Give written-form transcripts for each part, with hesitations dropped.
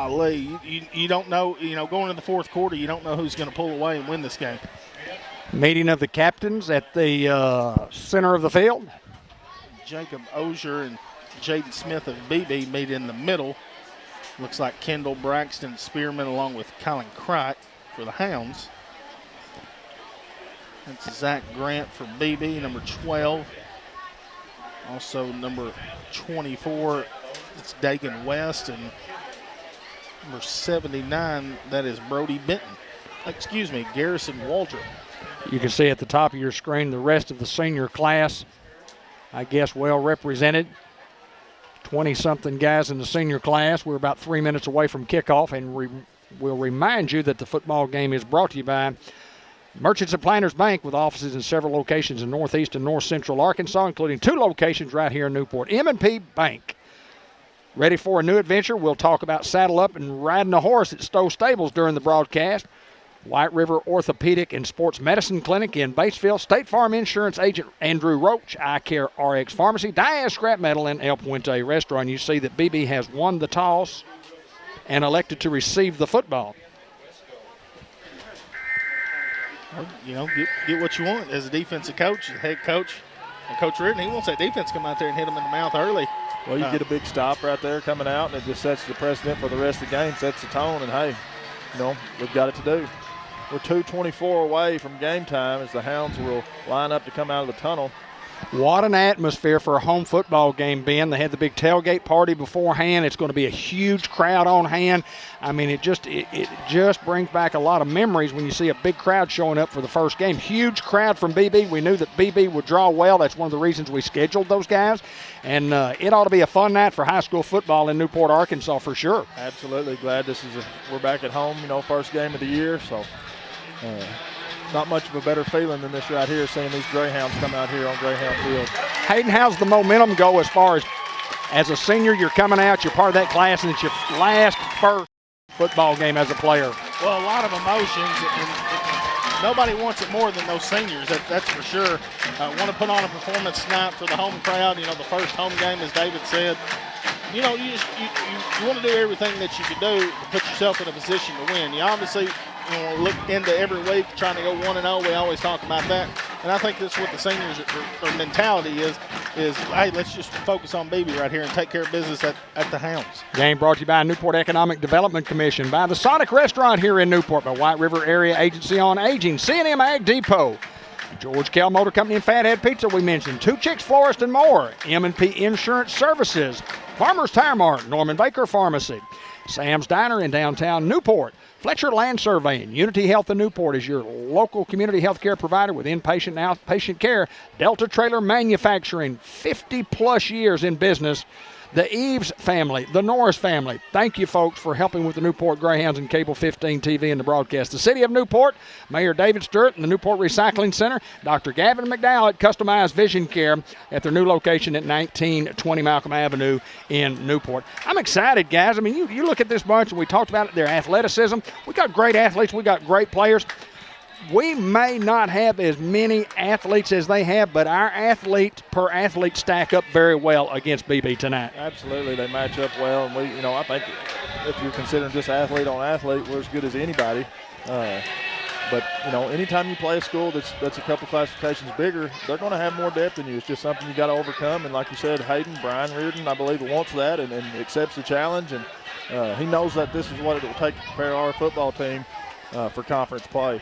golly, you don't know, going into the fourth quarter, you don't know who's going to pull away and win this game. Meeting of the captains at the center of the field. Jacob Ozier and Jaden Smith of Beebe meet in the middle. Looks like Kendall Braxton Spearman along with Colin Cricht for the Hounds. That's Zach Grant for Beebe, number 12. Also number 24, it's Dagan West, and number 79, that is Brody Benton. Garrison Waldrop. You can see at the top of your screen the rest of the senior class, I guess, well represented. 20-something guys in the senior class. We're about 3 minutes away from kickoff, and we'll remind you that the football game is brought to you by Merchants and Planters Bank, with offices in several locations in northeast and north central Arkansas, including 2 locations right here in Newport. M&P Bank. Ready for a new adventure? We'll talk about saddle up and riding a horse at Stowe Stables during the broadcast. White River Orthopedic and Sports Medicine Clinic in Batesville. State Farm Insurance Agent Andrew Roach. Eye Care RX Pharmacy. Diaz Scrap Metal in El Puente Restaurant. You see that Beebe has won the toss and elected to receive the football. Well, get what you want as a defensive coach, head coach. And Coach Reardon, he wants that defense to come out there and hit them in the mouth early. Well, you get a big stop right there coming out, and it just sets the precedent for the rest of the game, sets the tone, and, hey, we've got it to do. We're 2:24 away from game time as the Hounds will line up to come out of the tunnel. What an atmosphere for a home football game, Ben. They had the big tailgate party beforehand. It's going to be a huge crowd on hand. I mean, it just brings back a lot of memories when you see a big crowd showing up for the first game. Huge crowd from Beebe. We knew that Beebe would draw well. That's one of the reasons we scheduled those guys. And it ought to be a fun night for high school football in Newport, Arkansas, for sure. Absolutely. Glad we're back at home, first game of the year. So not much of a better feeling than this right here, seeing these Greyhounds come out here on Greyhound Field. Hayden, how's the momentum go as far as a senior, you're coming out, you're part of that class, and it's your first football game as a player? Well, a lot of emotions, and nobody wants it more than those seniors, that's for sure. Want to put on a performance tonight for the home crowd, the first home game, as David said. You want to do everything that you can do to put yourself in a position to win. You obviously look into every week trying to go 1-0. We always talk about that. And I think that's what the seniors' their mentality is, hey, let's just focus on Beebe right here and take care of business at the Hounds. Game brought to you by Newport Economic Development Commission, by the Sonic Restaurant here in Newport, by White River Area Agency on Aging, C&M Ag Depot, George Kell Motor Company and Fathead Pizza we mentioned, Two Chicks Florist and more, M&P Insurance Services, Farmers Tire Mart, Norman Baker Pharmacy, Sam's Diner in downtown Newport, Fletcher Land Surveying, Unity Health in Newport is your local community health care provider with inpatient and outpatient care. Delta Trailer Manufacturing, 50-plus years in business. The Eves family, the Norris family, thank you, folks, for helping with the Newport Greyhounds and Cable 15 TV and the broadcast. The City of Newport, Mayor David Stewart and the Newport Recycling Center, Dr. Gavin McDowell at Customized Vision Care at their new location at 1920 Malcolm Avenue in Newport. I'm excited, guys. I mean, you look at this bunch, and we talked about their athleticism. We got great athletes. We got great players. We may not have as many athletes as they have, but our athlete per athlete stack up very well against Beebe tonight. Absolutely, they match up well, and I think if you're considering just athlete on athlete, we're as good as anybody. But anytime you play a school that's a couple classifications bigger, they're going to have more depth than you. It's just something you got to overcome. And like you said, Brian Reardon, I believe, wants that and accepts the challenge, and he knows that this is what it will take to prepare our football team for conference play.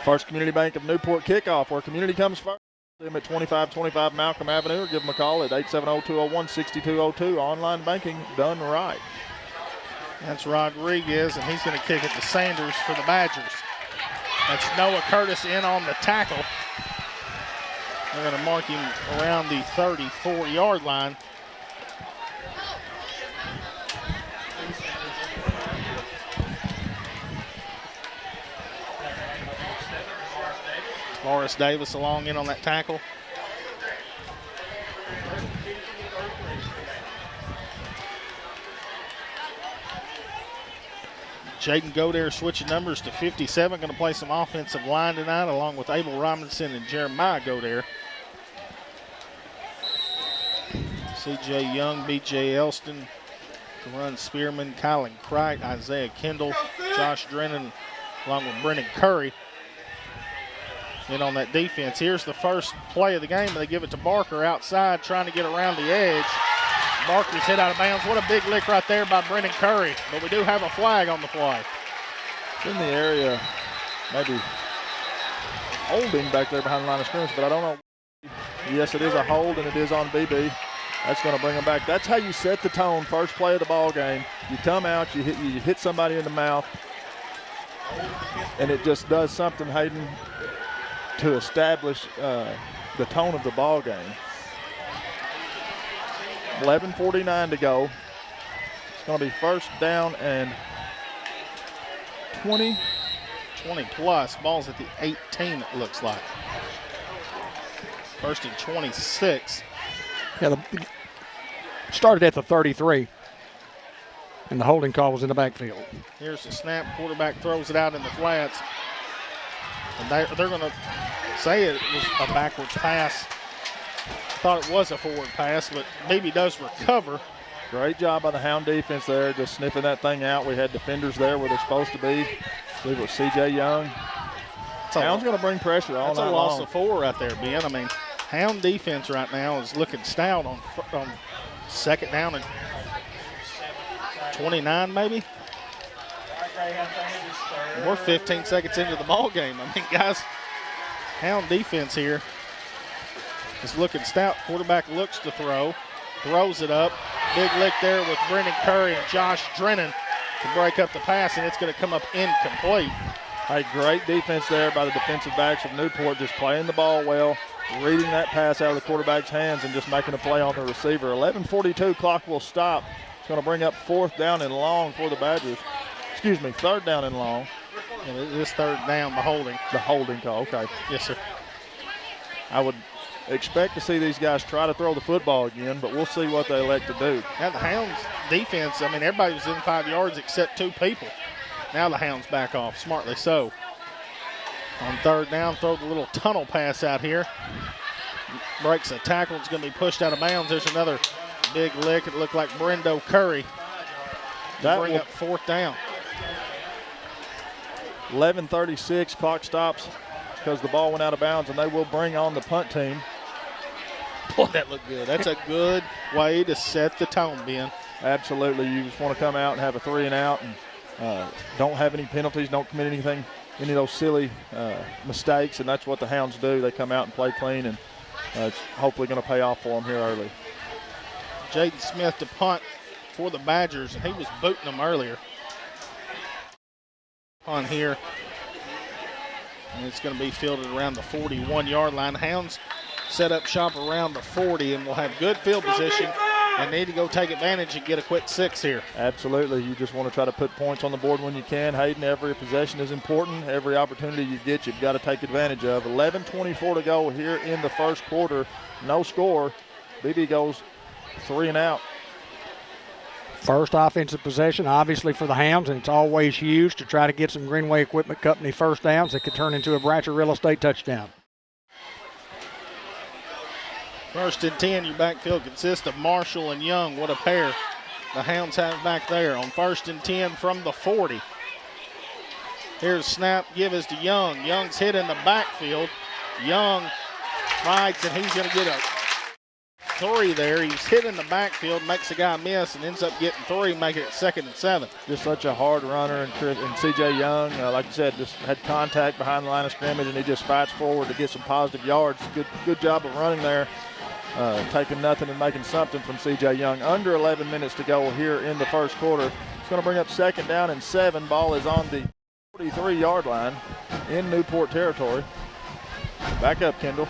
First Community Bank of Newport kickoff, where community comes first. Them at 2525 Malcolm Avenue, or give them a call at 870-201-6202. Online banking done right. That's Rodriguez, and he's going to kick it to Sanders for the Badgers. That's Noah Curtis in on the tackle. They're going to mark him around the 34-yard line. Morris Davis along in on that tackle. Jaden Godare switching numbers to 57. Going to play some offensive line tonight along with Abel Robinson and Jeremiah Godare. C.J. Young, B.J. Elston, Run Spearman, Kylan Cricht, Isaiah Kendall, Josh Drennan, along with Brendan Curry. In on that defense. Here's the first play of the game, and they give it to Barker outside, trying to get around the edge. Barker's hit out of bounds. What a big lick right there by Brendan Curry. But we do have a flag on the play. It's in the area, maybe holding back there behind the line of scrimmage, but I don't know. Yes, it is a hold, and it is on Beebe. That's going to bring them back. That's how you set the tone. First play of the ball game. You come out, you hit somebody in the mouth, and it just does something, Hayden, to establish the tone of the ball game. 11:49 to go. It's going to be first down and 20. 20 plus. Ball's at the 18, it looks like. First and 26. Yeah, started at the 33, and the holding call was in the backfield. Here's the snap. Quarterback throws it out in the flats. And they're going to say it was a backwards pass. Thought it was a forward pass, but Beebe does recover. Great job by the Hound defense there, just sniffing that thing out. We had defenders there where they're supposed to be. I believe it was C.J. Young. Hound's going to bring pressure all night long. That's a loss of 4 right there, Ben. I mean, Hound defense right now is looking stout on second down and 29 maybe. We're 15 seconds into the ball game. I mean, guys, Hound defense here is looking stout. Quarterback looks to throw, throws it up. Big lick there with Brendan Curry and Josh Drennan to break up the pass, and it's going to come up incomplete. Hey, great defense there by the defensive backs of Newport, just playing the ball well, reading that pass out of the quarterback's hands and just making a play on the receiver. 11:42, clock will stop. It's going to bring up fourth down and long for the Badgers. Excuse me, third down and long. And this third down, the holding. The holding call, okay. Yes, sir. I would expect to see these guys try to throw the football again, but we'll see what they elect to do. Now the Hounds defense, I mean, everybody was in 5 yards except 2 people. Now the Hounds back off, smartly so. On third down, throw the little tunnel pass out here. Breaks a tackle, it's going to be pushed out of bounds. There's another big lick. It looked like Brendo Curry. That bring will up fourth down. 11:36, clock stops because the ball went out of bounds, and they will bring on the punt team. Boy, that looked good. That's a good way to set the tone, Ben. Absolutely. You just want to come out and have a 3 and out and don't have any penalties, don't commit any of those silly mistakes, and that's what the Hounds do. They come out and play clean, and it's hopefully going to pay off for them here early. Jaden Smith to punt for the Badgers, and he was booting them earlier. Punt here. And it's going to be fielded around the 41-yard line. Hounds set up shop around the 40 and will have good field position and need to go take advantage and get a quick 6 here. Absolutely. You just want to try to put points on the board when you can. Hayden, every possession is important. Every opportunity you get, you've got to take advantage of. 11:24 to go here in the first quarter. No score. Beebe goes 3 and out. First offensive possession, obviously, for the Hounds, and it's always huge to try to get some Greenway Equipment Company first downs that could turn into a Bratcher Real Estate touchdown. First and 10, your backfield consists of Marshall and Young. What a pair the Hounds have back there. On first and 10 from the 40. Here's snap, give is to Young. Young's hit in the backfield. Young fights, and he's going to get a 3 there. He's hit in the backfield, makes the guy miss, and ends up getting 3, making it 2nd and 7. Just such a hard runner, and C.J. Young, like you said, just had contact behind the line of scrimmage, and he just fights forward to get some positive yards. Good job of running there, taking nothing and making something from C.J. Young. Under 11 minutes to go here in the first quarter. It's going to bring up 2nd down and 7. Ball is on the 43-yard line in Newport territory. Back up, Kendall.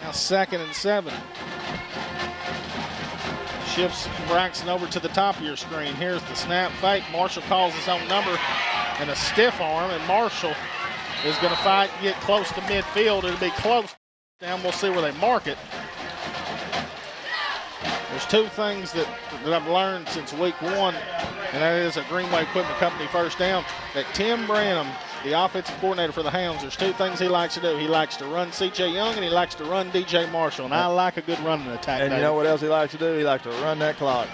Now 2nd and 7. Shifts Braxton over to the top of your screen. Here's the snap fake. Marshall calls his own number and a stiff arm, and Marshall is going to fight and get close to midfield. It'll be close. Down, we'll see where they mark it. There's 2 things that I've learned since week 1, and that is a Greenway Equipment Company first down, that Tim Branham the offensive coordinator for the Hounds, there's two things he likes to do. He likes to run C.J. Young, and he likes to run D.J. Marshall, and I like a good running attack. And you know what else he likes to do? He likes to run that clock.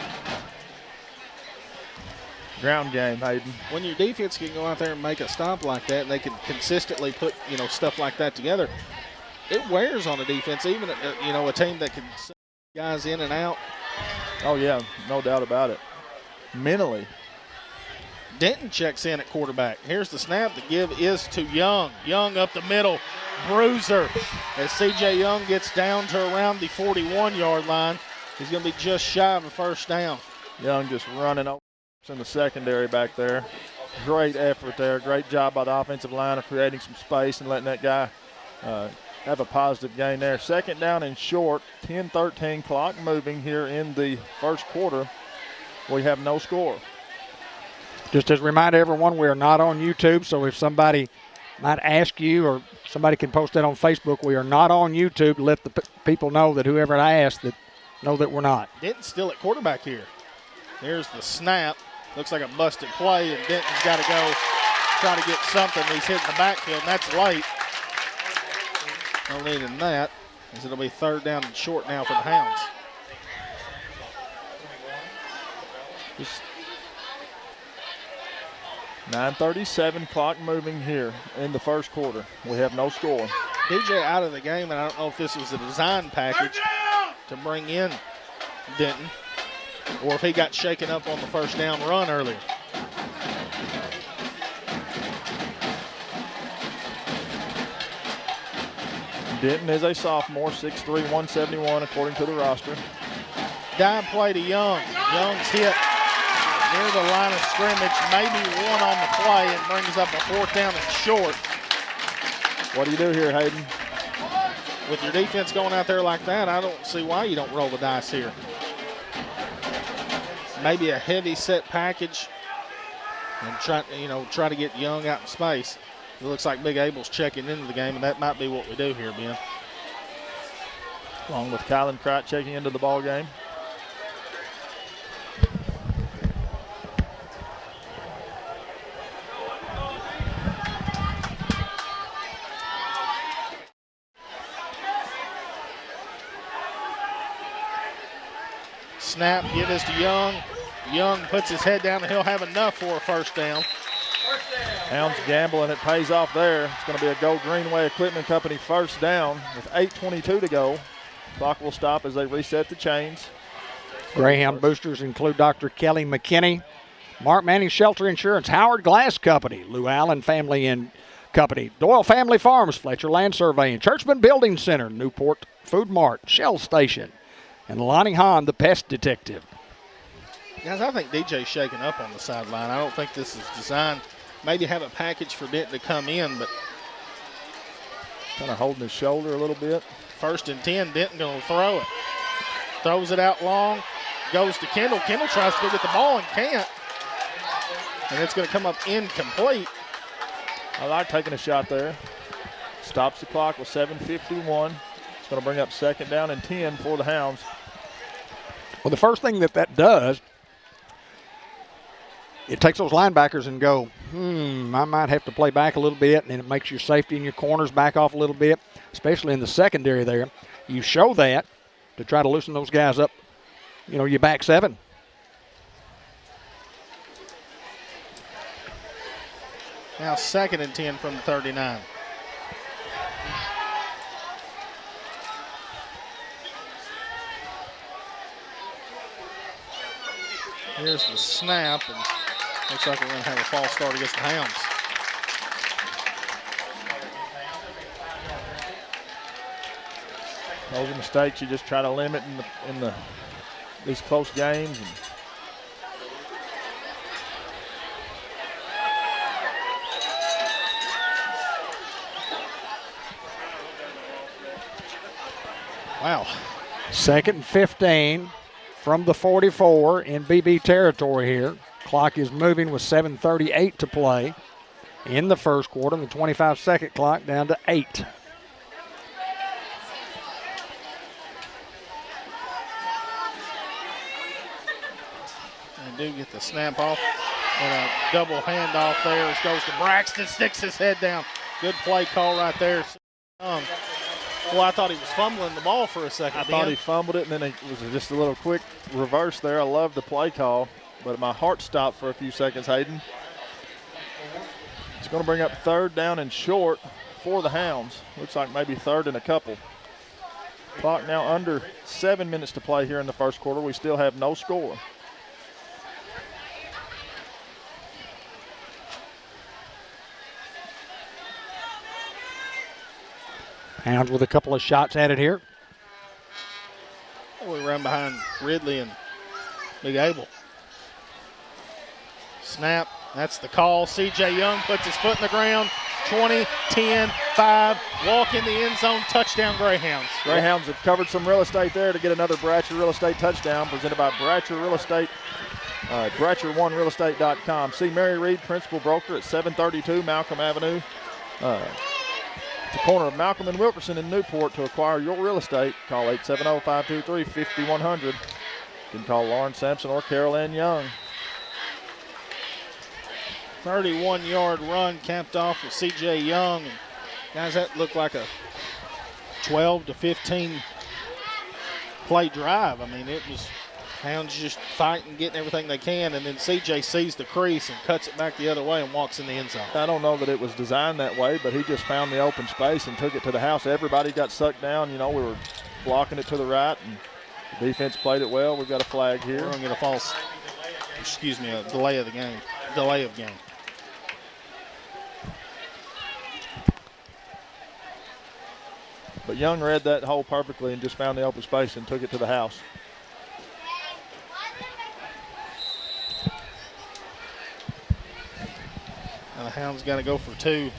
Ground game, Hayden. When your defense can go out there and make a stop like that, and they can consistently put, stuff like that together, it wears on a defense, even, a team that can send guys in and out. Oh, yeah, no doubt about it. Mentally. Denton checks in at quarterback. Here's the snap. The give is to Young. Young up the middle. Bruiser. As C.J. Young gets down to around the 41-yard line, he's going to be just shy of a first down. Young just running over in the secondary back there. Great effort there. Great job by the offensive line of creating some space and letting that guy have a positive gain there. Second down and short. 10-13 clock moving here in the first quarter. We have no score. Just as a reminder, everyone, we are not on YouTube, so if somebody might ask you or somebody can post that on Facebook, we are not on YouTube. Let the people know that whoever I asked that know that we're not. Denton's still at quarterback here. Here's the snap. Looks like a busted play, and Denton's got to go try to get something. He's hitting the backfield, and that's late. No need in that, as it'll be third down and short now for the Hounds. Just 9:37 clock moving here in the first quarter. We have no score. DJ out of the game, and I don't know if this was a design package to bring in Denton or if he got shaken up on the first down run earlier. Denton is a sophomore, 6'3", 171 according to the roster. Dime play to Young. Young's hit near the line of scrimmage, maybe one on the play, and brings up a fourth down and short. What do you do here, Hayden? With your defense going out there like that, I don't see why you don't roll the dice here. Maybe a heavy set package and try to get Young out in space. It looks like Big Abel's checking into the game, and that might be what we do here, Ben. Along with Kylan Crott checking into the ball game. Snap, give this to Young. Young puts his head down, and he'll have enough for a first down. Hounds gamble, and it pays off there. It's going to be a Go Greenway Equipment Company first down with 8:22 to go. Clock will stop as they reset the chains. Greyhound boosters include Dr. Kelly McKinney, Mark Manning Shelter Insurance, Howard Glass Company, Lou Allen Family and Company, Doyle Family Farms, Fletcher Land Surveying, Churchman Building Center, Newport Food Mart, Shell Station, and Lonnie Hahn, the Pest Detective. Guys, I think DJ's shaking up on the sideline. I don't think this is designed. Maybe have a package for Denton to come in, but kind of holding his shoulder a little bit. 1st and 10, Denton going to throw it. Throws it out long, goes to Kendall. Kendall tries to go get the ball and can't. And it's going to come up incomplete. I like taking a shot there. Stops the clock with 7:51. It's going to bring up second down and 10 for the Hounds. Well, the first thing that does, it takes those linebackers and go, I might have to play back a little bit, and it makes your safety and your corners back off a little bit, especially in the secondary there. You show that to try to loosen those guys up, your back seven. Now 2nd and 10 from the 39. Here's the snap, and looks like we're going to have a false start against the Hounds. Those are mistakes you just try to limit in these close games. Wow. 2nd and 15 from the 44 in Beebe territory here. Clock is moving with 7:38 to play in the first quarter. The 25-second clock down to 8. They do get the snap off. And a double handoff there. It goes to Braxton, sticks his head down. Good play call right there. Well, I thought he was fumbling the ball for a second. I thought he fumbled it, and then it was just a little quick reverse there. I love the play call, but my heart stopped for a few seconds, Hayden. It's going to bring up 3rd down and short for the Hounds. Looks like maybe 3rd and a couple. Clock now under 7 minutes to play here in the first quarter. We still have no score. Hounds with a couple of shots at it here. We run behind Ridley and Big Abel. Snap, that's the call. C.J. Young puts his foot in the ground. 20, 10, 5, walk in the end zone, touchdown Greyhounds. Greyhounds have covered some real estate there to get another Bratcher Real Estate touchdown presented by Bratcher Real Estate, BratcherOneRealEstate.com. See Mary Reed, principal broker at 732 Malcolm Avenue. The corner of Malcolm and Wilkerson in Newport. To acquire your real estate, call 870-523-5100. You can call Lauren Sampson or Carol Ann Young. 31-yard run capped off with C.J. Young. And guys, that looked like a 12 to 15 play drive. I mean, it was Hounds just fighting, getting everything they can, and then C.J. sees the crease and cuts it back the other way and walks in the end zone. I don't know that it was designed that way, but he just found the open space and took it to the house. Everybody got sucked down. You know, we were blocking it to the right, and the defense played it well. We've got a flag here. We're going to get a delay of game. But Young read that hole perfectly and just found the open space and took it to the house. And the Hounds got to go for 2.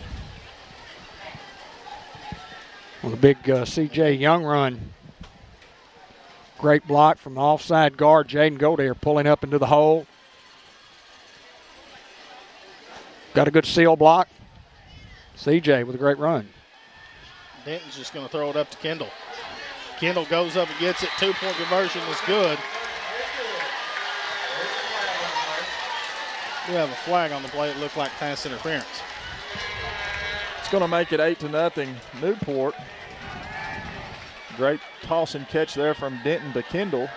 Well, a big C.J. Young run. Great block from the offside guard, Jaden Godare, pulling up into the hole. Got a good seal block. C.J. with a great run. Denton's just going to throw it up to Kendall. Kendall goes up and gets it. 2-point conversion is good. We have a flag on the play. It looked like pass interference. It's going to make it 8-0 Newport. Great toss and catch there from Denton to Kendall.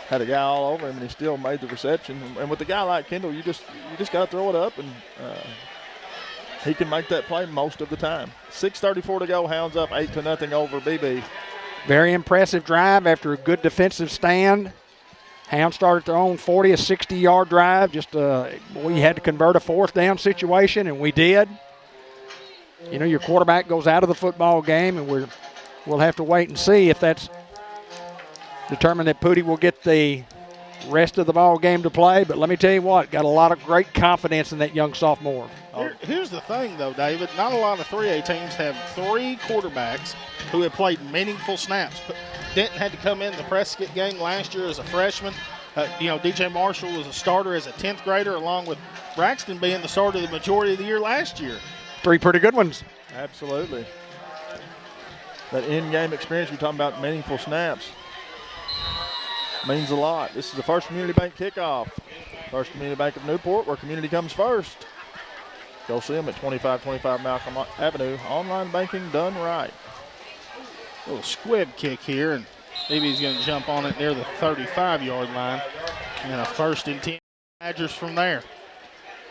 Had a guy all over him, and he still made the reception. And with a guy like Kendall, you just got to throw it up, and he can make that play most of the time. 6:34 to go. Hounds up 8-0 over Beebe. Very impressive drive after a good defensive stand. Hounds started their own 40, a 60-yard drive. We had to convert a 4th down situation, and we did. You know, your quarterback goes out of the football game, and we'll have to wait and see if that's determined that Pooty will get the rest of the ball game to play. But let me tell you what, got a lot of great confidence in that young sophomore. Here's the thing, though, David. Not a lot of 3A teams have 3 quarterbacks who have played meaningful snaps. Denton had to come in the Prescott game last year as a freshman. DJ Marshall was a starter as a 10th grader, along with Braxton being the starter the majority of the year last year. 3 pretty good ones. Absolutely. That in-game experience, you're talking about meaningful snaps, means a lot. This is the First Community Bank kickoff. First Community Bank of Newport, where community comes first. Go see them at 2525 Malcolm Avenue. Online banking done right. Little squib kick here, and maybe he's going to jump on it near the 35-yard line. And a 1st and 10 Badgers from there.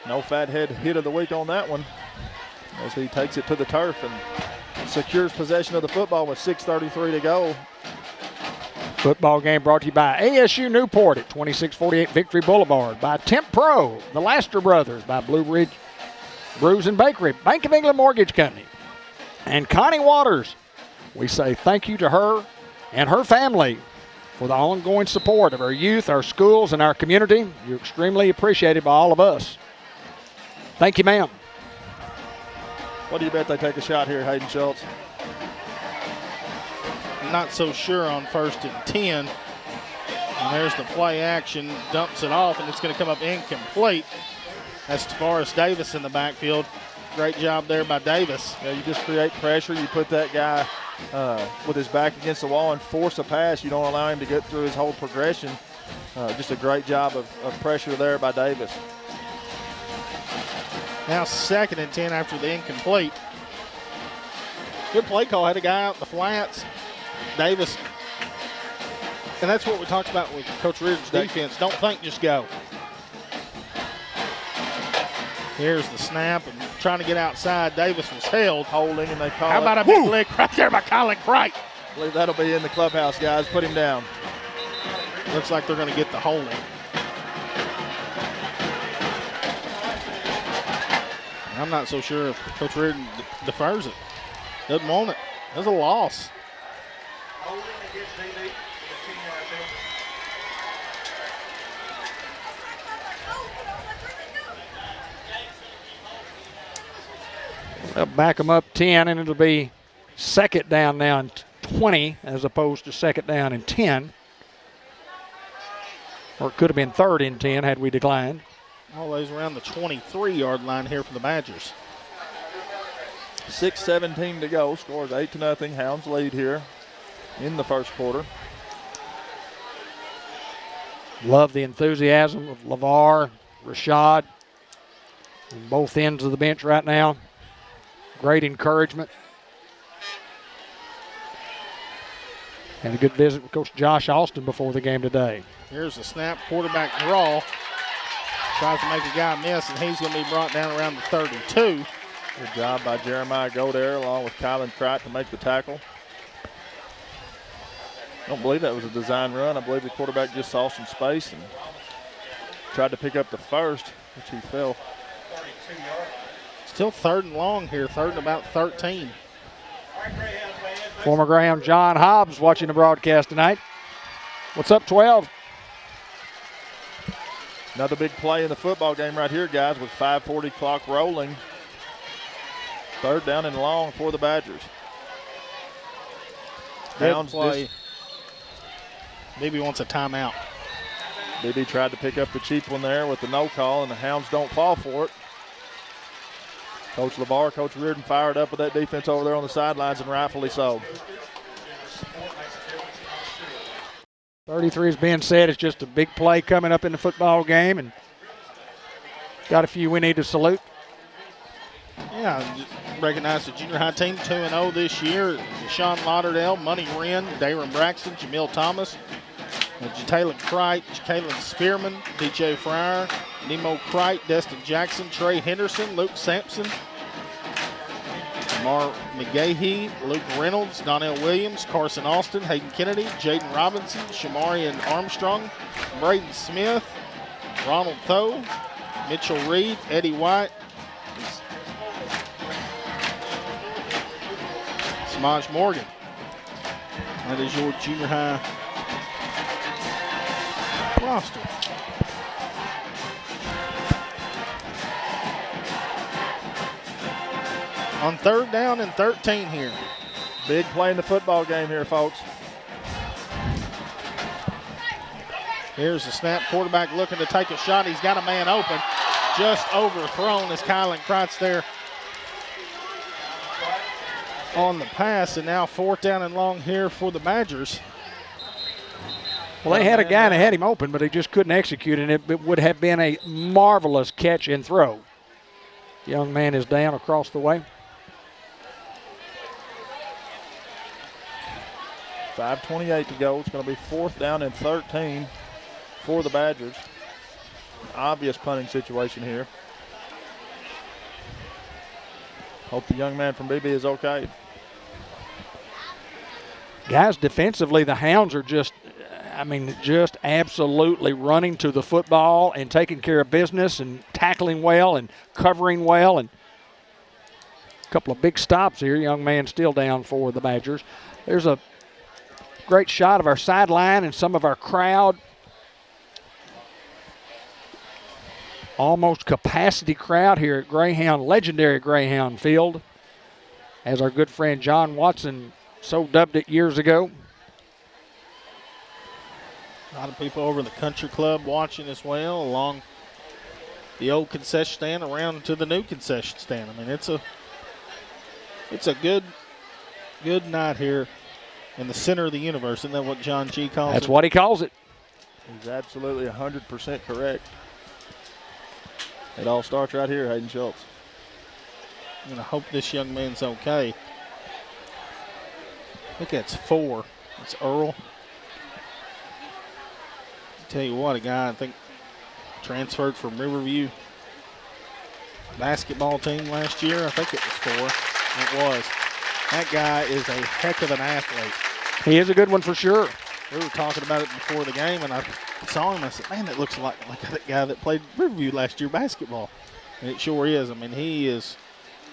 No fathead hit of the week on that one, as he takes it to the turf and secures possession of the football with 6:33 to go. Football game brought to you by ASU Newport at 2648 Victory Boulevard, by Temp Pro, the Laster Brothers, by Blue Ridge Brews and Bakery, Bank of England Mortgage Company, and Connie Waters. We say thank you to her and her family for the ongoing support of our youth, our schools, and our community. You're extremely appreciated by all of us. Thank you, ma'am. What do you bet they take a shot here, Hayden Schultz? Not so sure on 1st and 10. And there's the play action, dumps it off, and it's going to come up incomplete. That's Tavares Davis in the backfield. Great job there by Davis. Yeah, you just create pressure. You put that guy with his back against the wall and force a pass. You don't allow him to get through his whole progression. just a great job of pressure there by Davis. Now 2nd and 10 after the incomplete. Good play call. Had a guy out in the flats. Davis. And that's what we talked about with Coach Reardon's defense. Don't think, just go. Here's the snap and trying to get outside. Davis was held. Holding, and they call How it. about a big lick right there by Colin Cricht? I believe that'll be in the clubhouse, guys. Put him down. Looks like they're going to get the holding. I'm not so sure if Coach Reardon defers it. Doesn't want it. That's a loss. They'll back them up 10, and it'll be 2nd down now and 20 as opposed to 2nd down and 10. Or it could have been 3rd and 10 had we declined. Always around the 23-yard line here for the Badgers. 6:17 to go. Scores 8-0. Hounds lead here in the first quarter. Love the enthusiasm of LeVar, Rashad, on both ends of the bench right now. Great encouragement. Had a good visit with Coach Josh Austin before the game today. Here's the snap, quarterback draw. Tries to make a guy miss, and he's going to be brought down around the 32. Good job by Jeremiah Godare along with Colin Cricht to make the tackle. I don't believe that was a design run. I believe the quarterback just saw some space and tried to pick up the first, which he fell. Still 3rd and long here, 3rd and about 13. Former Graham John Hobbs watching the broadcast tonight. What's up, 12? Another big play in the football game right here, guys, with 5:40 clock rolling. 3rd down and long for the Badgers. Good play. Beebe wants a timeout. Beebe tried to pick up the cheap one there with the no call, and the Hounds don't fall for it. Coach LeVar, Coach Reardon fired up with that defense over there on the sidelines, and rightfully so. 33 is being said. It's just a big play coming up in the football game, and got a few we need to salute. Yeah, recognize the junior high team 2-0 this year. Deshaun Lauderdale, Money Wren, Daron Braxton, Jamil Thomas, Jalen Cricht, Kalen Spearman, DJ Fryer, Nemo Cricht, Destin Jackson, Trey Henderson, Luke Sampson, Mar McGahee, Luke Reynolds, Donnell Williams, Carson Austin, Hayden Kennedy, Jaden Robinson, Shamarian Armstrong, Braden Smith, Ronald Tho, Mitchell Reed, Eddie White, Samaj Morgan. That is your junior high roster. On 3rd down and 13 here. Big play in the football game here, folks. Here's the snap. Quarterback looking to take a shot. He's got a man open. Just overthrown as Kylan Cricht there on the pass. And now 4th down and long here for the Badgers. Well, they had a guy that had him open, but he just couldn't execute, and it would have been a marvelous catch and throw. Young man is down across the way. 5:28 to go. It's going to be 4th down and 13 for the Badgers. Obvious punting situation here. Hope the young man from Beebe is okay. Guys, defensively, the Hounds are just absolutely running to the football and taking care of business and tackling well and covering well. And a couple of big stops here. Young man still down for the Badgers. There's a great shot of our sideline and some of our crowd. Almost capacity crowd here at legendary Greyhound Field, as our good friend John Watson so dubbed it years ago. A lot of people over in the country club watching as well, along the old concession stand around to the new concession stand. I mean, it's a good night here in the center of the universe. Isn't that what John G calls it? That's what he calls it. He's absolutely 100% correct. It all starts right here, Hayden Schultz. I'm going to hope this young man's okay. I think that's 4. It's Earl. Tell you what, a guy I think transferred from Riverview basketball team last year. I think it was 4. It was. That guy is a heck of an athlete. He is a good one for sure. We were talking about it before the game, and I saw him. I said, man, that looks like that guy that played Riverview last year basketball. And it sure is. I mean, he is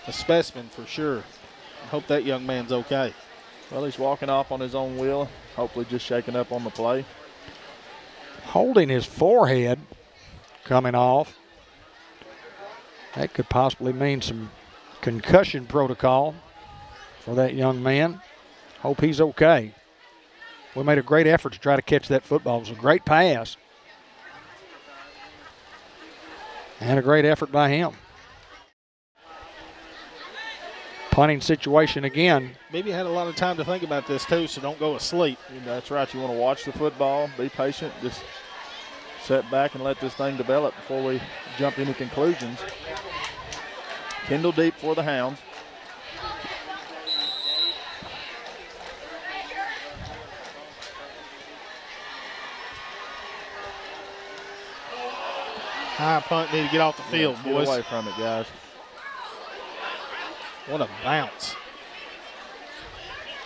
a specimen for sure. I hope that young man's okay. Well, he's walking off on his own wheel, hopefully just shaking up on the play. Holding his forehead coming off. That could possibly mean some concussion protocol for that young man. Hope he's okay. We made a great effort to try to catch that football. It was a great pass. And a great effort by him. Punting situation again. Maybe had a lot of time to think about this too, so don't go asleep. That's right. You want to watch the football, be patient, just sit back and let this thing develop before we jump to any conclusions. Kendall deep for the Hounds. High punt, need to get off the field, boys. Get away from it, guys. What a bounce.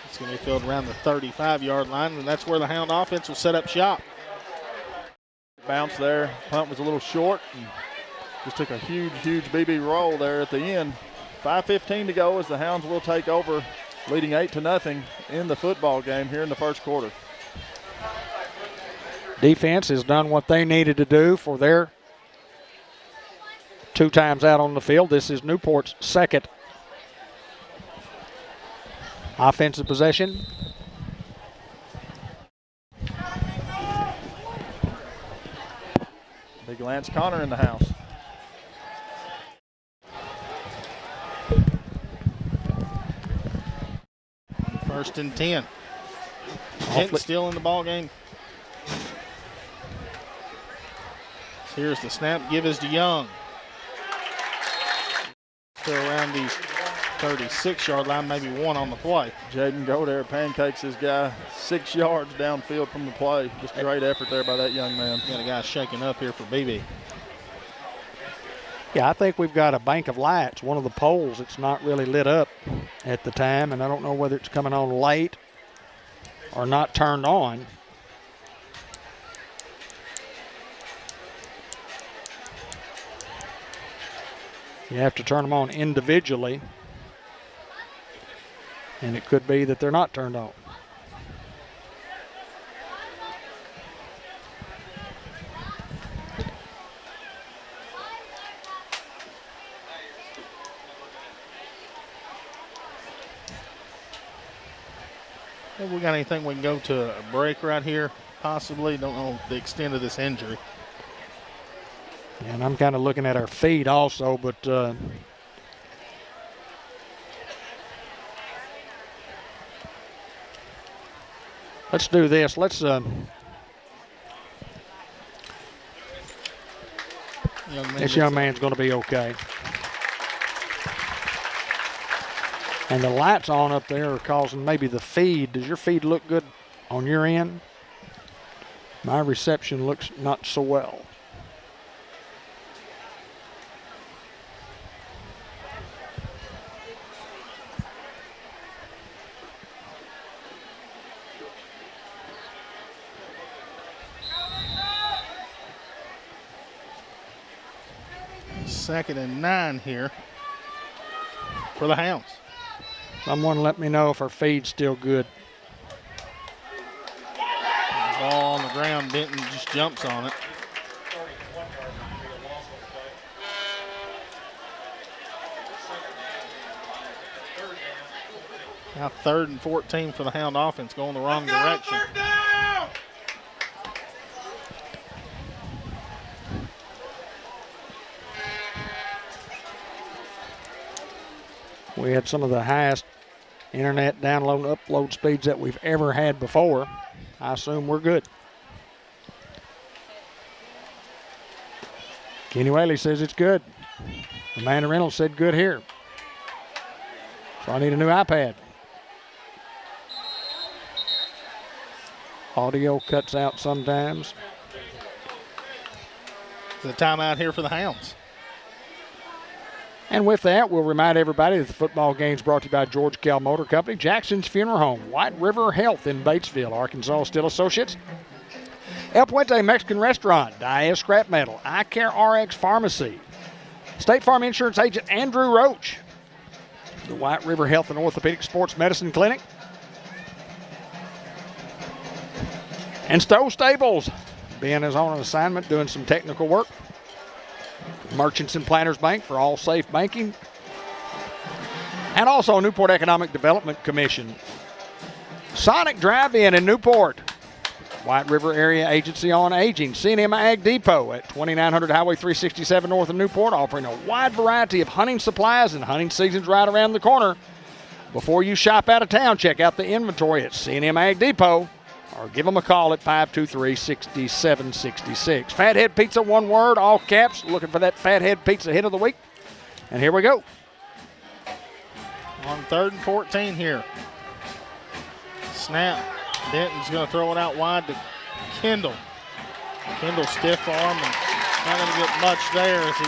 It's going to be filled around the 35-yard line, and that's where the Hound offense will set up shop. Bounce there. Punt was a little short. And just took a huge Beebe roll there at the end. 5:15 to go as the Hounds will take over, leading 8-0 in the football game here in the first quarter. Defense has done what they needed to do for their 2 times out on the field. This is Newport's second offensive possession. Big Lance Connor in the house. First and 10. Kent still in the ball game. Here's the snap. Give is to Young. Still around the 36-yard line, maybe 1 on the play. Jaden Godare pancakes his guy 6 yards downfield from the play. Just great effort there by that young man. Got a guy shaking up here for Beebe. Yeah, I think we've got a bank of lights. One of the poles, it's not really lit up at the time, and I don't know whether it's coming on late or not turned on. You have to turn them on individually, and it could be that they're not turned on. Have we got anything we can go to a break right here? Possibly. Don't know the extent of this injury. And I'm kind of looking at our feed also, but let's do this. Let's this young man's going to be okay. And the lights on up there are causing maybe the feed. Does your feed look good on your end? My reception looks not so well. Second and 9 here for the Hounds. Someone let me know if our feed's still good. Ball on the ground, Denton just jumps on it. Now 3rd and 14 for the Hound offense, going the wrong direction. We had some of the highest internet download and upload speeds that we've ever had before. I assume we're good. Kenny Whaley says it's good. Amanda Reynolds said good here. So I need a new iPad. Audio cuts out sometimes. The timeout here for the Hounds. And with that, we'll remind everybody that the football game's brought to you by George Kell Motor Company, Jackson's Funeral Home, White River Health in Batesville, Arkansas Steel Associates, El Puente Mexican Restaurant, Diaz Scrap Metal, Eye Care RX Pharmacy, State Farm Insurance Agent Andrew Roach, the White River Health and Orthopedic Sports Medicine Clinic, and Stowe Stables. Ben is on an assignment doing some technical work. Merchants and Planners Bank for all safe banking. And also Newport Economic Development Commission. Sonic Drive-In in Newport. White River Area Agency on Aging. C&M Ag Depot at 2900 Highway 367 north of Newport, offering a wide variety of hunting supplies, and hunting season's right around the corner. Before you shop out of town, check out the inventory at C&M Ag Depot, or give them a call at 523-6766. Fathead Pizza, one word, all caps. Looking for that Fathead Pizza hit of the week. And here we go. On 3rd and 14 here. Snap. Denton's going to throw it out wide to Kendall. Kendall stiff arm and not going to get much there as he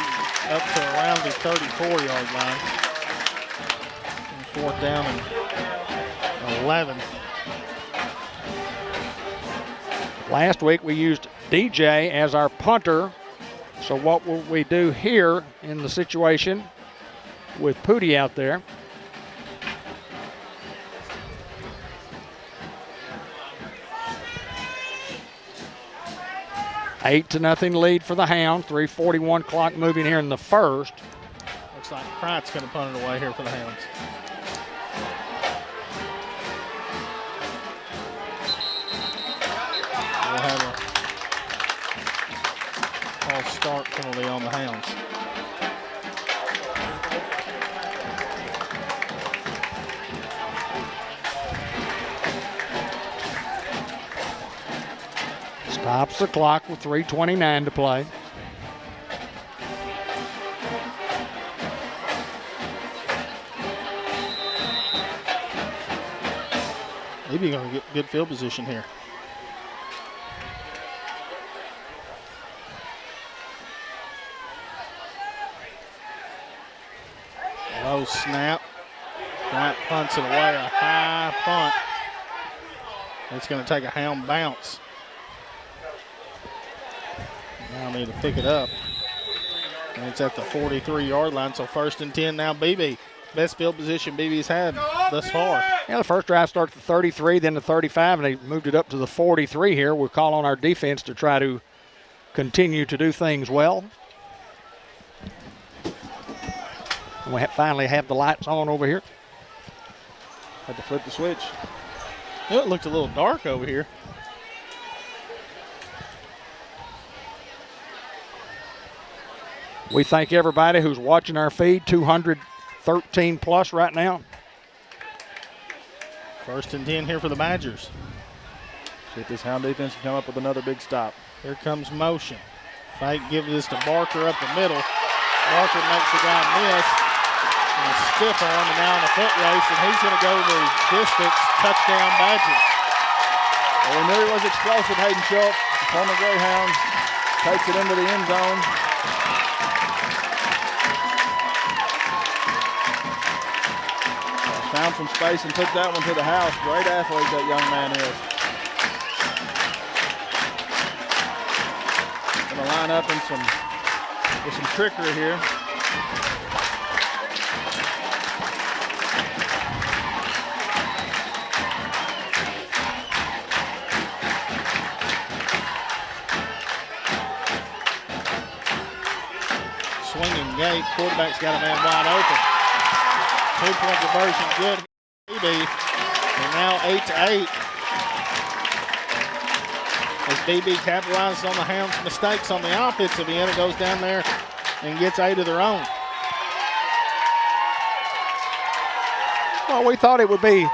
up to around the 34-yard line. And 4th down and 11. Last week we used DJ as our punter. So what will we do here in the situation with Pooty out there? Eight to nothing lead for the Hounds. 3:41 clock moving here in the first. Looks like Pratt's going to punt it away here for the Hounds. We'll have a false start penalty on the Hounds. Stops the clock with 3:29 to play. Maybe going to get good field position here. Low snap. Pratt punts it away, a high punt. It's going to take a Hound bounce. Now need to pick it up. And it's at the 43-yard line, so 1st and 10 now. Beebe, best field position Beebe's had thus far. Yeah, the first drive starts at 33, then to 35, and they moved it up to the 43 here. We'll call on our defense to try to continue to do things well. And we finally have the lights on over here. Had to flip the switch. It looked a little dark over here. We thank everybody who's watching our feed, 213 plus right now. 1st and 10 here for the Badgers. See if this Hound defense can come up with another big stop. Here comes motion. Fake gives this to Barker up the middle. Barker makes the guy miss. And a stiff arm, and now in a foot race, and he's going to go the distance. Touchdown Badgers. Well, we knew he was explosive, Hayden Schultz. The former Greyhound takes it into the end zone. Found some space and took that one to the house. Great athlete that young man is. Gonna line up in with some trickery here. Swinging gate. Quarterback's got a man wide open. 2-point conversion, good. Beebe, and now 8-8. As Beebe capitalizes on the Hounds' mistakes on the offensive end, it goes down there and gets 8 of their own. Well, we thought it would be a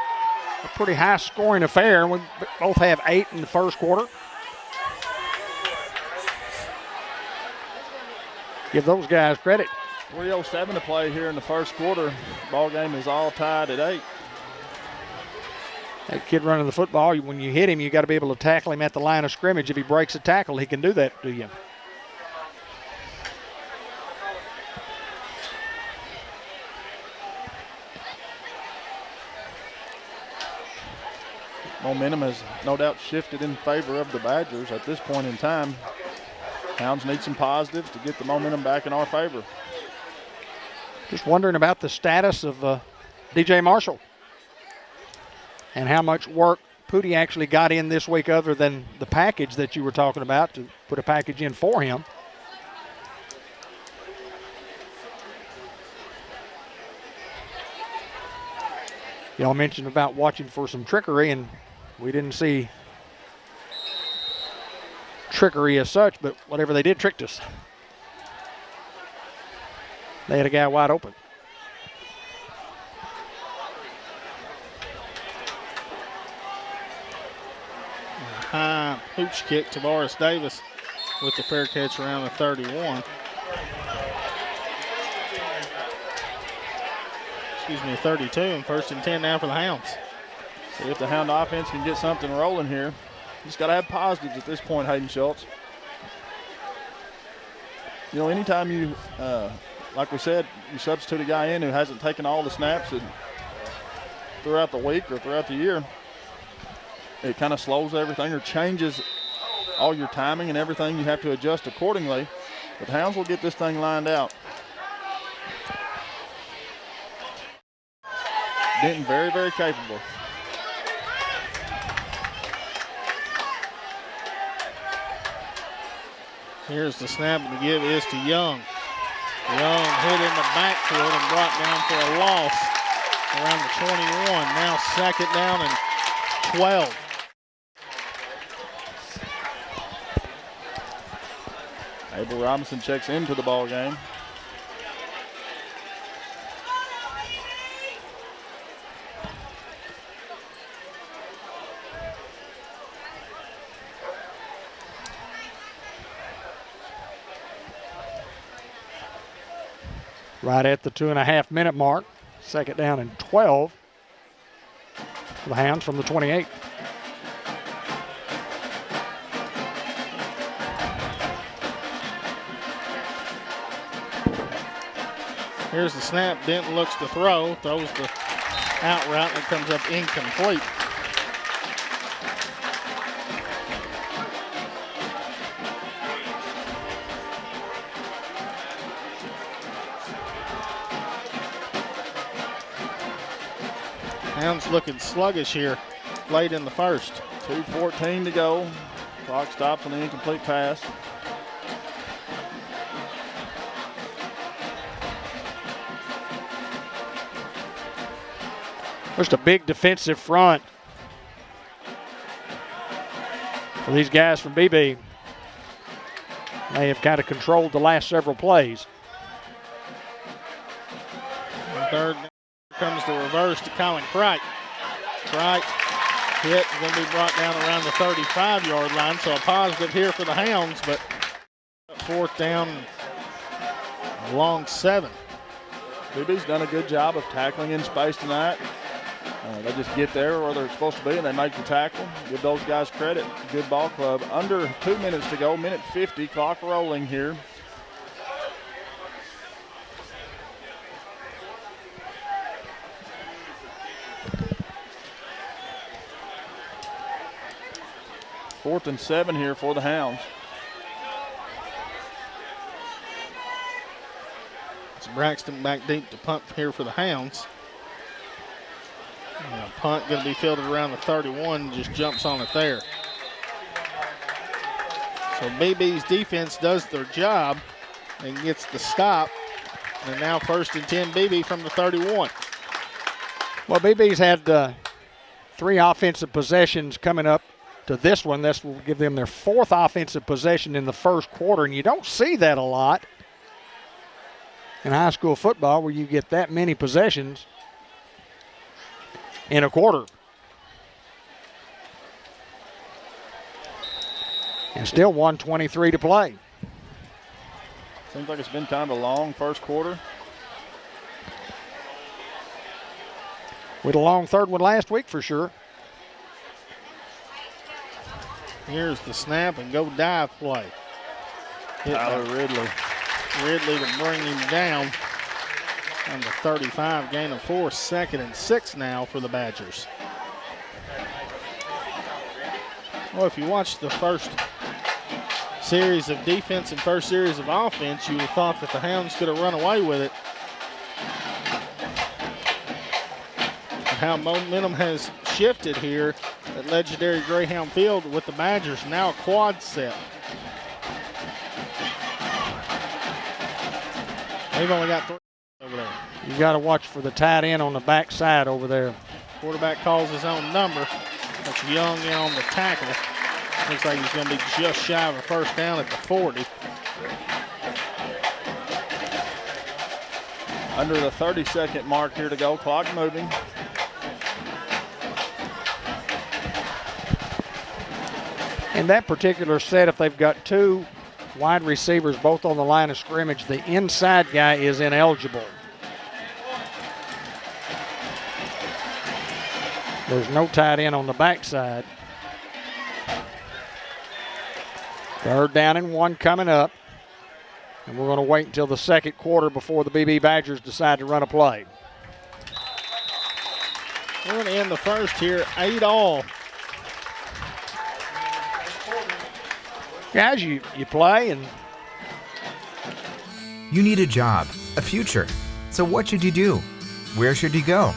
pretty high-scoring affair. We both have 8 in the first quarter. Give those guys credit. 3:07 to play here in the first quarter. Ball game is all tied at 8. That kid running the football, when you hit him, you got to be able to tackle him at the line of scrimmage. If he breaks a tackle, he can do that to you. Momentum has no doubt shifted in favor of the Badgers at this point in time. Hounds need some positives to get the momentum back in our favor. Just wondering about the status of DJ Marshall and how much work Pooty actually got in this week other than the package that you were talking about, to put a package in for him. Y'all mentioned about watching for some trickery, and we didn't see trickery as such, but whatever they did tricked us. They had a guy wide open. High hooch kick. Tavares Davis with the fair catch around the 31. Excuse me, 32, and 1st and 10 now for the Hounds. See if the Hound offense can get something rolling here. Just got to have positives at this point, Hayden Schultz. You know, anytime you, like we said, you substitute a guy in who hasn't taken all the snaps throughout the week or throughout the year, it kind of slows everything or changes all your timing and everything. You have to adjust accordingly. But the Hounds will get this thing lined out. Denton very, very capable. Here's the snap, and the give is to Young. Young hit in the backfield and brought down for a loss around the 21. Now 2nd down and 12. Abel Robinson checks into the ball game. Right at the 2.5-minute mark. 2nd down and 12 for the Hounds from the 28. Here's the snap. Denton looks to throw. Throws the out route, and it comes up incomplete. Hounds looking sluggish here late in the first. 2:14 to go. Clock stops on the incomplete pass. Just a big defensive front for these guys from Beebe. They have kind of controlled the last several plays. 3rd comes the reverse to Colin Cricht. Cricht hit, going to be brought down around the 35-yard line, so a positive here for the Hounds, but 4th down, a long 7. Beebe's done a good job of tackling in space tonight. They just get there where they're supposed to be and they make the tackle. Give those guys credit. Good ball club. Under 2 minutes to go, minute 50, clock rolling here. Fourth and 7 here for the Hounds. It's Braxton back deep to punt here for the Hounds. And a punt going to be fielded around the 31, just jumps on it there. So Beebe's defense does their job and gets the stop. And now 1st and 10 Beebe from the 31. Well, Beebe's had 3 offensive possessions coming up to this one. This will give them their 4th offensive possession in the first quarter, and you don't see that a lot in high school football where you get that many possessions in a quarter. And still 1:23 to play. Seems like it's been kind of a long first quarter. We had a long third one last week for sure. Here's the snap and go dive play. Tyler Ridley. Ridley to bring him down on the 35, gain of 4, 2nd and 6 now for the Badgers. Well, if you watch the first series of defense and first series of offense, you would have thought that the Hounds could have run away with it. And how momentum has shifted here at legendary Greyhound Field with the Badgers, now a quad set. They've only got 3 over there. You got to watch for the tight end on the back side over there. Quarterback calls his own number. That's Young in on the tackle. Looks like he's going to be just shy of a first down at the 40. Under the 30-second mark here to go. Clock moving. In that particular set, if they've got 2 wide receivers both on the line of scrimmage, the inside guy is ineligible. There's no tight end on the backside. 3rd down and 1 coming up. And we're going to wait until the second quarter before the Beebe Badgers decide to run a play. We're going to end the first here, 8-all. Guys, you play and... You need a job, a future. So what should you do? Where should you go?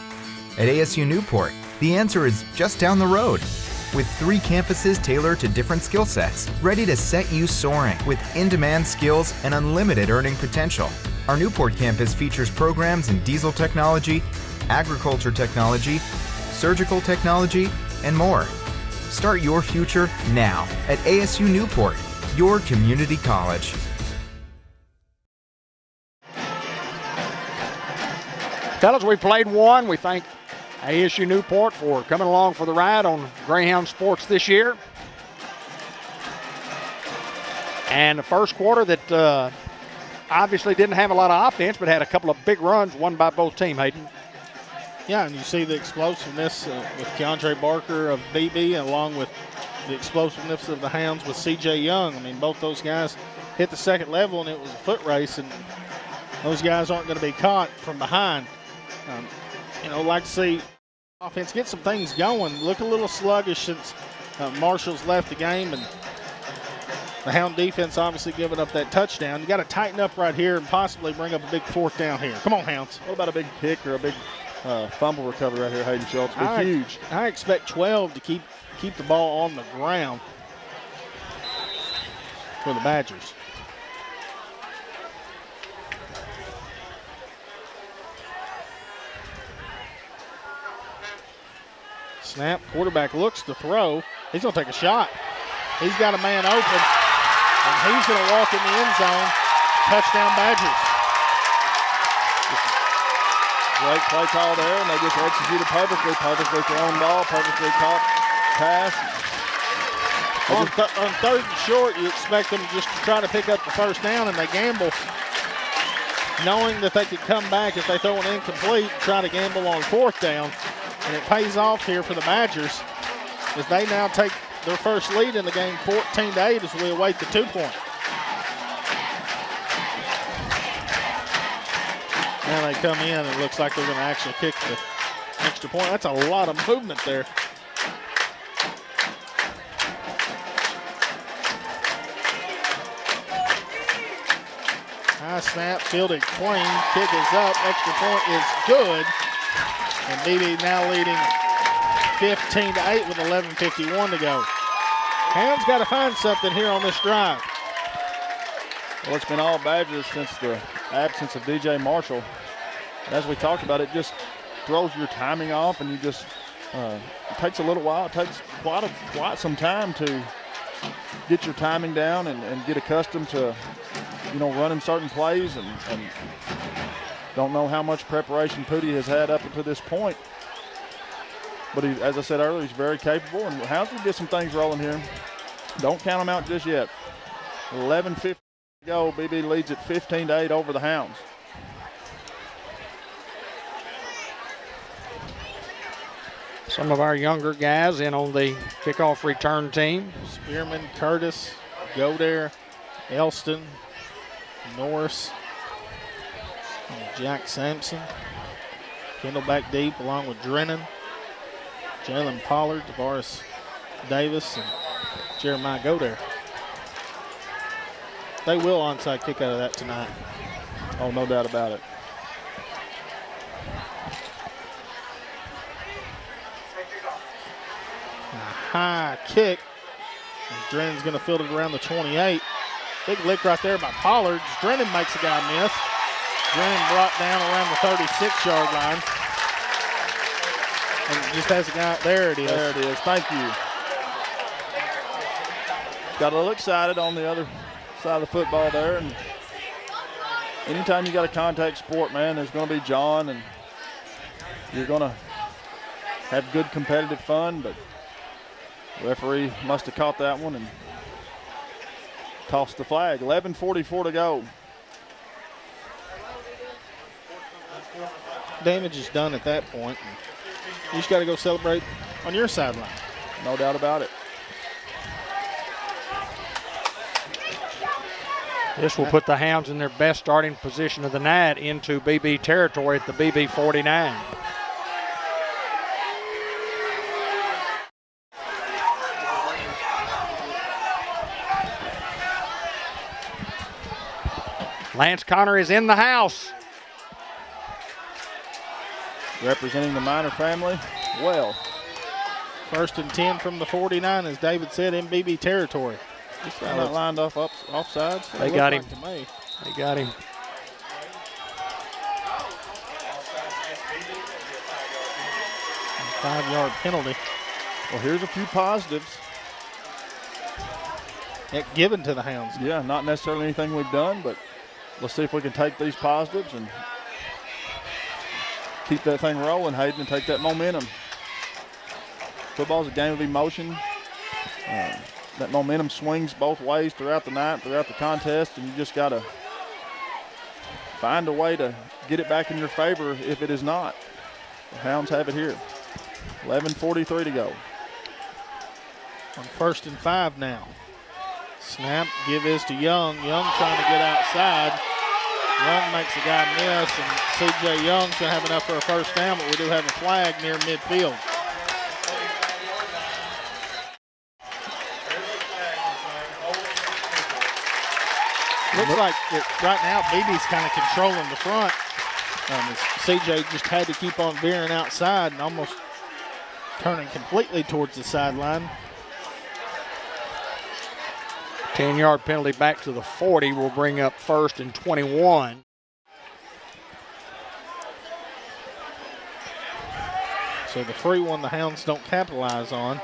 At ASU Newport, the answer is just down the road. With 3 campuses tailored to different skill sets, ready to set you soaring with in-demand skills and unlimited earning potential. Our Newport campus features programs in diesel technology, agriculture technology, surgical technology, and more. Start your future now at ASU Newport, your community college. Fellas, we played one. We thank ASU Newport for coming along for the ride on Greyhound Sports this year. And the first quarter that obviously didn't have a lot of offense, but had a couple of big runs won by both teams, Hayden. Yeah, and you see the explosiveness with Keandre Barker of Beebe, along with the explosiveness of the Hounds with C.J. Young. I mean, both those guys hit the second level, and it was a foot race, and those guys aren't going to be caught from behind. Like to see offense get some things going. Look a little sluggish since Marshall's left the game, and the Hound defense obviously giving up that touchdown. You got to tighten up right here and possibly bring up a big 4th down here. Come on, Hounds. What about a big pick or a big fumble recovery right here, Hayden Schultz? Be huge. I expect 12 to keep the ball on the ground for the Badgers. Snap, quarterback looks to throw. He's going to take a shot. He's got a man open, and he's going to walk in the end zone. Touchdown Badgers. Great play call there, and they just executed perfectly thrown ball, perfectly caught pass. On 3rd and short, you expect them just to try to pick up the first down, and they gamble, knowing that they could come back if they throw an incomplete, try to gamble on 4th down. And it pays off here for the Badgers as they now take their first lead in the game 14-8 as we await the 2-point. Now they come in, and it looks like they're going to actually kick the extra point. That's a lot of movement there. High snap, fielded clean, kick is up, extra point is good. And Beebe now leading 15-8 with 11:51 to go. Hounds got to find something here on this drive. Well, it's been all Badgers since the absence of DJ Marshall. As we talked about, it just throws your timing off, and you just it takes a little while. It takes quite some time to get your timing down and get accustomed to, running certain plays and don't know how much preparation Pooty has had up until this point. But as I said earlier, he's very capable, and Hounds will get some things rolling here. Don't count him out just yet. 11:50 Go. Beebe leads at 15-8 over the Hounds. Some of our younger guys in on the kickoff return team. Spearman, Curtis, Godare, Elston, Norris, and Jack Sampson. Kendall back deep along with Drennan, Jalen Pollard, Tavares Davis, and Jeremiah Godare. They will onside kick out of that tonight. Oh, no doubt about it. High kick. And Drennan's going to field it around the 28. Big lick right there by Pollard. Drennan makes a guy miss. Drennan brought down around the 36-yard line. And just has a guy. There it is. There it is. Thank you. Got a little excited on the other side of the football there. And anytime you got a contact sport, man, there's going to be John, and you're going to have good competitive fun, but the referee must have caught that one and tossed the flag. 11:44 to go. Damage is done at that point. You just got to go celebrate on your sideline. No doubt about it. This will put the Hounds in their best starting position of the night into BB territory at the BB 49. Lance Connor is in the house. Representing the Minor family well. 1st and 10 from the 49, as David said, in BB territory. Just not lined up offsides. They got him. To me. They got him. A 5-yard penalty. Well, here's a few positives. Given to the Hounds. Yeah, not necessarily anything we've done, but let's see if we can take these positives and keep that thing rolling, Hayden, and take that momentum. Football's a game of emotion. That momentum swings both ways throughout the night, throughout the contest, and you just got to find a way to get it back in your favor if it is not. The Hounds have it here. 11:43 to go. On 1st and 5 now. Snap, give is to Young. Young trying to get outside. Young makes a guy miss, and C.J. Young's going to have enough for a first down, but we do have a flag near midfield. Looks like right now Beebe's kind of controlling the front. C.J. just had to keep on veering outside and almost turning completely towards the sideline. 10-yard penalty back to the 40 will bring up 1st and 21. So the free one the Hounds don't capitalize on.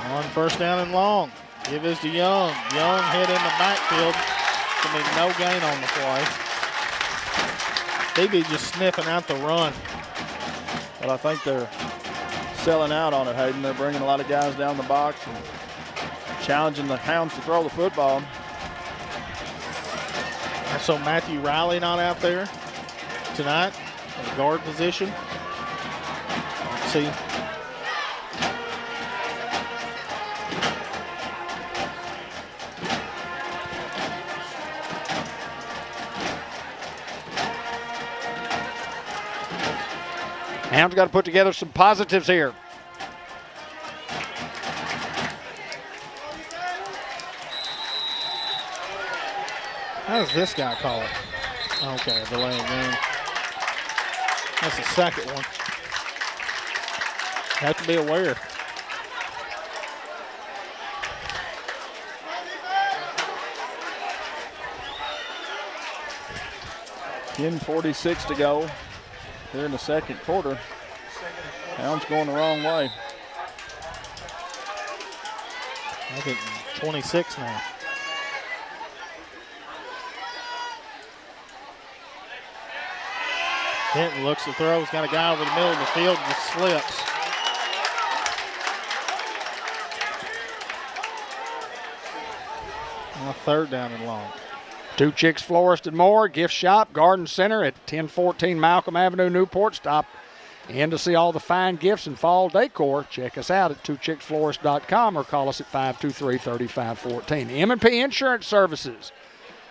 On 1st down and long. Give is to Young. Young hit in the backfield. Going to be no gain on the play. Beebe just sniffing out the run. But I think they're selling out on it, Hayden. They're bringing a lot of guys down the box and challenging the Hounds to throw the football. So Matthew Riley not out there tonight in the guard position. Let's see. Hounds got to put together some positives here. How does this guy call it? Okay, delay of game. That's the second one. Have to be aware. .46 to go here in the second quarter. Hounds going the wrong way. I think 26 now. Denton looks to throw. He's got a guy over the middle of the field and slips. Now 3rd down and long. Two Chicks Florist and More, gift shop, garden center at 1014 Malcolm Avenue, Newport. Stop in to see all the fine gifts and fall decor. Check us out at twochicksflorist.com or call us at 523-3514. M&P Insurance Services,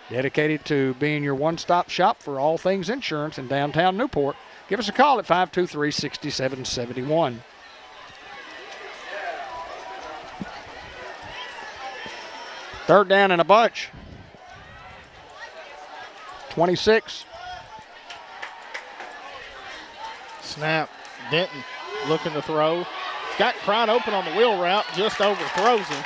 dedicated to being your one-stop shop for all things insurance in downtown Newport. Give us a call at 523-6771. Third down and a bunch. 26. Snap. Denton looking to throw. Got Crine open on the wheel route, just overthrows him.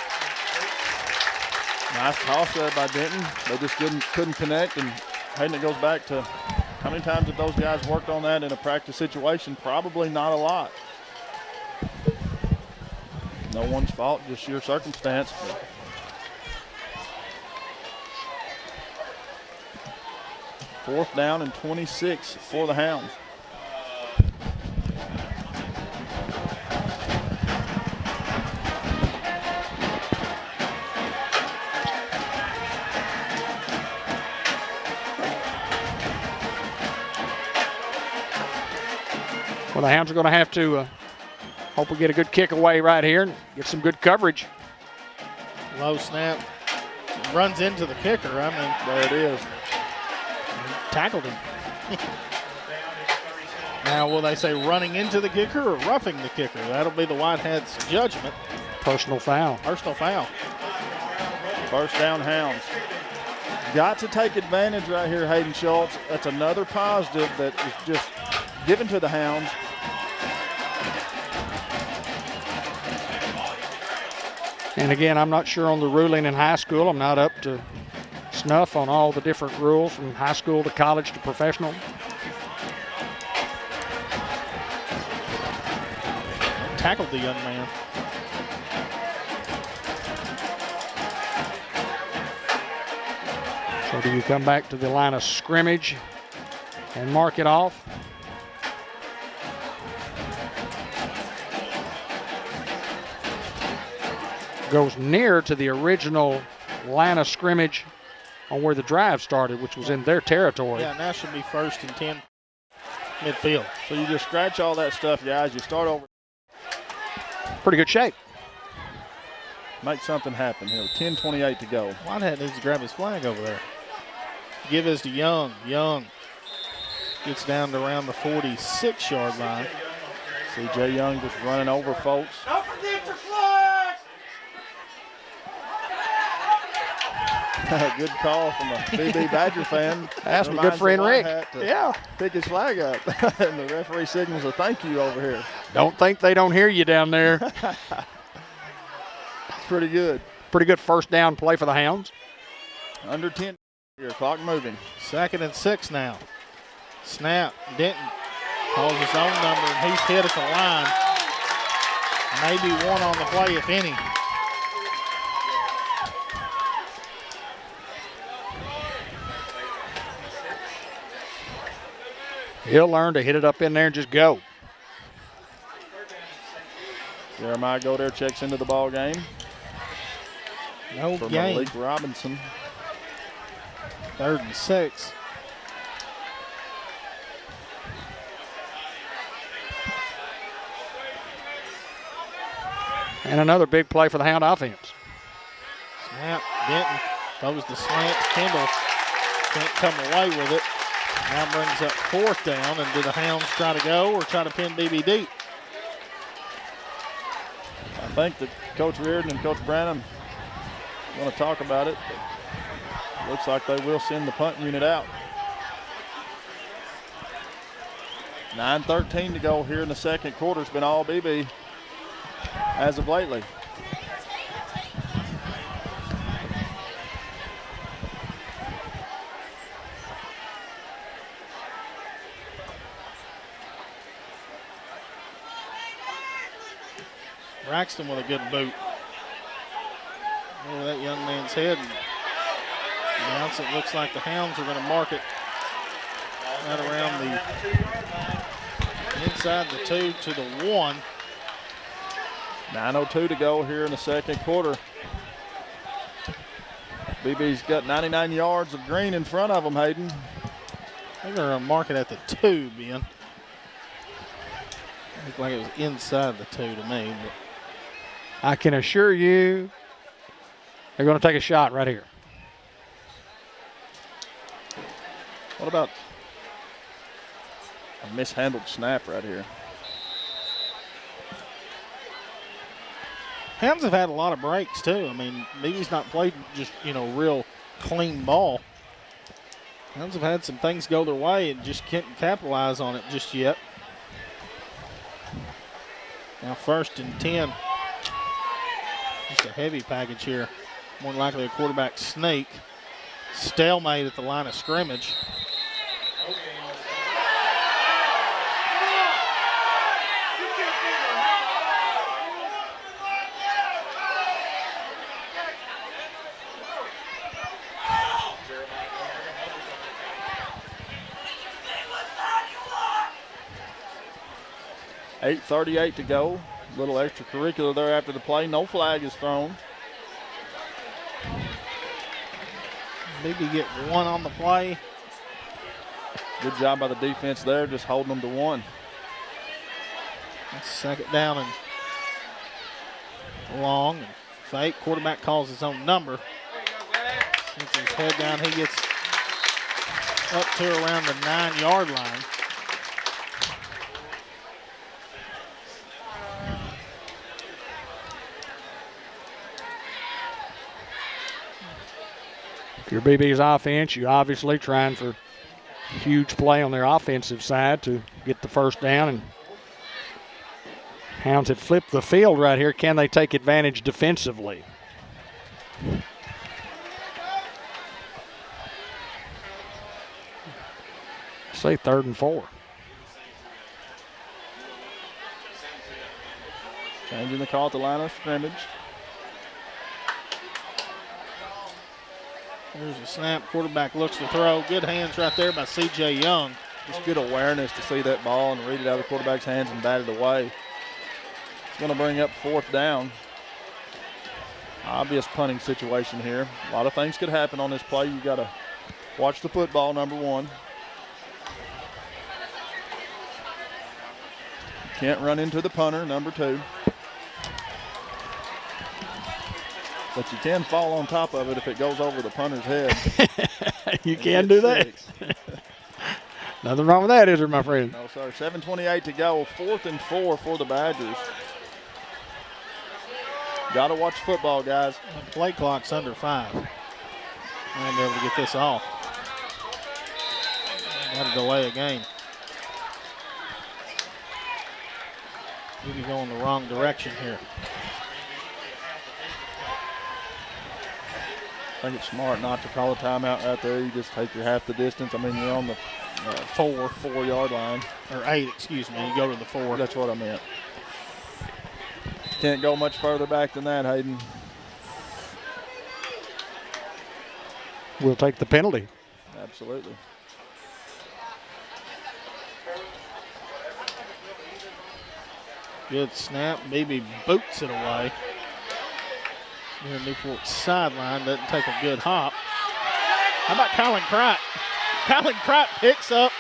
Nice toss there by Denton. They just couldn't connect, and Hayden, it goes back to how many times have those guys worked on that in a practice situation? Probably not a lot. No one's fault, just sheer circumstance. Fourth down and 26 for the Hounds. Well, the Hounds are going to have to hope we get a good kick away right here and get some good coverage. Low snap. Runs into the kicker. I mean, There it is. tackled him. Now, will they say running into the kicker or roughing the kicker? That'll be the Whiteheads' judgment. Personal foul. Personal foul. First down, Hounds. Got to take advantage right here, Hayden Schultz. That's another positive that is just given to the Hounds. And again, I'm not sure on the ruling in high school. I'm not up to snuff on all the different rules from high school to college to professional. Tackled the young man. So do you come back to the line of scrimmage and mark it off? Goes near to the original line of scrimmage on where the drive started, which was in their territory. Yeah, now should be 1st and 10 midfield. So you just scratch all that stuff, guys. You start over. Pretty good shape. Make something happen here. 10:28 to go. Whitehead needs to grab his flag over there. Give this to Young. Young gets down to around the 46-yard line. C.J. Young just running over folks. Don't forget your flag! Good call from a Beebe Badger fan. That's my good Reminds friend the Rick. Whitehat to Yeah. pick his flag up. And the referee signals a thank you over here. Don't think they don't hear you down there. It's pretty good. Pretty good first down play for the Hounds. Under 10 here, clock moving. 2nd and 6 now. Snap. Denton calls his own number, and he's hit at the line. Maybe one on the play, if any. He'll learn to hit it up in there and just go. Jeremiah Goder checks into the ball game No for gain. Malik Robinson. 3rd and 6. And another big play for the Hound offense. Snap. Denton throws the slant. Kendall can't come away with it. Now brings up 4th down. And do the Hounds try to go or try to pin BB deep? I think that Coach Reardon and Coach Branham want to talk about it. But looks like they will send the punt unit out. 9:13 to go here in the second quarter. It's been all BB as of lately. Braxton with a good boot. Over that young man's head. And bounce. It looks like the Hounds are going to mark it right around the inside the 2 to the 1. 9:02 to go here in the second quarter. Beebe's got 99 yards of green in front of them, Hayden. They're going to mark it at the 2, Ben. Looked like it was inside the 2 to me. But I can assure you they're going to take a shot right here. What about a mishandled snap right here? Hounds have had a lot of breaks too. I mean, Beebe's not played just, real clean ball. Hounds have had some things go their way and just can't capitalize on it just yet. Now 1st and 10. Just a heavy package here. More than likely a quarterback sneak. Stalemate at the line of scrimmage. .8:38 to go. A little extracurricular there after the play. No flag is thrown. Beebe get 1 on the play. Good job by the defense there, just holding them to 1. That's 2nd down and long. And fake. Quarterback calls his own number. Gets his head down. He gets up to around the 9-yard line. If you're BB's offense, you're obviously trying for a huge play on their offensive side to get the 1st down. And Hounds have flipped the field right here. Can they take advantage defensively? Say 3rd and 4. Changing the call at the line of scrimmage. There's a snap. Quarterback looks to throw. Good hands right there by C.J. Young. Just good awareness to see that ball and read it out of the quarterback's hands and bat it away. It's going to bring up 4th down. Obvious punting situation here. A lot of things could happen on this play. You got to watch the football, number 1. Can't run into the punter, number 2. But you can fall on top of it if it goes over the punter's head. You can do that. Nothing wrong with that, is there, my friend? No, sir. 7:28 to go. 4th and 4 for the Badgers. Got to watch football, guys. The play clock's under 5. Might be able to get this off. Got to delay a game. Maybe going the wrong direction here. I think it's smart not to call a timeout right there. You just take your half the distance. I mean, you're on the 4-yard line. Or 8, excuse me. You go to the 4. That's what I meant. Can't go much further back than that, Hayden. We'll take the penalty. Absolutely. Good snap. Beebe boots it away. Near Newport's sideline. Doesn't take a good hop. How about Colin Kright? Colin Kright picks up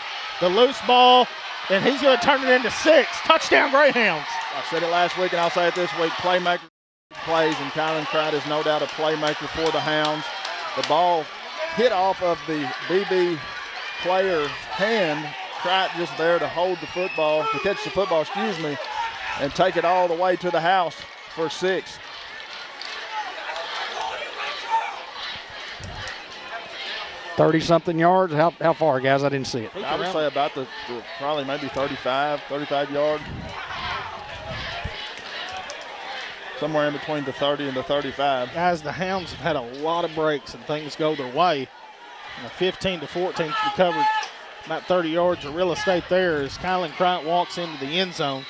the loose ball, and he's going to turn it into 6. Touchdown Greyhounds. I said it last week, and I'll say it this week. Playmaker plays, and Colin Kright is no doubt a playmaker for the Hounds. The ball hit off of the BB player's hand. Kright just there to hold the football, to catch the football, and take it all the way to the house for 6. 30-something yards. How far, guys? I didn't see it. I would say about the probably maybe 35 yard. Somewhere in between the 30 and the 35. Guys, the Hounds have had a lot of breaks and things go their way. And a 15-14 recovered about 30 yards of real estate there as Colin Kright walks into the end zone.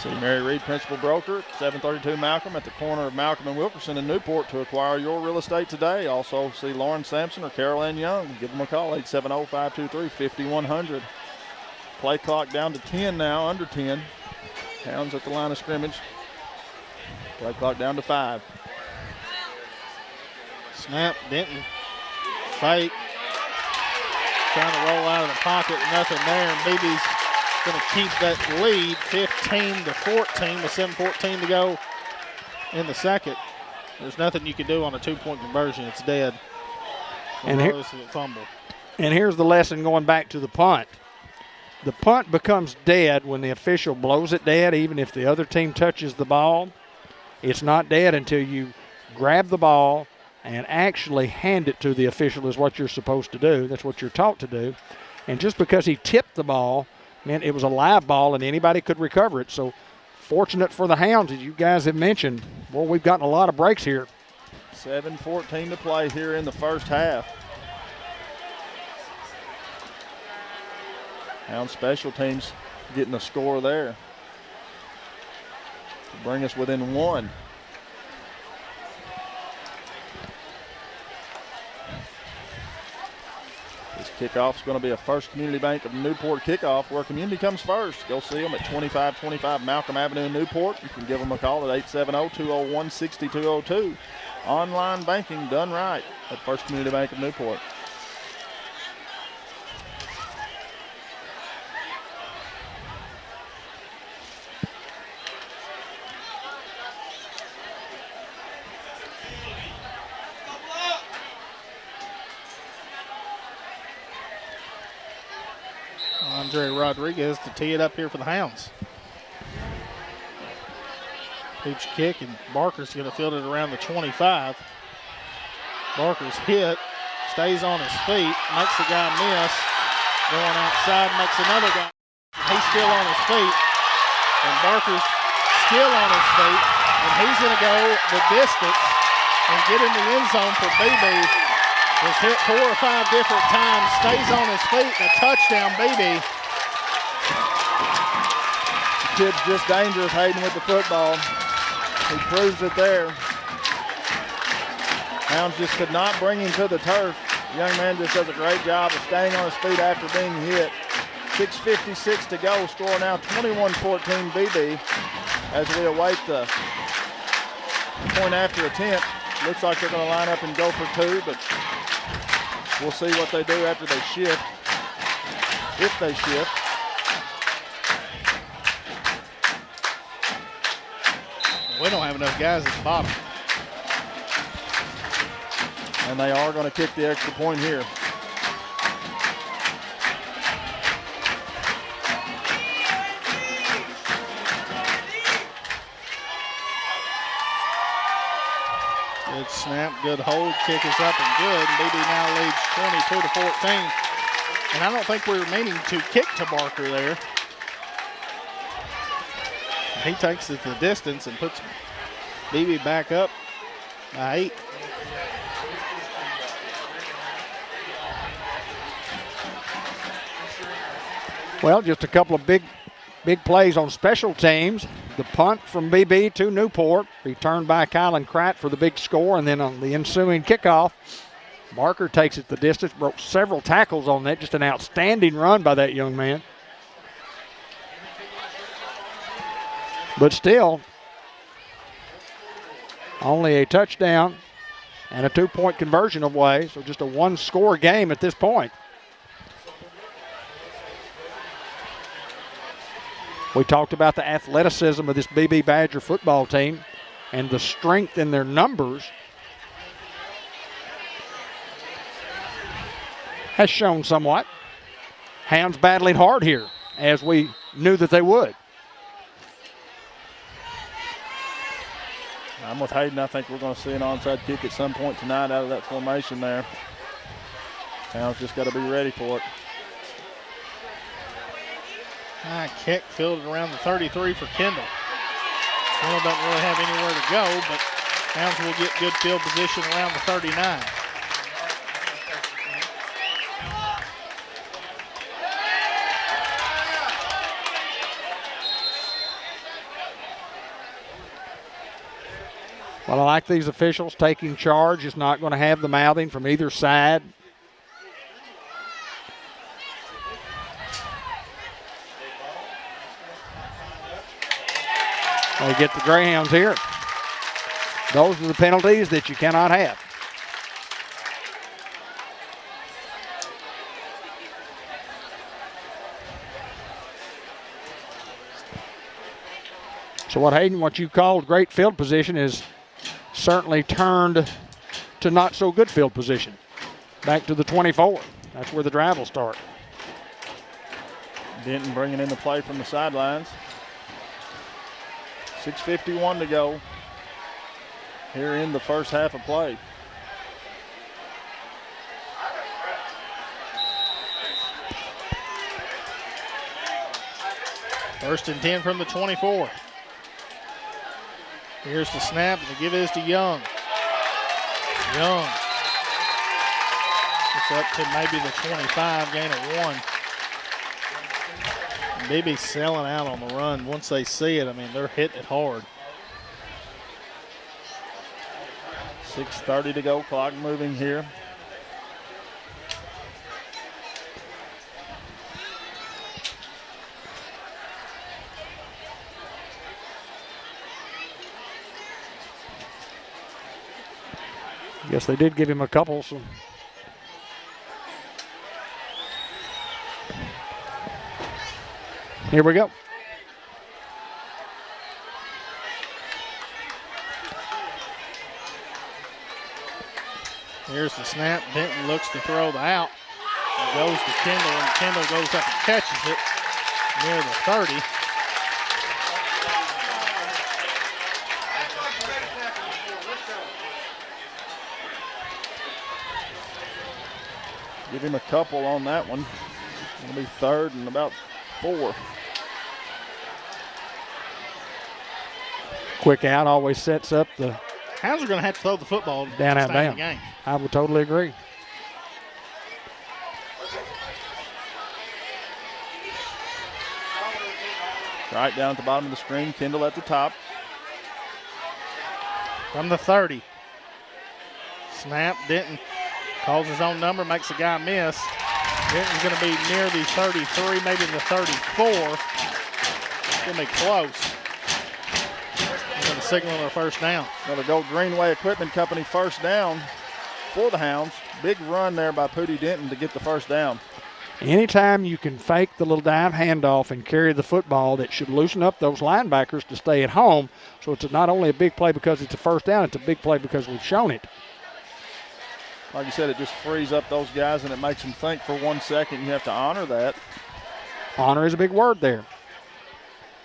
See Mary Reed, Principal Broker, 732 Malcolm at the corner of Malcolm and Wilkerson in Newport to acquire your real estate today. Also see Lauren Sampson or Carol Ann Young. Give them a call, 870-523-5100. Play clock down to 10 now, under 10. Hounds at the line of scrimmage. Play clock down to 5. Snap, Denton, fake. Trying to roll out of the pocket, nothing there, and Beebe's going to keep that lead 15-14 with 7:14 to go in the second. There's nothing you can do on a 2-point conversion. It's dead. And fumble. And here's the lesson going back to the punt. The punt becomes dead when the official blows it dead, even if the other team touches the ball. It's not dead until you grab the ball and actually hand it to the official is what you're supposed to do. That's what you're taught to do. And just because he tipped the ball meant it was a live ball and anybody could recover it. So fortunate for the Hounds, as you guys have mentioned. Well, we've gotten a lot of breaks here. 7:14 to play here in the first half. Hound special teams getting a score there to bring us within 1. This kickoff is going to be a First Community Bank of Newport kickoff where community comes first. Go see them at 2525 Malcolm Avenue in Newport. You can give them a call at 870-201-6202. Online banking done right at First Community Bank of Newport. Andre Rodriguez to tee it up here for the Hounds. Hooch kick, and Barker's going to field it around the 25. Barker's hit, stays on his feet, makes the guy miss. Going outside, makes another guy. He's still on his feet, and Barker's still on his feet, and he's going to go the distance and get in the end zone for Beebe. Was hit 4 or 5 different times, stays on his feet, and a touchdown, Beebe. Kid's just dangerous, Hayden, with the football. He proves it there. Hounds just could not bring him to the turf. The young man just does a great job of staying on his feet after being hit. 6:56 to go, score now 21-14 Beebe as we await the point after attempt. Looks like they're going to line up and go for 2, but we'll see what they do after they shift, if they shift. We don't have enough guys at the bottom. And they are going to kick the extra point here. Good snap, good hold, kick is up and good. And Beebe now leads 22-14. And I don't think we were meaning to kick to Barker there. He takes it the distance and puts Beebe back up by 8. Well, just a couple of big plays on special teams. The punt from Beebe to Newport, returned by Kylan Kratt for the big score, and then on the ensuing kickoff, Barker takes it the distance, broke several tackles on that. Just an outstanding run by that young man. But still, only a touchdown and a 2-point conversion away, so just a 1-score game at this point. We talked about the athleticism of this Beebe Badger football team and the strength in their numbers has shown somewhat. Hounds battling hard here, as we knew that they would. I'm with Hayden. I think we're going to see an onside kick at some point tonight out of that formation there. Hounds just got to be ready for it. High kick fielded around the 33 for Kendall. Kendall doesn't really have anywhere to go, but Hounds will get good field position around the 39. Well, I like these officials taking charge. It's not going to have the mouthing from either side. They get the Greyhounds here. Those are the penalties that you cannot have. So what, Hayden, what you called great field position is certainly turned to not so good field position. Back to the 24. That's where the drive will start. Denton bringing in the play from the sidelines. 6:51 to go here in the first half of play. First and 10 from the 24. Here's the snap, and the give is to Young. Young. It's up to maybe the 25, gain of 1. Beebe selling out on the run. Once they see it, I mean, they're hitting it hard. 6:30 to go, clock moving here. Guess they did give him a couple. So. Here we go. Here's the snap. Denton looks to throw the out. It goes to Kendall, and Kendall goes up and catches it near the 30. Give him a couple on that one. It'll be 3rd and about 4. Quick out always sets up the Hounds are going to have to throw the football down to out stay in down. the game. I would totally agree. Right down at the bottom of the screen, Kendall at the top. From the 30. Snap, Denton calls his own number, makes a guy miss. Denton's going to be near the 33, maybe the 34. It's going to be close. They're going to signal their first down. Another Gold Greenway Equipment Company first down for the Hounds. Big run there by Pootie Denton to get the first down. Anytime you can fake the little dive handoff and carry the football, that should loosen up those linebackers to stay at home. So it's not only a big play because it's a first down, it's a big play because we've shown it. Like you said, it just frees up those guys and it makes them think for 1 second. You have to honor that. Honor is a big word there.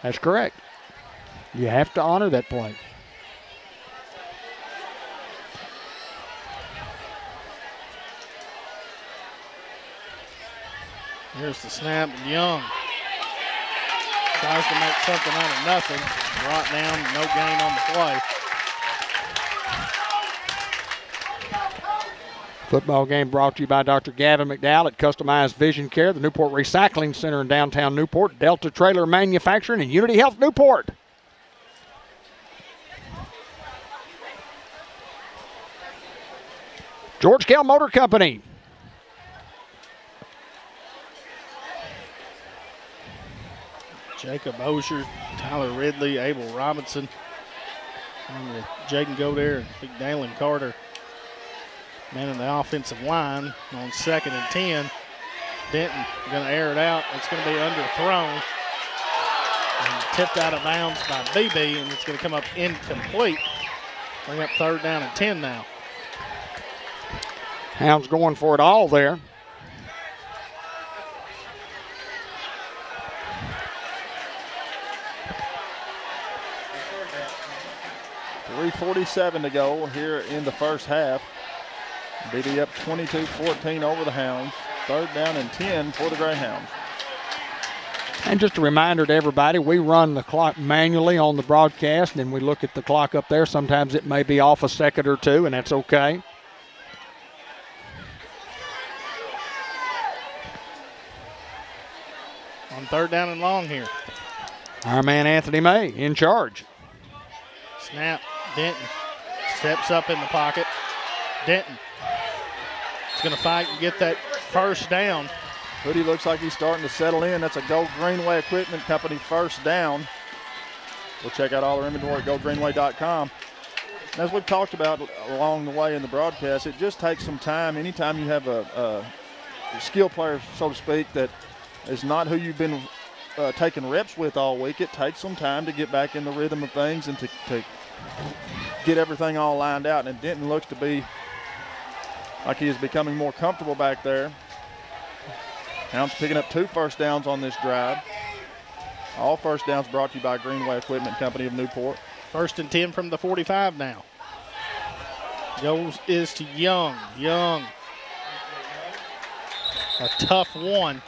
That's correct. You have to honor that play. Here's the snap. Young tries to make something out of nothing. Brought down, no gain on the play. Football game brought to you by Dr. Gavin McDowell at Customized Vision Care, the Newport Recycling Center in downtown Newport, Delta Trailer Manufacturing, and Unity Health Newport. George Kell Motor Company. Jacob Osher, Tyler Ridley, Abel Robinson, and Jaden Godare and Big Dalen Carter manning the offensive line on 2nd and 10. Denton going to air it out. It's going to be underthrown and tipped out of bounds by Beebe, and it's going to come up incomplete. Bring up 3rd down and 10 now. Hounds going for it all there. .347 to go here in the first half. Beebe up 22-14 over the Hounds. 3rd down and 10 for the Greyhounds. And just a reminder to everybody, we run the clock manually on the broadcast, and we look at the clock up there. Sometimes it may be off a second or two, and that's okay. On 3rd down and long here. Our man Anthony May in charge. Snap, Denton Steps up in the pocket. Denton is going to fight and get that first down. Hoodie looks like he's starting to settle in. That's a Gold Greenway Equipment Company first down. We'll check out all our inventory at goldgreenway.com. And as we've talked about along the way in the broadcast, it just takes some time. Anytime you have a skill player, so to speak, that is not who you've been taking reps with all week, it takes some time to get back in the rhythm of things and to get everything all lined out. And Denton looks to be like he is becoming more comfortable back there. Hounds picking up 2 first downs on this drive. All first downs brought to you by Greenway Equipment Company of Newport. 1st and 10 from the 45 now. Is to Young. Young. A tough one.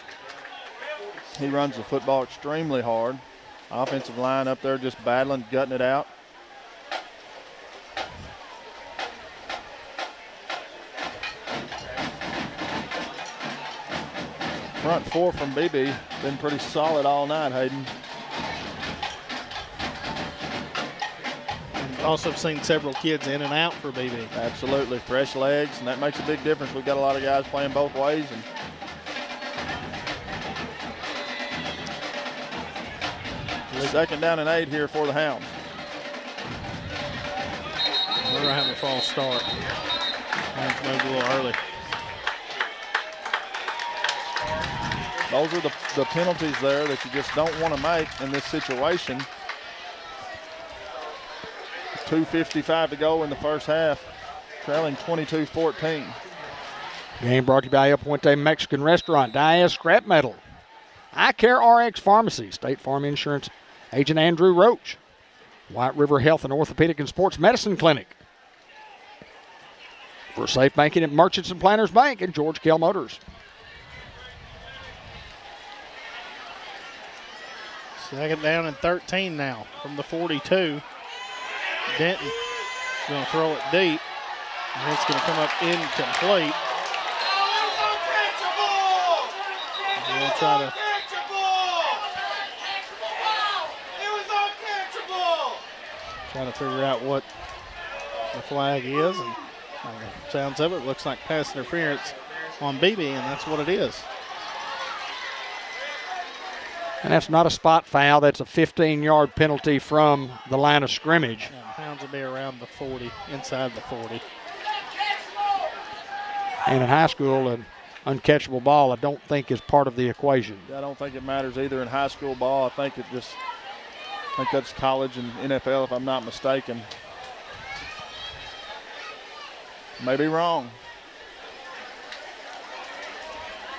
He runs the football extremely hard. Offensive line up there just battling, gutting it out. Front 4 from Beebe. Been pretty solid all night, Hayden. Also seen several kids in and out for Beebe. Absolutely, fresh legs, and that makes a big difference. We've got a lot of guys playing both ways. And 2nd down and 8 here for the Hounds. We're going to have a false start. Hounds moved a little early. Those are the penalties there that you just don't want to make in this situation. 2:55 to go in the first half, trailing 22-14. Game brought to you by El Puente Mexican Restaurant, Diaz Scrap Metal, Eye Care RX Pharmacy, State Farm Insurance Agent Andrew Roach, White River Health and Orthopedic and Sports Medicine Clinic, for safe banking at Merchants and Planners Bank, and George Kell Motors. 2nd down and 13 now from the 42. Denton is going to throw it deep, and it's going to come up incomplete. We'll try to figure out what the flag is, and sounds of it looks like pass interference on Beebe, and that's what it is. And that's not a spot foul. That's a 15-yard penalty from the line of scrimmage. And Hounds will be around the 40, inside the 40. And in high school, an uncatchable ball I don't think is part of the equation. I don't think it matters either in high school ball. I think that's college and NFL if I'm not mistaken. May be wrong.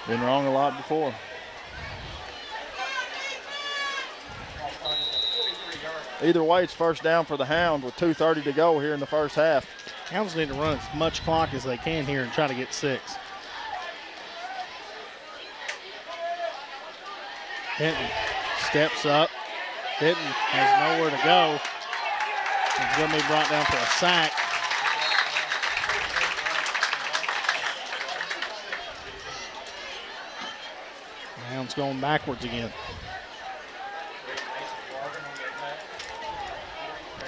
Been wrong a lot before. Either way, it's first down for the Hounds with 2:30 to go here in the first half. Hounds need to run as much clock as they can here and try to get 6. Denton steps up. Denton has nowhere to go. It's going to be brought down for a sack. Hounds going backwards again.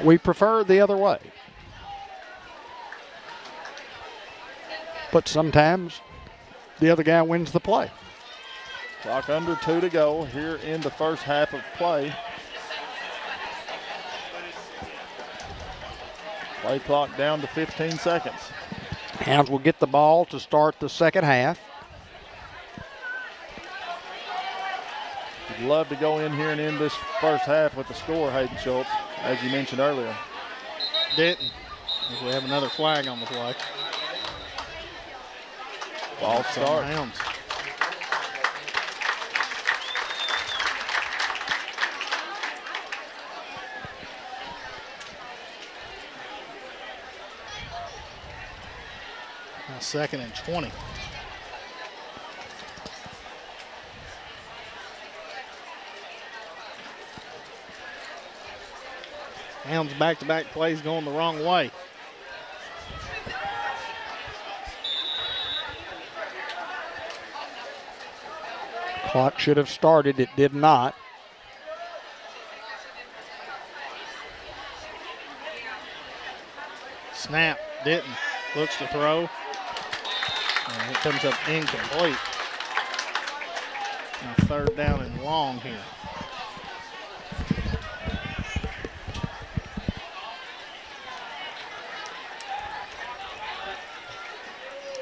We prefer the other way. But sometimes the other guy wins the play. Clock under 2 to go here in the first half of play. Play clock down to 15 seconds. Hounds will get the ball to start the second half. You'd love to go in here and end this first half with the score, Hayden Schultz, as you mentioned earlier. Denton. We have another flag on the play. Ball start. Hounds. Now 2nd and 20. Hounds back-to-back plays going the wrong way. Clock should have started. It did not. Snap, Denton looks to throw. And it comes up incomplete. Now 3rd down and long here.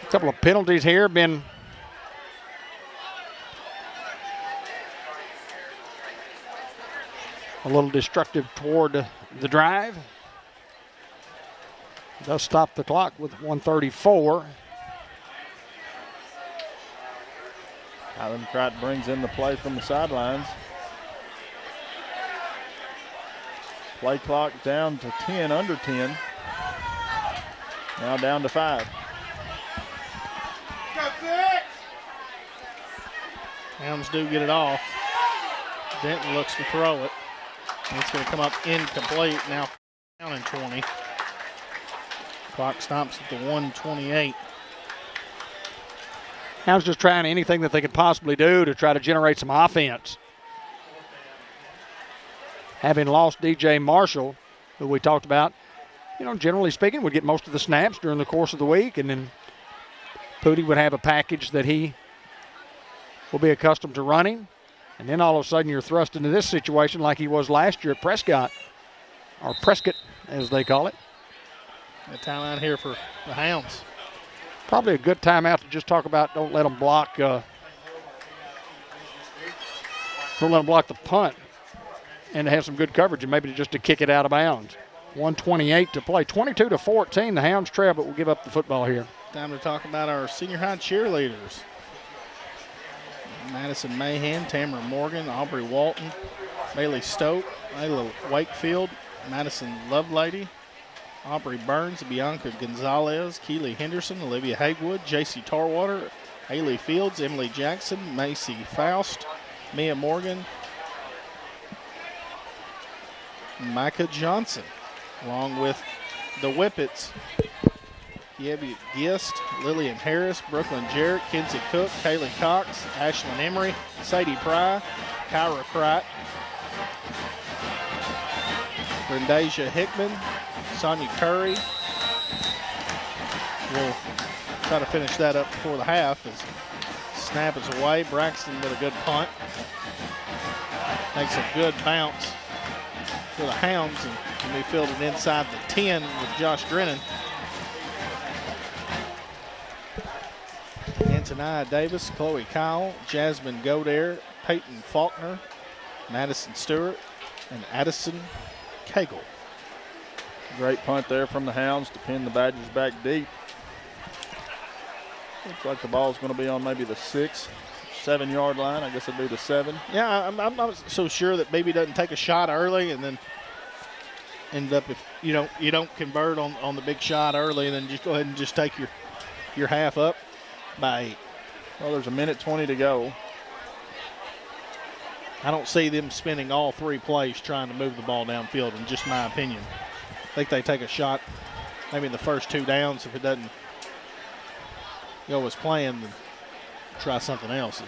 A couple of penalties here been a little destructive toward the drive. Does stop the clock with 1:34. Alan Crott brings in the play from the sidelines. Play clock down to 10, under 10. Now down to 5. Hounds do get it off. Denton looks to throw it. And it's going to come up incomplete. Now down and 20. Clock stops at the 1:28. Hounds just trying anything that they could possibly do to try to generate some offense. Having lost DJ Marshall, who we talked about, generally speaking, would get most of the snaps during the course of the week, and then Pooty would have a package that he will be accustomed to running. And then all of a sudden you're thrust into this situation like he was last year at Prescott, or Prescott as they call it. A timeout here for the Hounds. Probably a good timeout to just talk about don't let them block the punt and to have some good coverage and maybe just to kick it out of bounds. 1:28 to play. 22-14, the Hounds trail, but we'll give up the football here. Time to talk about our senior high cheerleaders. Madison Mahan, Tamara Morgan, Aubrey Walton, Bailey Stoke, Layla Wakefield, Madison Lovelady, Aubrey Burns, Bianca Gonzalez, Keely Henderson, Olivia Haywood, JC Tarwater, Haley Fields, Emily Jackson, Macy Faust, Mia Morgan, Micah Johnson, along with the Whippets, Yebby Gist, Lillian Harris, Brooklyn Jarrett, Kinsey Cook, Kaylee Cox, Ashlyn Emery, Sadie Pry, Kyra Pratt, Brendasia Hickman, Sonia Curry. We'll try to finish that up before the half as snap is away. Braxton with a good punt. Makes a good bounce for the Hounds and can be fielded inside the 10 with Josh Drennan. Antonia Davis, Chloe Kyle, Jasmine Godare, Peyton Faulkner, Madison Stewart, and Addison Cagle. Great punt there from the Hounds to pin the Badgers back deep. Looks like the ball's going to be on maybe the 6, 7-yard line. I guess it'd be the 7. Yeah, I'm not so sure that Beebe doesn't take a shot early and then end up, if you don't convert on the big shot early, and then just go ahead and just take your half up by 8. Well, there's 1:20 to go. I don't see them spending all 3 plays trying to move the ball downfield, in just my opinion. I think they take a shot maybe in the first 2 downs. If it doesn't go as planned, then try something else.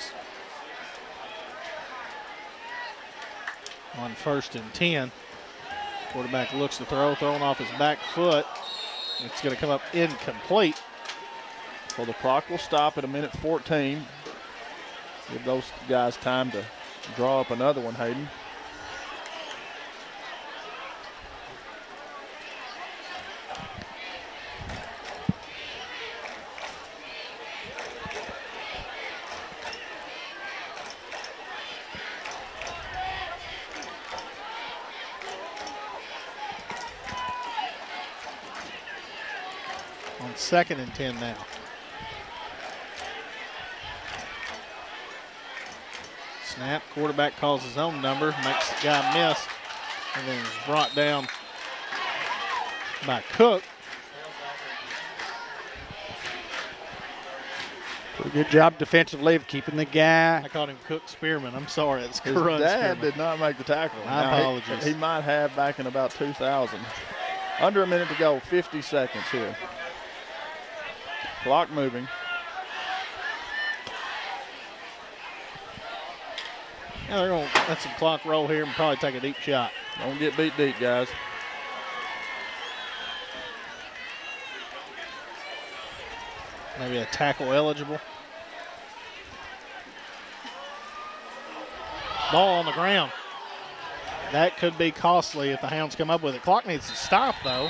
On 1st and 10, quarterback looks to throw, throwing off his back foot. It's going to come up incomplete. So the clock will stop at 1:14. Give those guys time to draw up another one, Hayden. On 2nd and 10 now. Snap, quarterback calls his own number, makes the guy miss, and then is brought down by Cook. Good job defensively of keeping the guy. I called him Cook Spearman. I'm sorry, it's His Karun dad Spearman. did not make the tackle. My Now, apologies. He might have back in about 2000. Under a minute to go, 50 seconds here. Clock moving. Now they're going to let some clock roll here and probably take a deep shot. Don't get beat deep, guys. Maybe a tackle eligible. Ball on the ground. That could be costly if the Hounds come up with it. Clock needs to stop, though.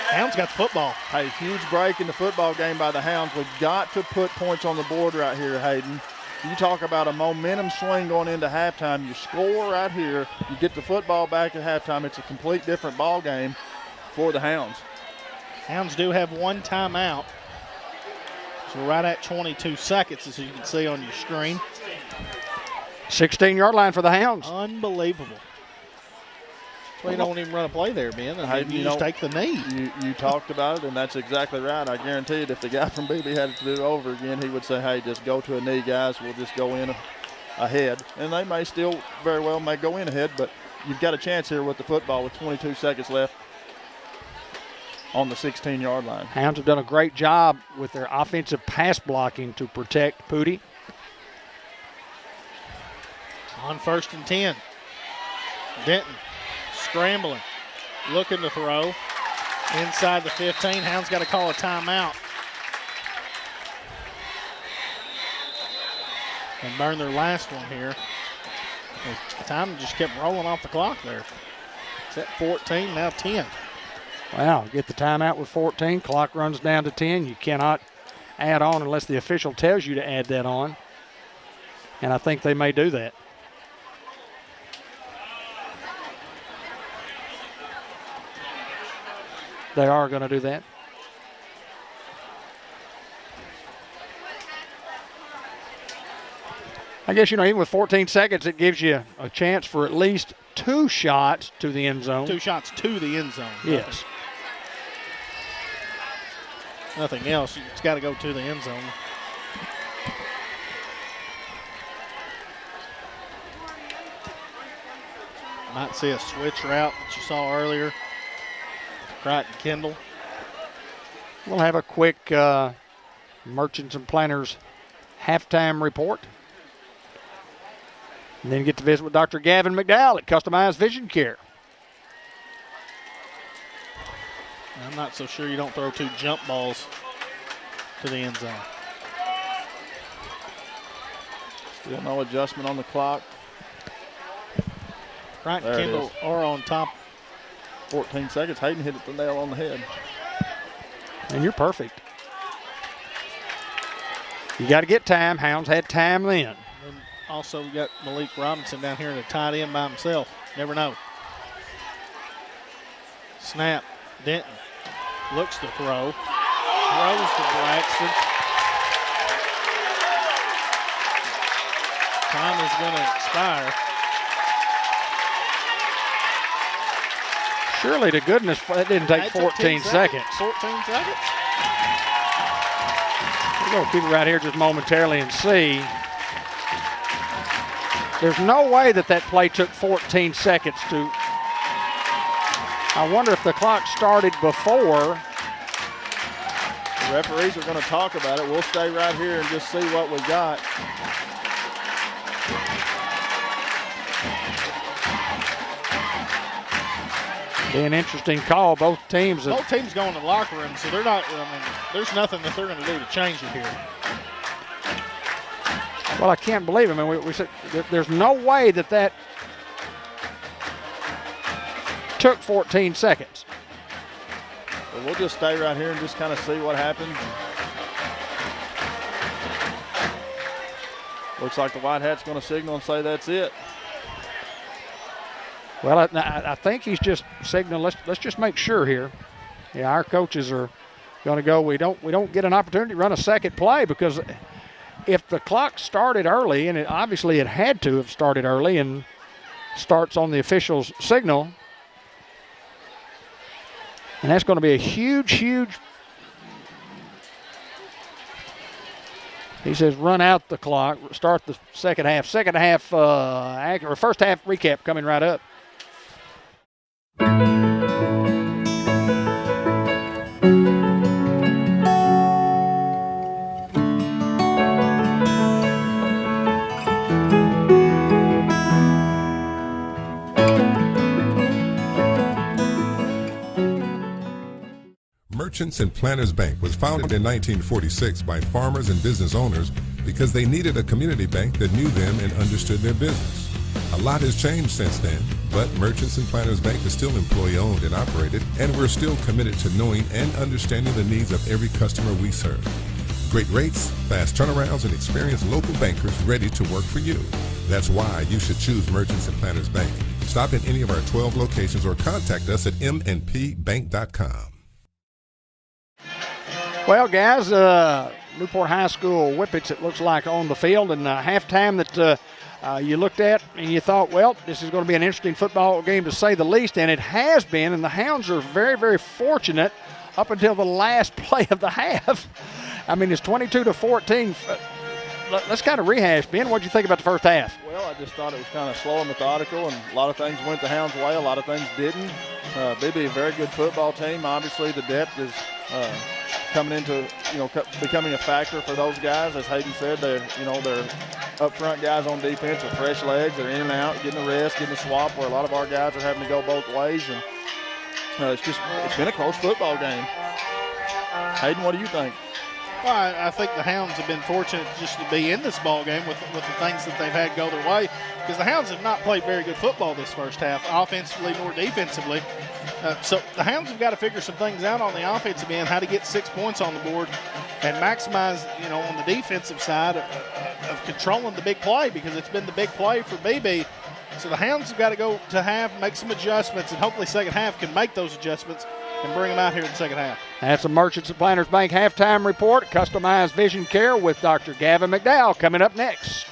Hounds got the football. Hey, huge break in the football game by the Hounds. We've got to put points on the board right here, Hayden. You talk about a momentum swing going into halftime. You score right here. You get the football back at halftime. It's a complete different ball game for the Hounds. Hounds do have one timeout. So right at 22 seconds, as you can see on your screen. 16-yard line for the Hounds. Unbelievable. That's why you don't even run a play there, Ben. You just take the knee. You talked about it, and that's exactly right. I guarantee it, if the guy from Beebe had to do it over again, he would say, hey, just go to a knee, guys. We'll just go in ahead. And they may still very well may go in ahead, but you've got a chance here with the football with 22 seconds left on the 16-yard line. Hounds have done a great job with their offensive pass blocking to protect Pooty. On 1st and 10. Denton scrambling, looking to throw. Inside the 15, Hounds got to call a timeout. And burn their last one here. The time just kept rolling off the clock there. It's at 14, now 10. Wow, get the timeout with 14. Clock runs down to 10. You cannot add on unless the official tells you to add that on. And I think they may do that. They are going to do that. I guess, even with 14 seconds, it gives you a chance for at least 2 shots to the end zone. 2 shots to the end zone. Yes. Nothing else. It's got to go to the end zone. Might see a switch route that you saw earlier. Crichton Kendall. We'll have a quick Merchants and Planners halftime report. And then get to visit with Dr. Gavin McDowell at Customized Vision Care. I'm not so sure you don't throw 2 jump balls to the end zone. Still no adjustment on the clock. Crichton Kendall are on top. 14 seconds. Hayden hit it the nail on the head. And you're perfect. You got to get time. Hounds had time then. And also, we got Malik Robinson down here in a tight end by himself. Never know. Snap. Denton looks to throw. Throws to Braxton. Time is going to expire. Surely to goodness, that didn't take 14 seconds. 14 seconds. We're going to keep it right here just momentarily and see. There's no way that play took 14 seconds to. I wonder if the clock started before. The referees are going to talk about it. We'll stay right here and just see what we got. Be an interesting call. Both teams go in the locker room, so they're not. There's nothing that they're going to do to change it here. Well, I can't believe it. We said there's no way that took 14 seconds. Well, we'll just stay right here and just kind of see what happens. Looks like the White Hat's going to signal and say that's it. Well, I think he's just signaling. Let's just make sure here. Yeah, our coaches are going to go. We don't get an opportunity to run a second play, because if the clock started early, and obviously it had to have started early, and starts on the official's signal, and that's going to be a huge. He says run out the clock, start the second half. First half recap coming right up. Merchants and Planners Bank was founded in 1946 by farmers and business owners because they needed a community bank that knew them and understood their business. A lot has changed since then, but Merchants and Planners Bank is still employee-owned and operated, and we're still committed to knowing and understanding the needs of every customer we serve. Great rates, fast turnarounds, and experienced local bankers ready to work for you. That's why you should choose Merchants and Planners Bank. Stop in any of our 12 locations or contact us at mnpbank.com. Well, guys, Newport High School Whippets, it looks like, on the field, and halftime that you looked at and you thought, well, this is going to be an interesting football game to say the least, and it has been, and the Hounds are very, very fortunate up until the last play of the half. I mean, it's 22-14. Let's kind of rehash. Ben, what did you think about the first half? Well, I just thought it was kind of slow and methodical, and a lot of things went the Hounds' way, a lot of things didn't. Beebe, a very good football team. Obviously, the depth is coming into, becoming a factor for those guys. As Hayden said, they're up front guys on defense with fresh legs. They're in and out, getting a rest, getting a swap, where a lot of our guys are having to go both ways. And it's been a close football game. Hayden, what do you think? Well, I think the Hounds have been fortunate just to be in this ball game with the things that they've had go their way, because the Hounds have not played very good football this first half, offensively nor defensively. So the Hounds have got to figure some things out on the offensive end, how to get 6 points on the board and maximize, on the defensive side of controlling the big play, because it's been the big play for Beebe. So the Hounds have got to go to half, make some adjustments, and hopefully second half can make those adjustments and bring them out here in the second half. That's a Merchants and Planners Bank halftime report. Customized Vision Care with Dr. Gavin McDowell coming up next.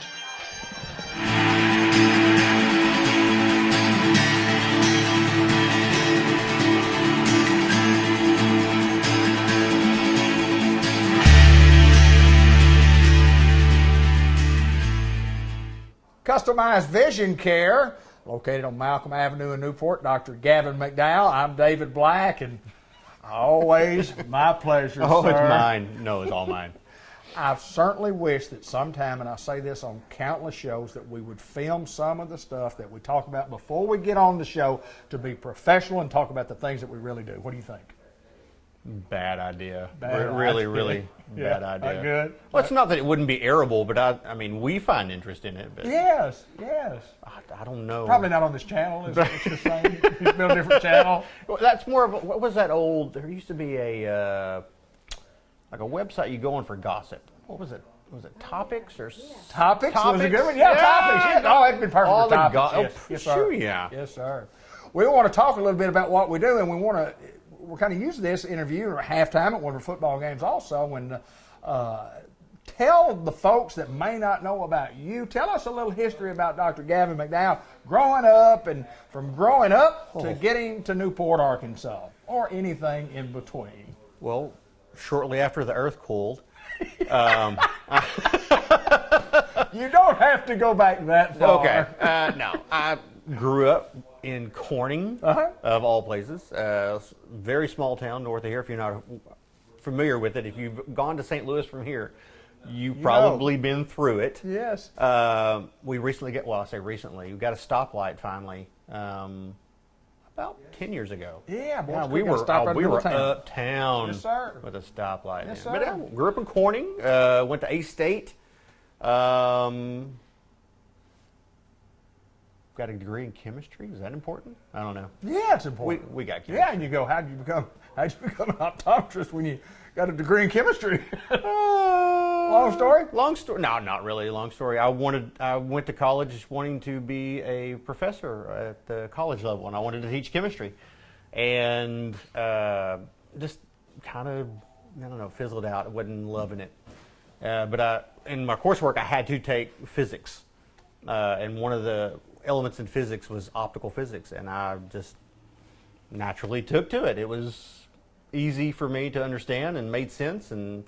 Customized Vision Care, located on Malcolm Avenue in Newport. Dr. Gavin McDowell. I'm David Black, and always my pleasure, Oh, sir. it's mine. No, it's all mine. I certainly wish that sometime, and I say this on countless shows, that we would film some of the stuff that we talk about before we get on the show to be professional and talk about the things that we really do. What do you think? Bad idea. Bad really, idea. really Yeah, bad idea. good. Well, it's not that it wouldn't be airable, but I mean, we find interest in it. But Yes. I don't know. Probably not on this channel, is what you're saying. You build a different channel. Well, that's more of a, what was that old? There used to be a like a website you go on for gossip. What was it? Was it Topics or Topics was a Topics? good one. Yeah, Topics. Yeah. Oh, that'd been perfect All for the Topics. Yes, sir. sure, yeah. Yes, sir. We want to talk a little bit about what we do, and we're kind of using this interview or halftime at one of our football games also, and tell the folks that may not know about you, tell us a little history about Dr. Gavin McDowell growing up, and from growing up to getting to Newport, Arkansas, or anything in between. Well, shortly after the earth cooled, You don't have to go back that far. okay. No, I grew up in Corning, of all places. Very small town north of here. If you're not familiar with it, if you've gone to St. Louis from here, you've probably been through it. Yes. We recently I say recently, we got a stoplight finally about 10 years ago. Yeah, boy, we were uptown. uptown Yes, sir. with a stoplight. Yes, Yeah. But sir. I grew up in Corning, went to A-State. Got a degree in chemistry. Is that important? I don't know. Yeah, it's important. We got chemistry. Yeah, and you go, how'd you become an optometrist when you got a degree in chemistry? Long story? Long story. No, not really a long story. I went to college wanting to be a professor at the college level, and I wanted to teach chemistry, and just kind of, I don't know, fizzled out. I wasn't loving it. But in my coursework, I had to take physics, and one of the elements in physics was optical physics, and I just naturally took to it. It was easy for me to understand and made sense and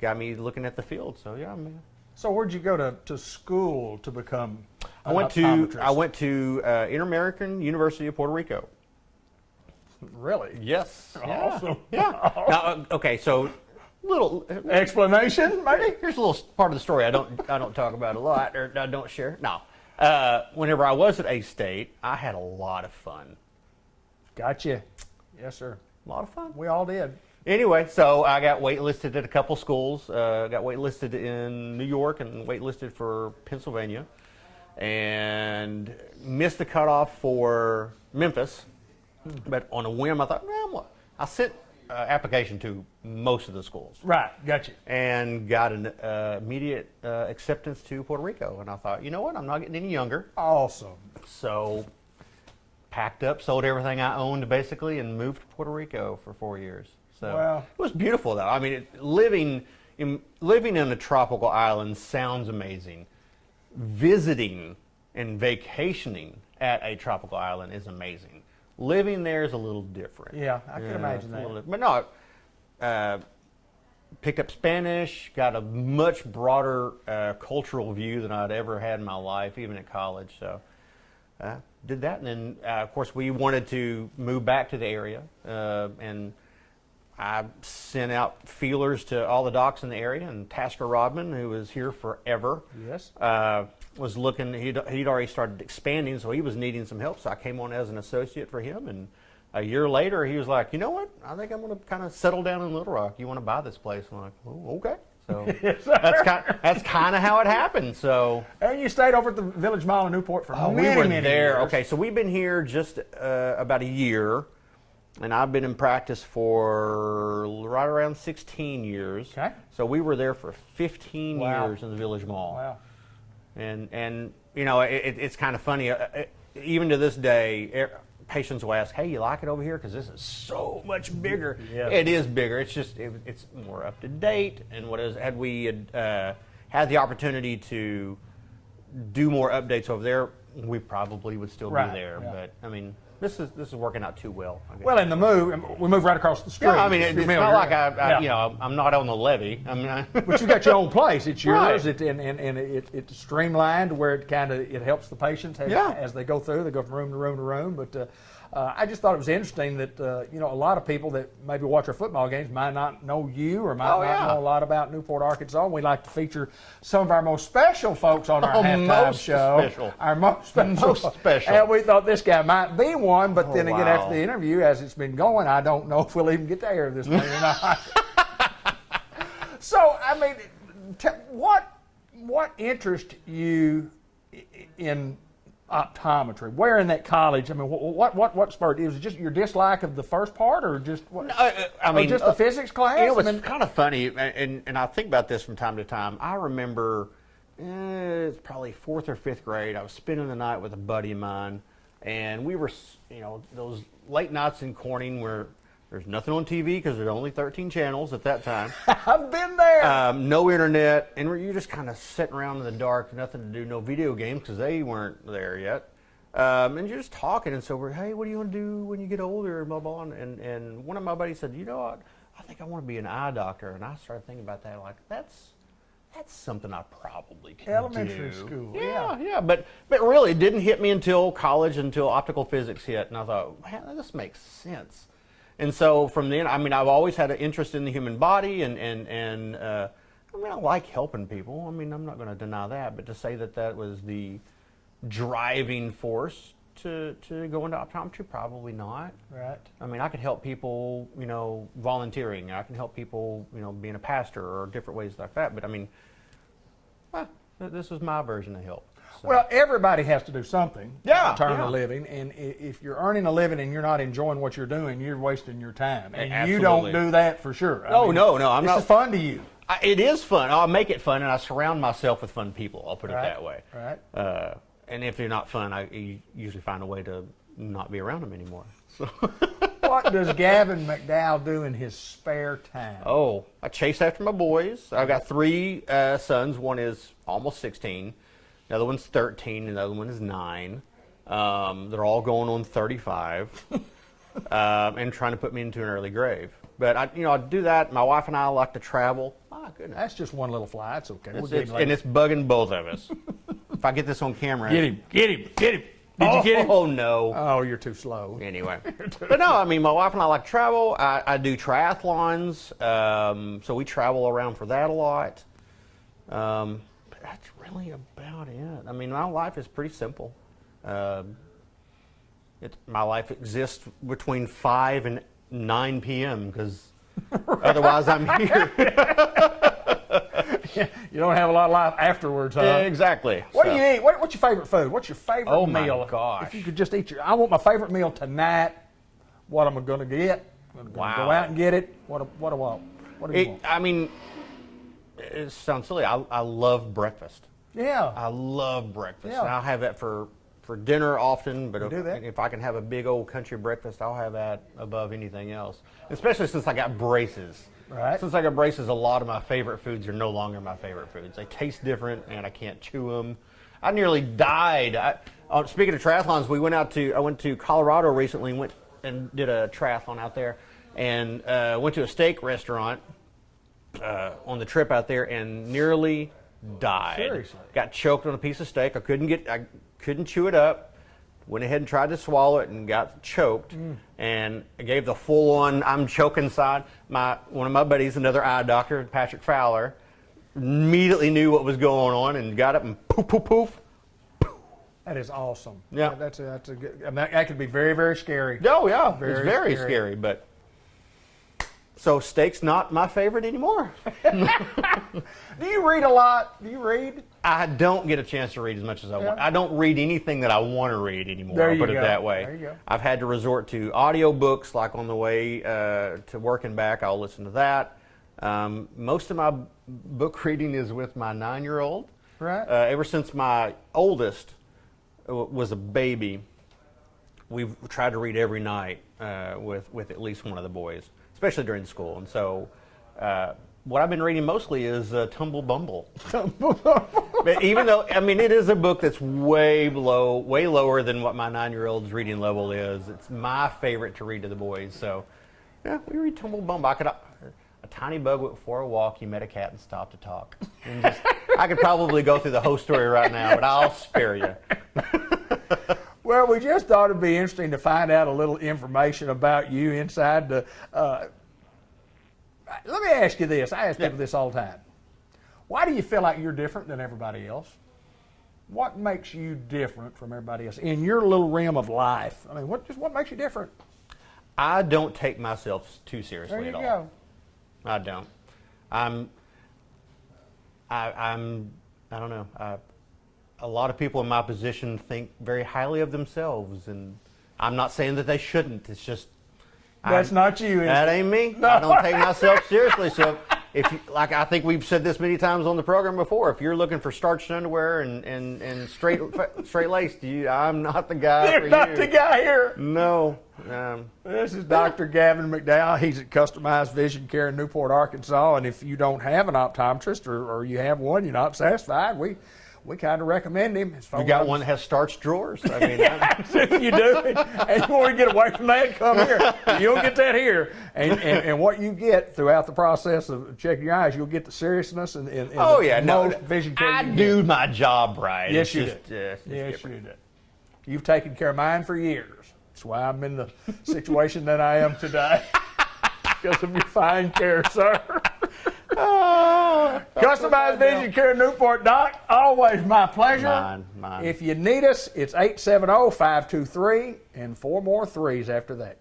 got me looking at the field. So yeah, man. So where'd you go to school to become I went to Inter-American University of Puerto Rico. Really? Yes. Awesome. Yeah. Now, okay, so little Explanation, maybe? here's a little part of the story I don't talk about a lot, or I don't share. No. Whenever I was at A-State, I had a lot of fun. Gotcha. Yes, sir. A lot of fun. We all did. Anyway, so I got waitlisted at a couple schools. Got waitlisted in New York and waitlisted for Pennsylvania, and missed the cutoff for Memphis. But on a whim, I thought, I sent application to most of the schools. Right, gotcha. And got an immediate acceptance to Puerto Rico. And I thought, you know what? I'm not getting any younger. Awesome. So packed up, sold everything I owned basically, and moved to Puerto Rico for 4 years. So Wow. it was beautiful though. I mean, living in a tropical island sounds amazing. Visiting and vacationing at a tropical island is amazing. Living there is a little different. Yeah, I can imagine that. But no, picked up Spanish, got a much broader cultural view than I'd ever had in my life, even at college. So did that, and then of course we wanted to move back to the area, and I sent out feelers to all the docks in the area, and Tasker Rodman, who was here forever, Yes. was looking. He'd already started expanding, so he was needing some help. So I came on as an associate for him, and a year later, he was like, "You know what? I think I'm going to kind of settle down in Little Rock. You want to buy this place?" I'm like, "Oh, okay." So that's kind of how it happened. So And you stayed over at the Village Mall in Newport for we many, were many there. years. Okay, so we've been here just about a year, and I've been in practice for right around 16 years. Okay. So we were there for 15 Wow. years in the Village Mall. Wow. And you know, it's kind of funny. Even to this day, patients will ask, "Hey, you like it over here? Because this is so much bigger." Yeah. It is bigger. It's just it's more up to date. And what is had we had the opportunity to do more updates over there, we probably would still Right, be there. yeah. But I mean, this is working out too well, I guess. Well, in the move, we moved right across the street. yeah, I mean, it's not like Yeah. you know, I'm not on the levee. I mean, But you got your own place. It's yours. Right. It's streamlined where it helps the patients Yeah. as they go through. They go from room to room to room. But I just thought it was interesting that a lot of people that maybe watch our football games might not know you or might Oh, not yeah. know a lot about Newport, Arkansas. And we like to feature some of our most special folks on our halftime most show. special. Our most special. Most special. And we thought this guy might be one. But then again, wow. after the interview, as it's been going, I don't know if we'll even get to air this thing or not. So, I mean, what interests you in optometry? Where in that college? I mean, what spurred? Was it just your dislike of the first part, or just what? I mean, or just the physics class? You know, it's I mean, kind of funny, and I think about this from time to time. I remember it's probably 4th or 5th grade. I was spending the night with a buddy of mine, and we were, those late nights in Corning where there's nothing on TV because there's only 13 channels at that time. I've been there. No internet, and you're just kind of sitting around in the dark, nothing to do, no video games because they weren't there yet. And you're just talking, and so hey, what do you want to do when you get older, blah, blah, and one of my buddies said, I think I want to be an eye doctor, and I started thinking about that, like, that's something I probably can Elementary do. school, Yeah, but really, it didn't hit me until college, until optical physics hit, and I thought, man, this makes sense. And so from then, I mean, I've always had an interest in the human body, and I mean, I like helping people. I mean, I'm not going to deny that, but to say that was the driving force to go into optometry, probably not. Right. I mean, I could help people, volunteering. I can help people, being a pastor or different ways like that. But I mean, this was my version of help. So. Well, everybody has to do something Yeah, to earn yeah. a living, and if you're earning a living and you're not enjoying what you're doing, you're wasting your time, and you Absolutely. don't do that for sure. No, I'm this not. is fun to you, It is fun. I'll make it fun, and I surround myself with fun people. I'll put it that way. right? And if they're not fun, I usually find a way to not be around them anymore. So. What does Gavin McDowell do in his spare time? Oh, I chase after my boys. I've got 3 sons. One is almost 16. The other one's 13, and the other one is 9. They're all going on 35, and trying to put me into an early grave. But I do that. My wife and I like to travel. My goodness, That's just one little fly. It's okay. We'll it's, get it's, him and later. it's bugging both of us. If I get this on camera, Get him! Did you get him? Oh no. Oh, you're too slow. Anyway, but no, I mean, my wife and I like to travel. I do triathlons, so we travel around for that a lot. But that's really about it. I mean, my life is pretty simple. My life exists between 5 and 9 p.m. because Otherwise, I'm here. You don't have a lot of life afterwards, huh? Yeah, exactly. What do you eat? What's your favorite food? What's your favorite Oh, my meal? gosh. If you could just eat I want my favorite meal tonight. What am I going to get? I'm going to Wow. go out and get it. What do I want? What do you want? I mean, it sounds silly. I love breakfast. Yeah. I love breakfast. Yeah. And I'll have that for dinner often, but do that? if I can have a big old country breakfast, I'll have that above anything else. Especially since I got braces. Right. Since I got braces, a lot of my favorite foods are no longer my favorite foods. They taste different, and I can't chew them. I nearly died. Speaking of triathlons, I went to Colorado recently and went and did a triathlon out there, and went to a steak restaurant on the trip out there and nearly died. Seriously? Got choked on a piece of steak. I couldn't chew it up. Went ahead and tried to swallow it and got choked. And I gave the full-on I'm choking sign. One of my buddies, another eye doctor, Patrick Fowler, immediately knew what was going on and got up and poof, poof, poof. That is awesome. Yeah. That's a good. And that could be very, very scary. Oh yeah, it's Very very scary. scary. But so steak's not my favorite anymore. Do you read a lot? Do you read? I don't get a chance to read as much as I want. Yeah. I don't read anything that I want to read anymore. There I'll you put it go. that way. There you go. I've had to resort to audiobooks, like on the way to work and back. I'll listen to that. Most of my book reading is with my 9-year-old. Right. Ever since my oldest was a baby, we've tried to read every night with at least one of the boys, especially during school. And so what I've been reading mostly is Tumble Bumble. But even though, I mean, it is a book that's way lower than what my 9-year-old's reading level is. It's my favorite to read to the boys. So, yeah, we read Tumble Bumble. A tiny bug went for a walk. He met a cat and stopped to talk. And I could probably go through the whole story right now, but I'll spare you. Well, we just thought it'd be interesting to find out a little information about you inside the. Let me ask you this. I ask people this all the time. Why do you feel like you're different than everybody else? What makes you different from everybody else in your little realm of life? I mean, what makes you different? I don't take myself too seriously There you at all. go. I don't. I don't know. A lot of people in my position think very highly of themselves, and I'm not saying that they shouldn't. It's just That's not you. that ain't me. I don't take myself seriously. So if you, like, I think we've said this many times on the program before. If you're looking for starched underwear and straight laced, I'm not the guy. You're for not you. the guy here. No. This is Dr. Gavin McDowell. He's at Customized Vision Care in Newport, Arkansas. And if you don't have an optometrist or you have one, you're not satisfied, we kind of recommend him. You got one that has starched drawers. I mean, If you do, and you want to get away from that, come here. You don't get that here. And what you get throughout the process of checking your eyes, you'll get the seriousness and oh the yeah, no, most vision care I you do get. my job right. Yes, It's you just, do. it's Yes, different. you do. You've taken care of mine for years. That's why I'm in the situation that I am today. Because of your fine care, sir. Customized Vision Care Newport, Doc. Always my pleasure. Mine. If you need us, it's 870-523 and 4 more 3s after that.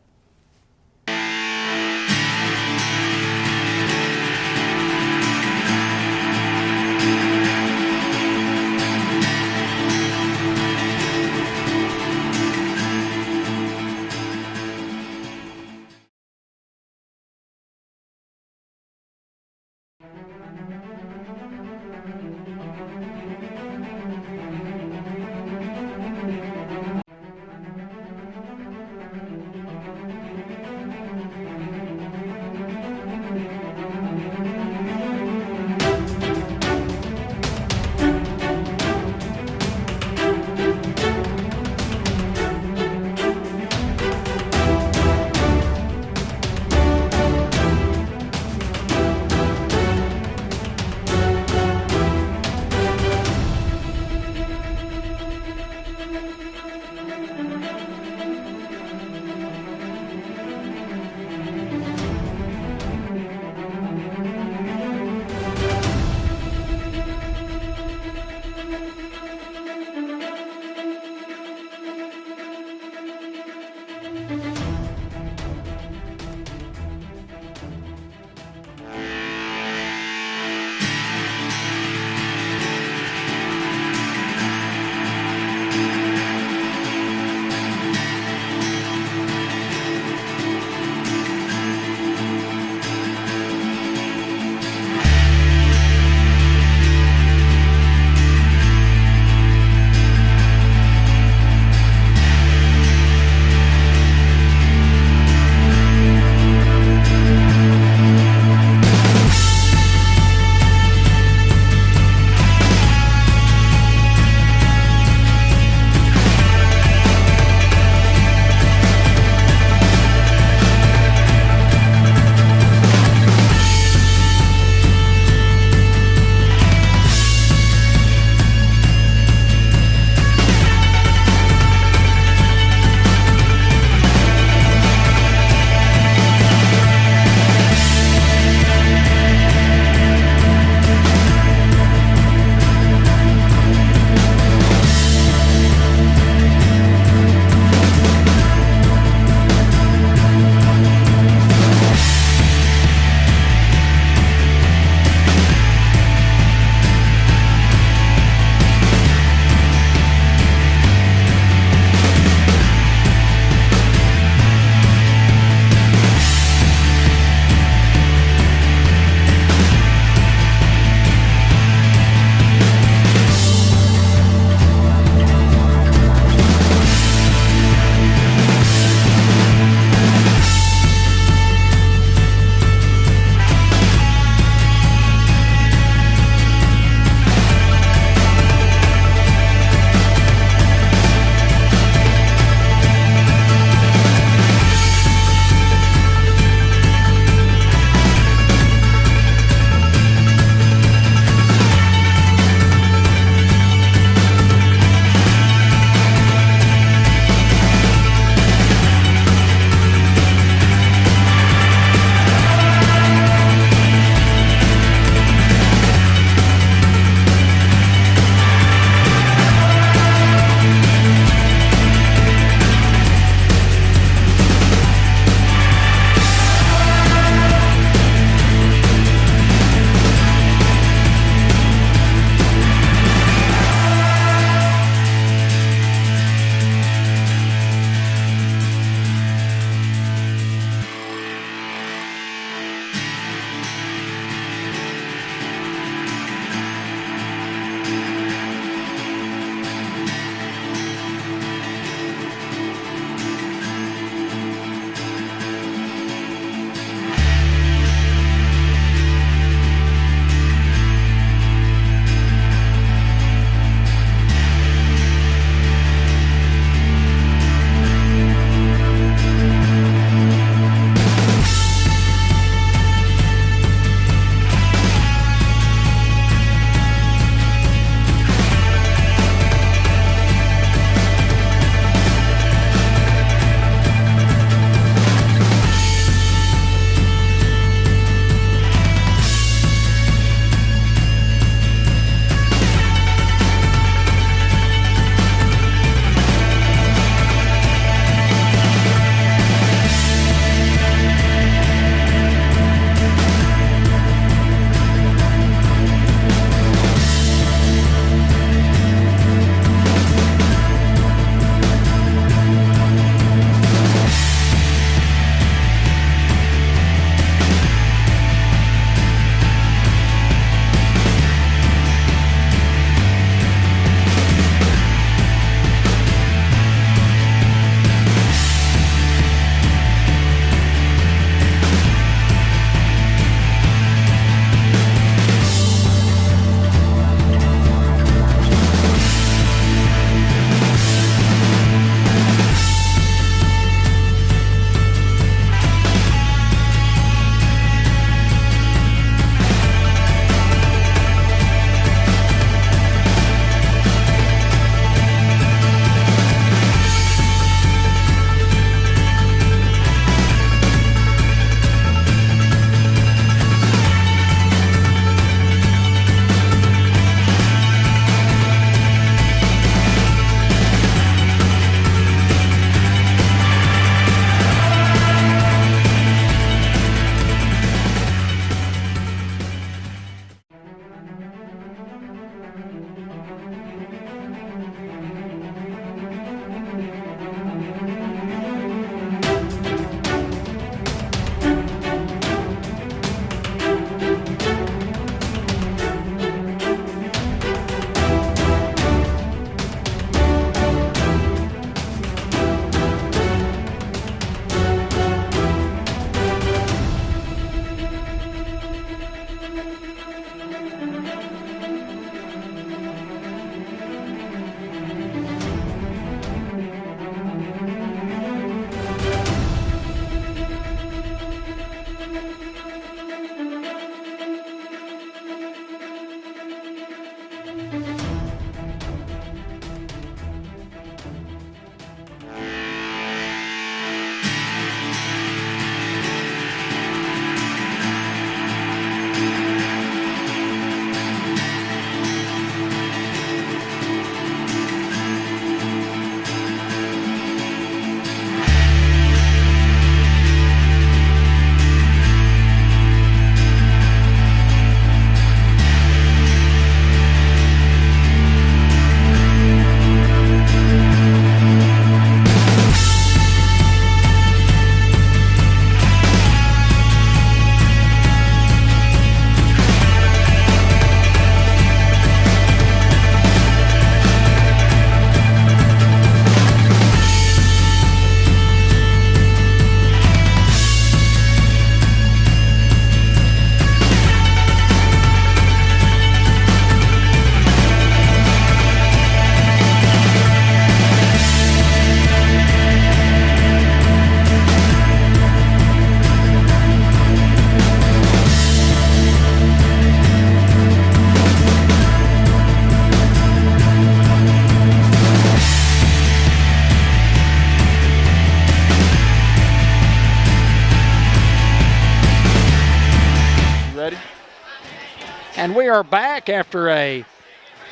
And we are back after a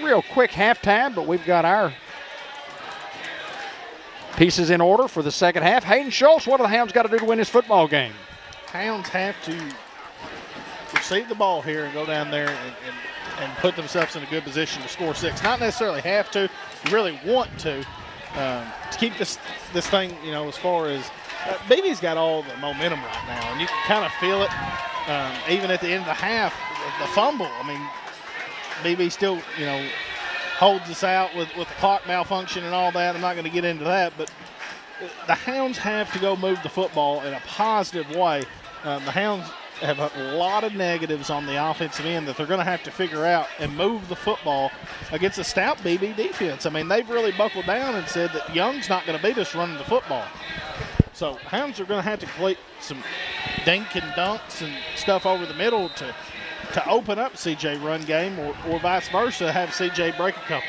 real quick halftime, but we've got our pieces in order for the second half. Hayden Schultz, what do the Hounds got to do to win this football game? Hounds have to receive the ball here and go down there and put themselves in a good position to score 6. Not necessarily have to, really want to keep this thing, you know, as far as Beebe's got all the momentum right now, and you can kind of feel it even at the end of the half. The fumble, I mean, Beebe still, you know, holds us out with the clock malfunction and all that. I'm not going to get into that, but the Hounds have to go move the football in a positive way. The Hounds have a lot of negatives on the offensive end that they're going to have to figure out and move the football against a stout Beebe defense. I mean, they've really buckled down and said that Young's not going to beat us running the football. So Hounds are going to have to complete some dink and dunks and stuff over the middle to open up CJ run game, or vice versa, have CJ break a couple.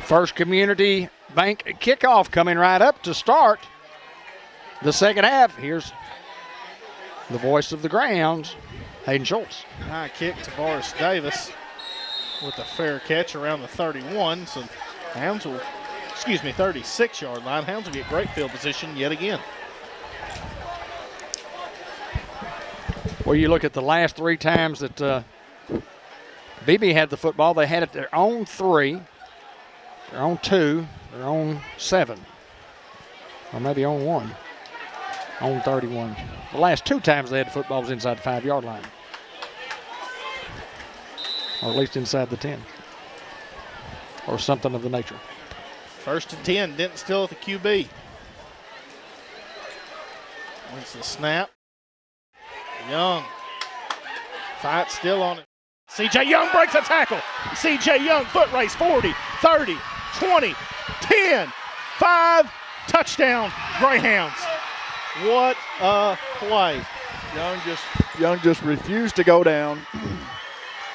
First Community Bank kickoff coming right up to start the second half. Here's the voice of the grounds, Hayden Schultz. High kick to Boris Davis with a fair catch around the 31. So Hounds will, 36-yard line. Hounds will get great field position yet again. Well, you look at the last 3 times that Beebe had the football, they had it their own 3, their own 2, their own 7, or maybe on 1, on 31. The last 2 times they had the football was inside the 5-yard line, or at least inside the 10, or something of the nature. First and 10, Denton still at the QB. Wins the snap. Young. Fight still on it. C.J. Young breaks a tackle. C.J. Young, foot race, 40, 30, 20, 10, 5, touchdown, Greyhounds. What a play. Young just refused to go down.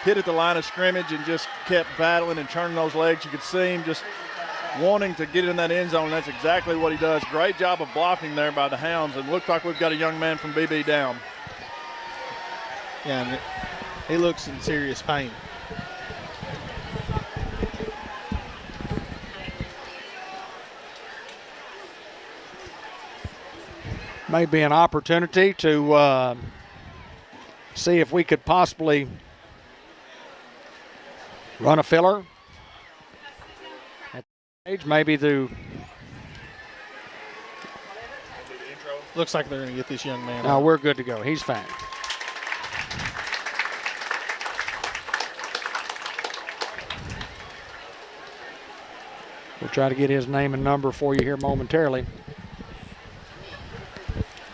Hit at the line of scrimmage and just kept battling and turning those legs. You could see him just wanting to get in that end zone. That's exactly what he does. Great job of blocking there by the Hounds. And looks like we've got a young man from BB down. Yeah, and he looks in serious pain. May be an opportunity to see if we could possibly run a filler at the age, maybe through. Looks like they're going to get this young man No, out. we're good to go. He's fine. We'll try to get his name and number for you here momentarily.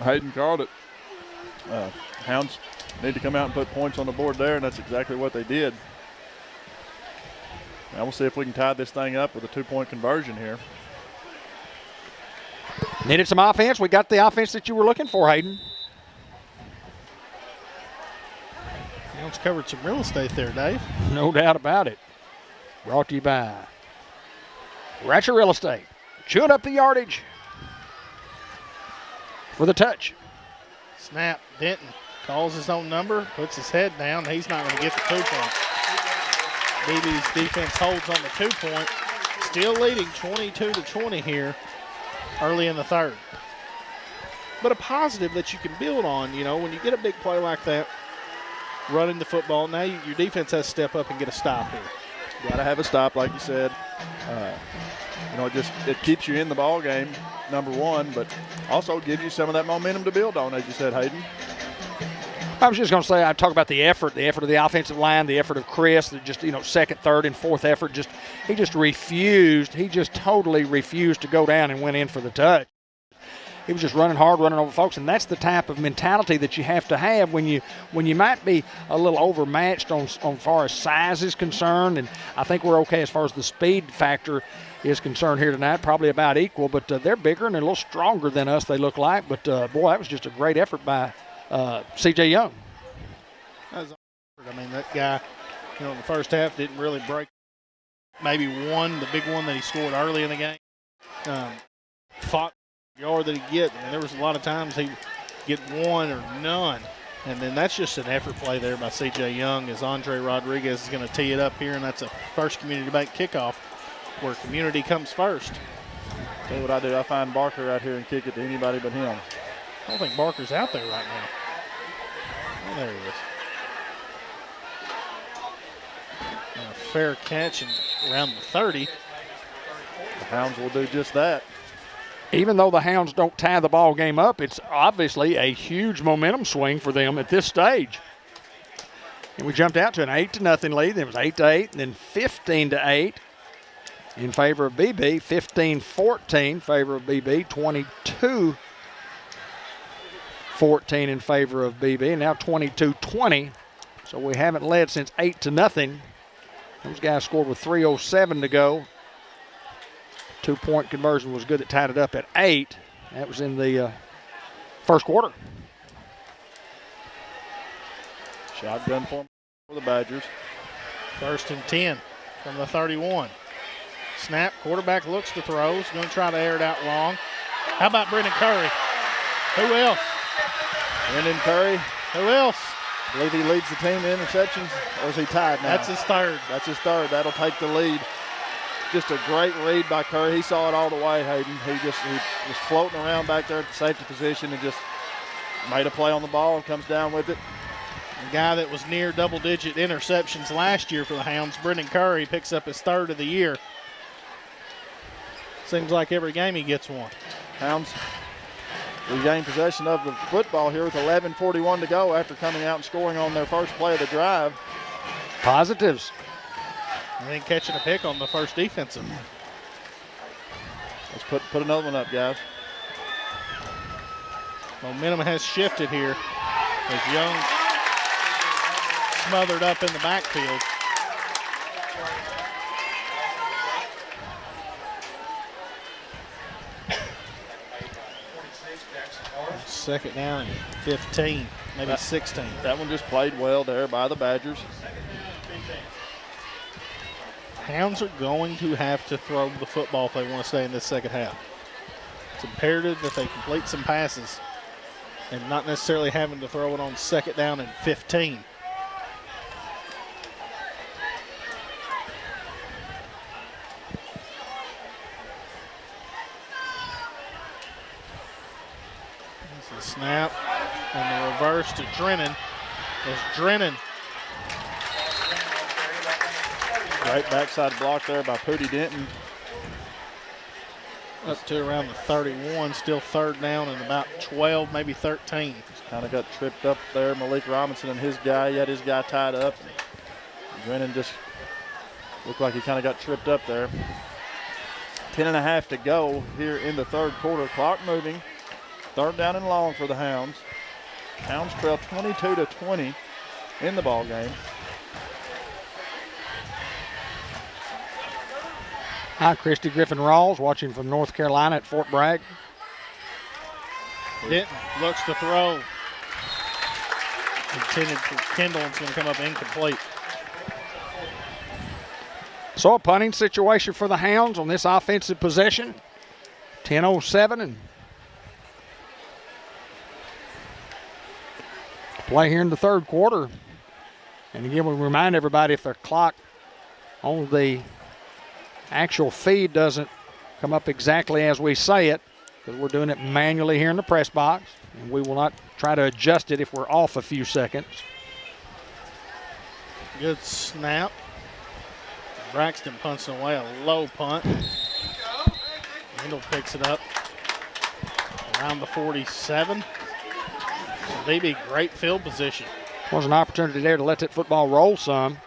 Hayden called it. Hounds need to come out and put points on the board there, and that's exactly what they did. Now we'll see if we can tie this thing up with a 2-point conversion here. Needed some offense. We got the offense that you were looking for, Hayden. Hounds covered some real estate there, Dave. No doubt about it. Brought to you by Ratchet Real Estate. Chewing up the yardage for the touch. Snap. Denton calls his own number, puts his head down. He's not going to get the 2-point. Beebe's defense holds on the 2-point. Still leading 22-20 here early in the third. But a positive that you can build on, you know, when you get a big play like that, running the football, now your defense has to step up and get a stop here. Got to have a stop, like you said. You know, it keeps you in the ball game, number one, but also gives you some of that momentum to build on, as you said, Hayden. I was just going to say, I talk about the effort of the offensive line, the effort of Chris, just, you know, second, third, and fourth effort. He just totally refused to go down and went in for the touch. He was just running hard, running over folks, and that's the type of mentality that you have to have when you might be a little overmatched on far as size is concerned. And I think we're okay as far as the speed factor is concerned here tonight, probably about equal, but they're bigger and they're a little stronger than us, they look like. But, boy, that was just a great effort by C.J. Young. I mean, that guy, you know, in the first half didn't really break. Maybe one, the big one that he scored early in the game. Fought the yard that he get. I mean, there was a lot of times he'd get one or none. And then that's just an effort play there by C.J. Young as Andre Rodriguez is going to tee it up here, and that's a First Community Bank kickoff where community comes first. Tell you what I do, I find Barker right here and kick it to anybody but him. I don't think Barker's out there right now. Oh, there he is. And a fair catch and around the 30. The Hounds will do just that. Even though the Hounds don't tie the ball game up, it's obviously a huge momentum swing for them at this stage. And we jumped out to an 8-0 lead. Then it was 8-8, and then 15-8 in favor of Beebe. 15-14 in favor of Beebe. 22-14 in favor of Beebe. And now 22-20. So we haven't led since 8-0. Those guys scored with 3:07 to go. 2-point conversion was good. It tied it up at 8. That was in the first quarter. Shotgun for the Badgers. 1st and 10 from the 31. Snap, quarterback looks to throw. He's going to try to air it out long. How about Brendan Curry? Who else? Brendan Curry. Who else? I believe he leads the team in interceptions, or is he tied now? That's his third. That's his third. That'll take the lead. Just a great read by Curry. He saw it all the way, Hayden. He was floating around back there at the safety position and just made a play on the ball and comes down with it. The guy that was near double-digit interceptions last year for the Hounds, Brendan Curry, picks up his third of the year. Seems like every game he gets one. Hounds regain possession of the football here with 11:41 to go after coming out and scoring on their first play of the drive. Positives. And then catching a pick on the first defensive. Let's put another one up, guys. Momentum has shifted here as Young smothered up in the backfield. Second down and 15, maybe 16. That one just played well there by the Badgers. Hounds are going to have to throw the football if they want to stay in this second half. It's imperative that they complete some passes and not necessarily having to throw it on second down and 15. The snap and the reverse to Drennan as Drennan. Great backside block there by Pooty Denton. Up to around the 31, still third down and about 12, maybe 13. Kind of got tripped up there. Malik Robinson and his guy, he had his guy tied up. Drennan just looked like he kind of got tripped up there. 10.5 to go here in the third quarter. Clock moving. Third down and long for the Hounds. Hounds trail 22-20 in the ball game. Hi, Christy Griffin Rawls, watching from North Carolina at Fort Bragg. Denton looks to throw. Intended for Kendall, it's going to come up incomplete. So a punting situation for the Hounds on this offensive possession. 10:07 and play here in the third quarter. And again, we remind everybody if the clock on the actual feed doesn't come up exactly as we say it, because we're doing it manually here in the press box, and we will not try to adjust it if we're off a few seconds. Good snap. Braxton punts away a low punt. Kendall picks it up around the 47. Beebe, great field position. Was an opportunity there to let that football roll some.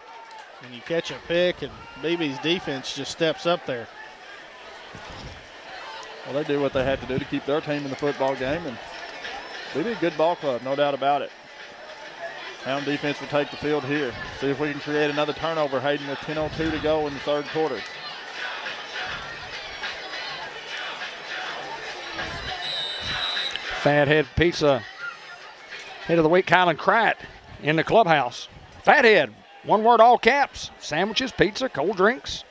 And you catch a pick, and Beebe's defense just steps up there. Well, they do what they have to do to keep their team in the football game, and Beebe a good ball club, no doubt about it. Hound defense will take the field here. See if we can create another turnover, Hayden, with 10:02 to go in the third quarter. Fathead Pizza, head of the week, Kylan Kratt in the clubhouse. Fathead, one word, all caps. Sandwiches, pizza, cold drinks,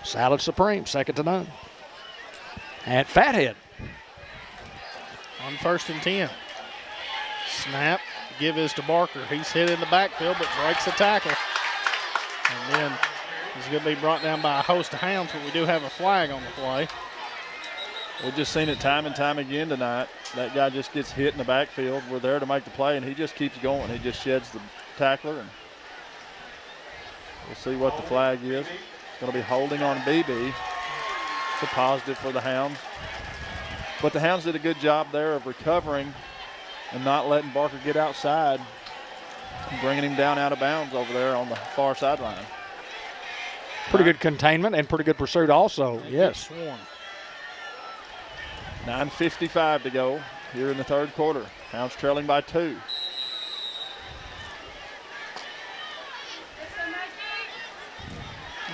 salad supreme, second to none. At Fathead. On 1st and 10. Snap, Give is to Barker. He's hit in the backfield, but breaks the tackle. And then he's going to be brought down by a host of hounds, but we do have a flag on the play. We've just seen it time and time again tonight. That guy just gets hit in the backfield. We're there to make the play, and he just keeps going. He just sheds the tackler, and we'll see what the flag is. It's going to be holding on Beebe. It's a positive for the Hounds. But the Hounds did a good job there of recovering and not letting Barker get outside and bringing him down out of bounds over there on the far sideline. Pretty good containment and pretty good pursuit also, yes. Swarm. 9:55 to go here in the third quarter. Hounds trailing by 2.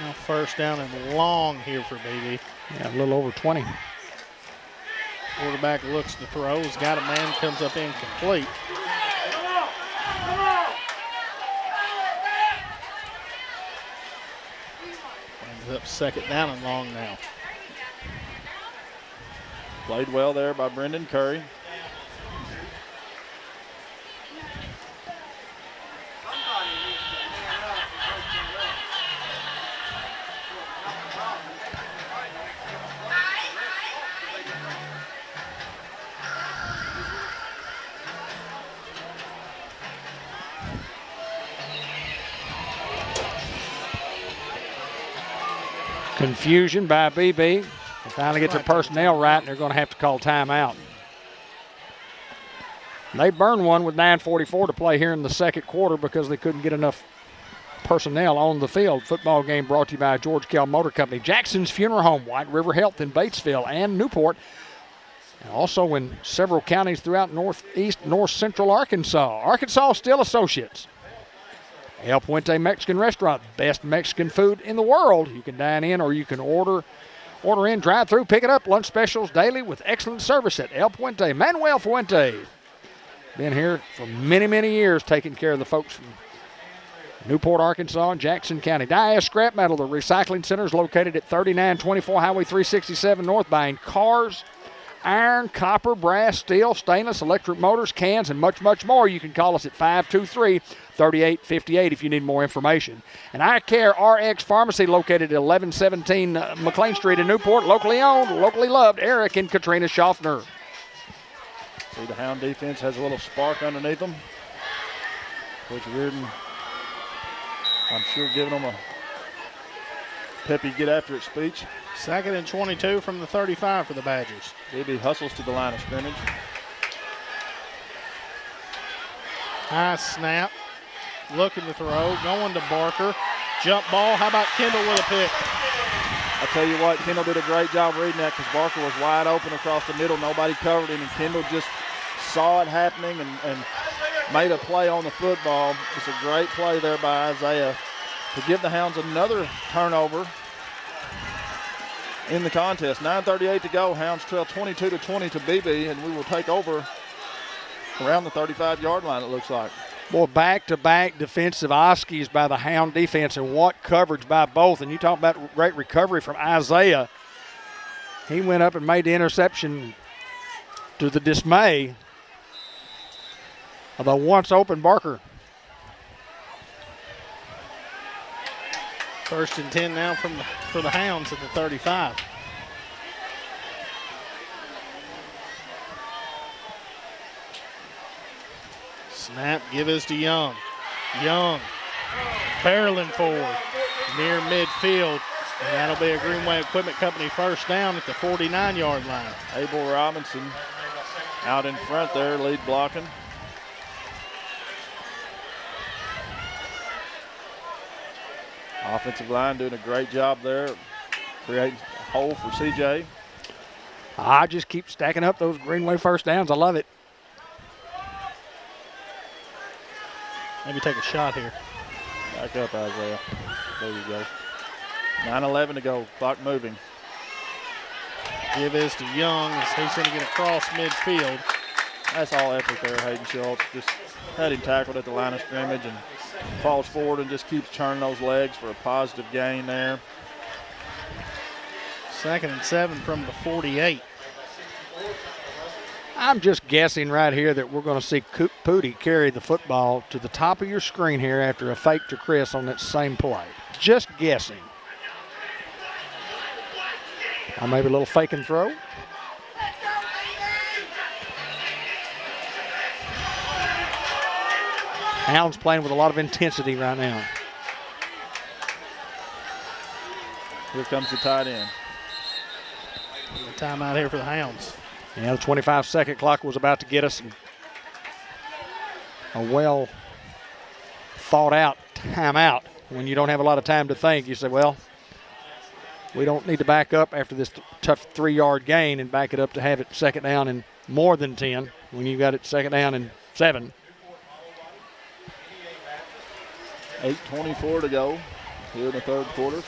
Now first down and long here for Beebe. Yeah, a little over 20. Quarterback looks to throw. He's got a man, comes up incomplete. Brings up second down and long now. Played well there by Brendan Curry. Confusion by BB. They finally get their personnel right, and they're going to have to call timeout. They burned one with 9:44 to play here in the second quarter because they couldn't get enough personnel on the field. Football game brought to you by George Kell Motor Company, Jackson's Funeral Home, White River Health in Batesville and Newport, and also in several counties throughout northeast, north central Arkansas. Arkansas Steel Associates. El Puente Mexican Restaurant, best Mexican food in the world. You can dine in or you can order in, drive through, pick it up. Lunch specials daily with excellent service at El Puente. Manuel Fuente. Been here for many, many years taking care of the folks from Newport, Arkansas, and Jackson County. Diaz Scrap Metal, the recycling center, is located at 3924 Highway 367 North, buying cars, iron, copper, brass, steel, stainless, electric motors, cans, and much, much more. You can call us at 523-3858 if you need more information. And Eye Care RX Pharmacy, located at 1117 McLean Street in Newport, locally owned, locally loved, Eric and Katrina Schaffner. See, the Hound defense has a little spark underneath them. Coach Reardon, I'm sure, giving them a peppy get after it speech. Second and 22 from the 35 for the Badgers. Beebe hustles to the line of scrimmage. High snap. Looking to throw. Going to Barker. Jump ball. How about Kendall with a pick? I tell you what, Kendall did a great job reading that because Barker was wide open across the middle. Nobody covered him, and Kendall just saw it happening and made a play on the football. It's a great play there by Isaiah to give the Hounds another turnover in the contest. 9:38 to go. Hounds trail 22-20 to Beebe, and we will take over around the 35-yard line, it looks like. Boy, back-to-back defensive Oskies by the Hound defense, and what coverage by both. And you talk about great recovery from Isaiah. He went up and made the interception to the dismay of the once open Barker. First and 10 now for the Hounds at the 35. Snap, give is to Young. Young barreling forward near midfield. And that'll be a Greenway Equipment Company first down at the 49-yard line. Abel Robinson out in front there, lead blocking. Offensive line doing a great job there, creating a hole for CJ. I just keep stacking up those Greenway first downs. I love it. Maybe take a shot here. Back up, Isaiah. There you go. 9:11 to go, clock moving. Give is to Young as he's going to get across midfield. That's all effort there, Hayden Schultz. Just had him tackled at the line of scrimmage and falls forward and just keeps turning those legs for a positive gain there. Second and 7 from the 48. I'm just guessing right here that we're going to see Pooty carry the football to the top of your screen here after a fake to Chris on that same play. Just guessing. Or maybe a little fake and throw. Hounds playing with a lot of intensity right now. Here comes the tight end. The timeout here for the Hounds. Yeah, the 25-second clock was about to get us a well thought out timeout. When you don't have a lot of time to think, you say, well, we don't need to back up after this tough 3-yard gain and back it up to have it second down and more than 10 when you got it second down and 7. 8:24 to go here in the third quarter.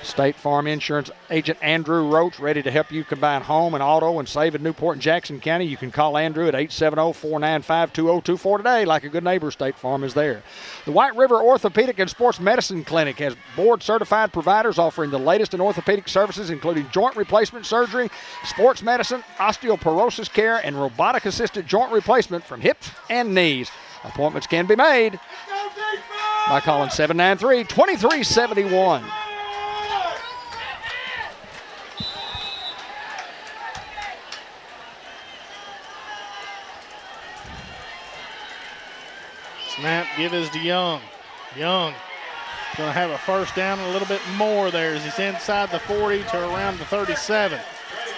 State Farm Insurance agent Andrew Roach ready to help you combine home and auto and save in Newport and Jackson County. You can call Andrew at 870-495-2024 today. Like a good neighbor, State Farm is there. The White River Orthopedic and Sports Medicine Clinic has board-certified providers offering the latest in orthopedic services, including joint replacement surgery, sports medicine, osteoporosis care, and robotic-assisted joint replacement from hips and knees. Appointments can be made by calling 793-2371. Snap, give is to Young. Young going to have a first down and a little bit more there as he's inside the 40 to around the 37.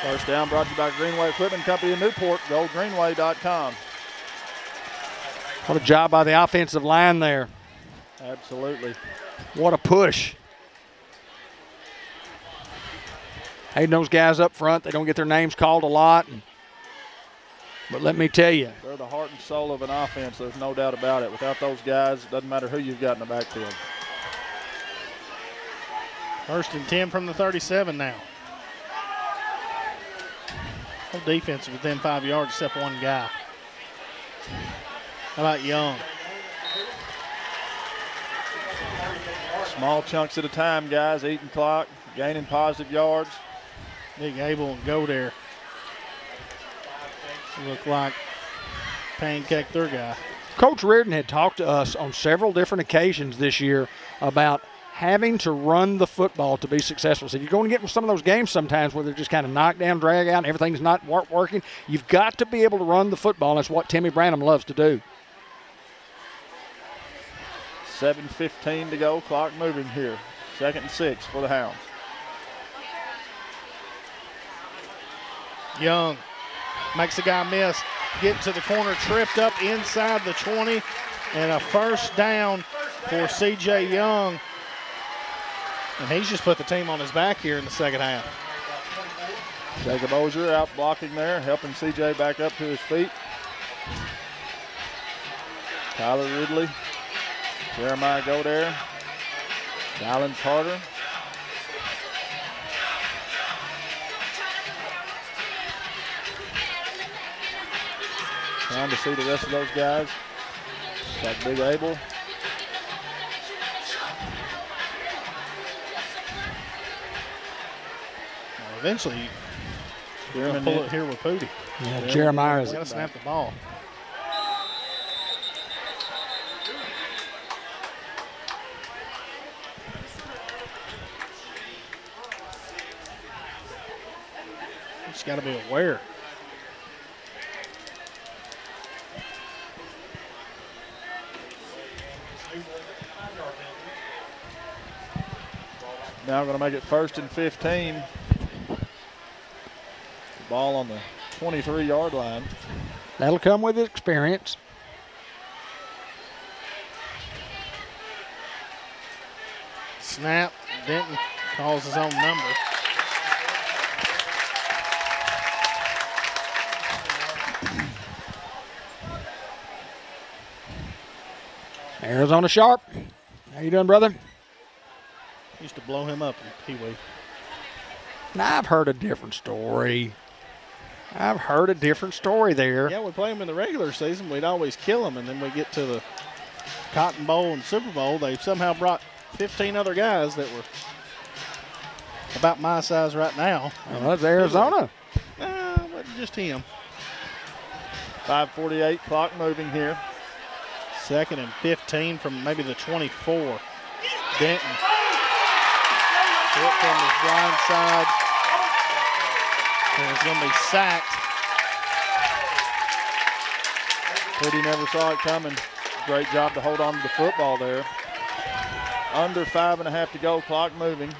First down brought to you by Greenway Equipment Company in Newport. GoGreenway.com. What a job by the offensive line there. Absolutely. What a push. Hating those guys up front. They don't get their names called a lot. But let me tell you. They're the heart and soul of an offense. There's no doubt about it. Without those guys, it doesn't matter who you've got in the backfield. First and 10 from the 37 now. Whole defense is within 5 yards except one guy. How about Young? Small chunks at a time, guys. Eating clock, gaining positive yards. Big Abel and Godare look like pancake their guy. Coach Reardon had talked to us on several different occasions this year about having to run the football to be successful. So you're going to get some of those games sometimes where they're just kind of knocked down, drag out, and everything's not working. You've got to be able to run the football. That's what Timmy Branham loves to do. 7:15 to go. Clock moving here. 2nd and 6 for the Hounds. Young makes a guy miss. Getting to the corner, tripped up inside the 20, and a first down for C.J. Young. And he's just put the team on his back here in the second half. Jacob Ozier out blocking there, helping C.J. back up to his feet. Tyler Ridley, Jeremiah Godare, Dylan Carter. Trying to see the rest of those guys. Like Big Abel. Well, eventually, you're going to pull it here with Pooty. Yeah, Jeremiah's got to snap the ball. Just got to be aware. Now going to make it 1st and 15. Ball on the 23-yard line. That'll come with experience. Snap. Denton calls his own number. Arizona Sharp. How you doing, brother? Used to blow him up in Pee Wee. Now, I've heard a different story. There. Yeah, we play them in the regular season. We'd always kill them, and then we get to the Cotton Bowl and Super Bowl. They somehow brought 15 other guys that were about my size right now. Well, that's Arizona. But just him. 5:48, clock moving here. 2nd and 15 from maybe the 24. Denton. Hit from his blind side. And it's going to be sacked. Pooty never saw it coming. Great job to hold on to the football there. Under 5.5 to go, clock moving.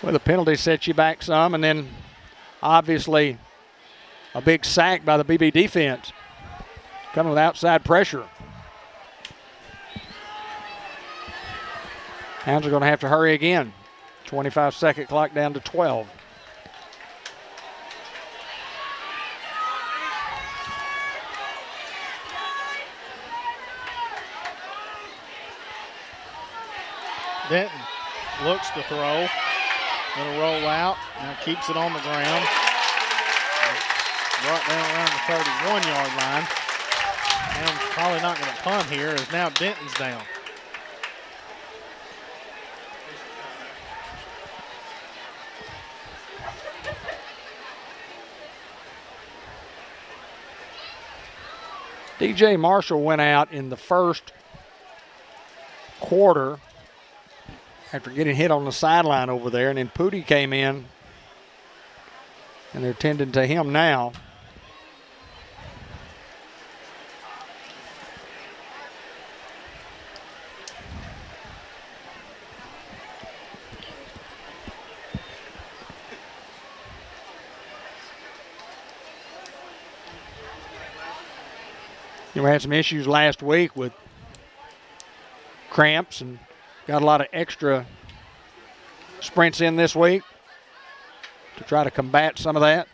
Well, the penalty sets you back some, and then obviously a big sack by the Beebe defense. Coming with outside pressure. Hounds are going to have to hurry again. 25-second clock down to 12. Denton looks to throw. Going to roll out. Now keeps it on the ground. Brought down around the 31-yard line. Hounds probably not going to punt here as now Denton's down. DJ Marshall went out in the first quarter after getting hit on the sideline over there, and then Pooty came in, and they're tending to him now. We had some issues last week with cramps and got a lot of extra sprints in this week to try to combat some of that.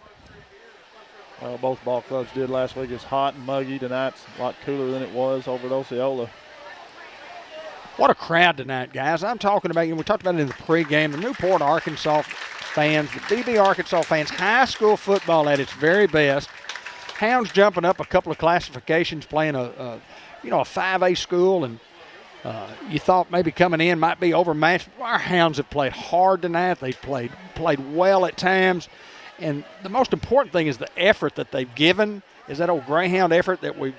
Both ball clubs did last week. It's hot and muggy. Tonight's a lot cooler than it was over at Osceola. What a crowd tonight, guys. I'm talking about, we talked about it in the pregame, the Newport, Arkansas fans, the Beebe, Arkansas fans, high school football at its very best. Hounds jumping up a couple of classifications, playing a 5A school, and you thought maybe coming in might be overmatched. Our Hounds have played hard tonight. They've played well at times, and the most important thing is the effort that they've given. Is that old Greyhound effort that we're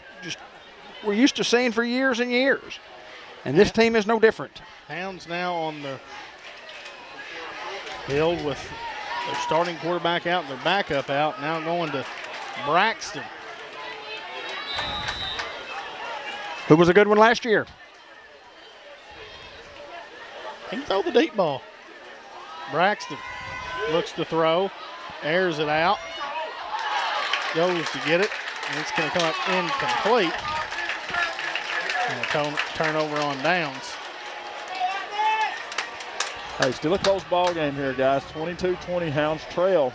used to seeing for years and years, and this team is no different. Hounds now on the field with their starting quarterback out and their backup out. Now going to Braxton, who was a good one last year. He can throw the deep ball. Braxton looks to throw, airs it out, goes to get it, and it's going to come up incomplete. And a turnover on downs. Hey, still a close ball game here, guys. 22-20, Hounds trail.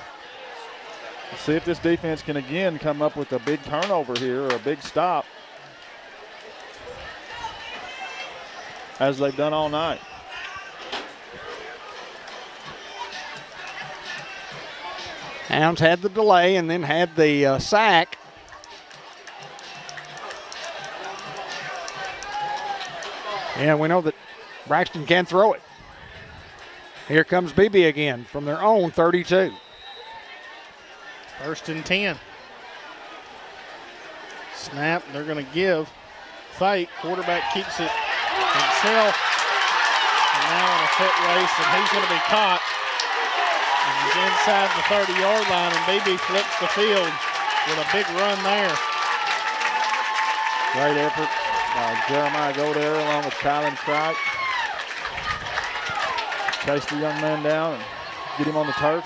Let's see if this defense can again come up with a big turnover here or a big stop, as they've done all night. Hounds had the delay and then had the sack. And we know that Braxton can throw it. Here comes Beebe again from their own 32. 1st and 10. Snap, they're going to give. Fake, quarterback keeps it himself. And now on a foot race, and he's going to be caught. And he's inside the 30-yard line, and Beebe flips the field with a big run there. Great effort. Jeremiah Godere along with Kylan Strike. Chase the young man down and get him on the turf.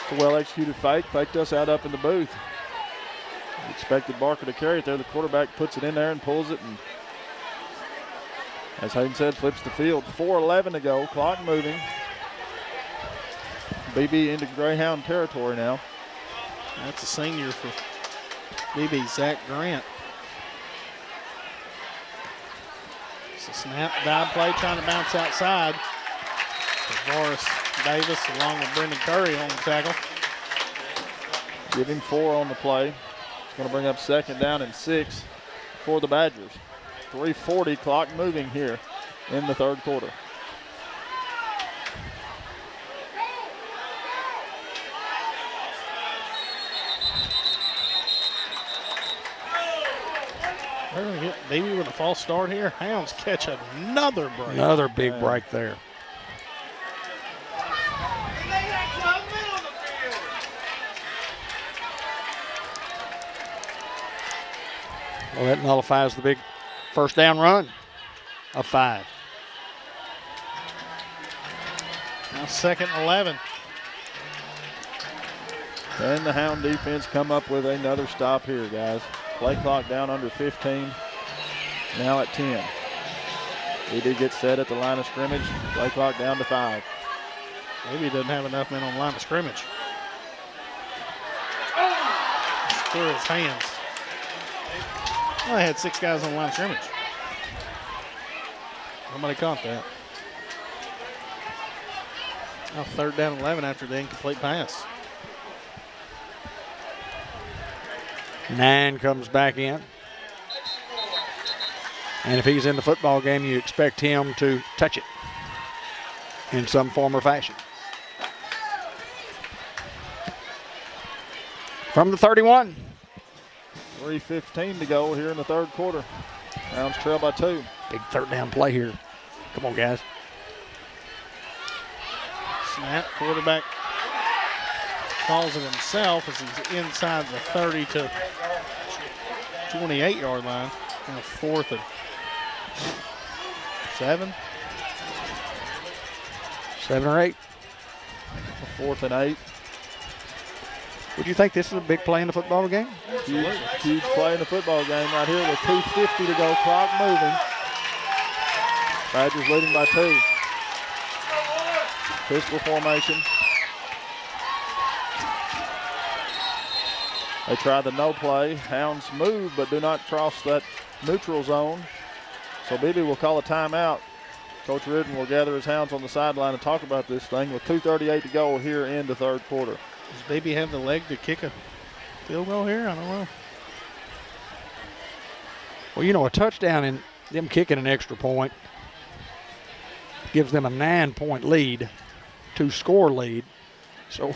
It's a well-executed fake. Faked us out up in the booth. Expected Barker to carry it there. The quarterback puts it in there and pulls it. And as Hayden said, flips the field. 4:11 to go. Clock moving. Beebe into Greyhound territory now. That's a senior for Beebe, Zach Grant. It's a snap, dive play, trying to bounce outside. Tavares Davis along with Brendan Curry on the tackle. Give him 4 on the play. It's going to bring up 2nd down and 6 for the Badgers. 3:40, clock moving here in the 3rd quarter. They're going to get Beebe with a false start here. Hounds catch another break. Another big break there. Well, that nullifies the big first down run of 5. Now 2nd and 11. And the Hound defense come up with another stop here, guys. Play clock down under 15. Now at 10. He did get set at the line of scrimmage. Play clock down to 5. Maybe he doesn't have enough men on the line of scrimmage. Through his hands. Well, they had 6 guys on the line of scrimmage. Nobody caught that. Now 3rd down and 11 after the incomplete pass. 9 comes back in. And if he's in the football game, you expect him to touch it in some form or fashion. From the 31. 3:15 to go here in the 3rd quarter. Hounds trail by 2. Big 3rd down play here. Come on, guys. Snap, quarterback calls it himself as he's inside the 30 to 28-yard line. Now 4th and 7. 7 or 8. 4th and 8. Would you think this is a big play in the football game? Huge play in the football game right here with 2:50 to go, clock moving. Badgers leading by 2. Pistol formation. They try the no play. Hounds move but do not cross that neutral zone. So Beebe will call a timeout. Coach Ridden will gather his Hounds on the sideline and talk about this thing with 2:38 to go here in the 3rd quarter. Does Beebe have the leg to kick a field goal here? I don't know. Well, you know, a touchdown and them kicking an extra point gives them a 9-point lead, 2-score lead. So,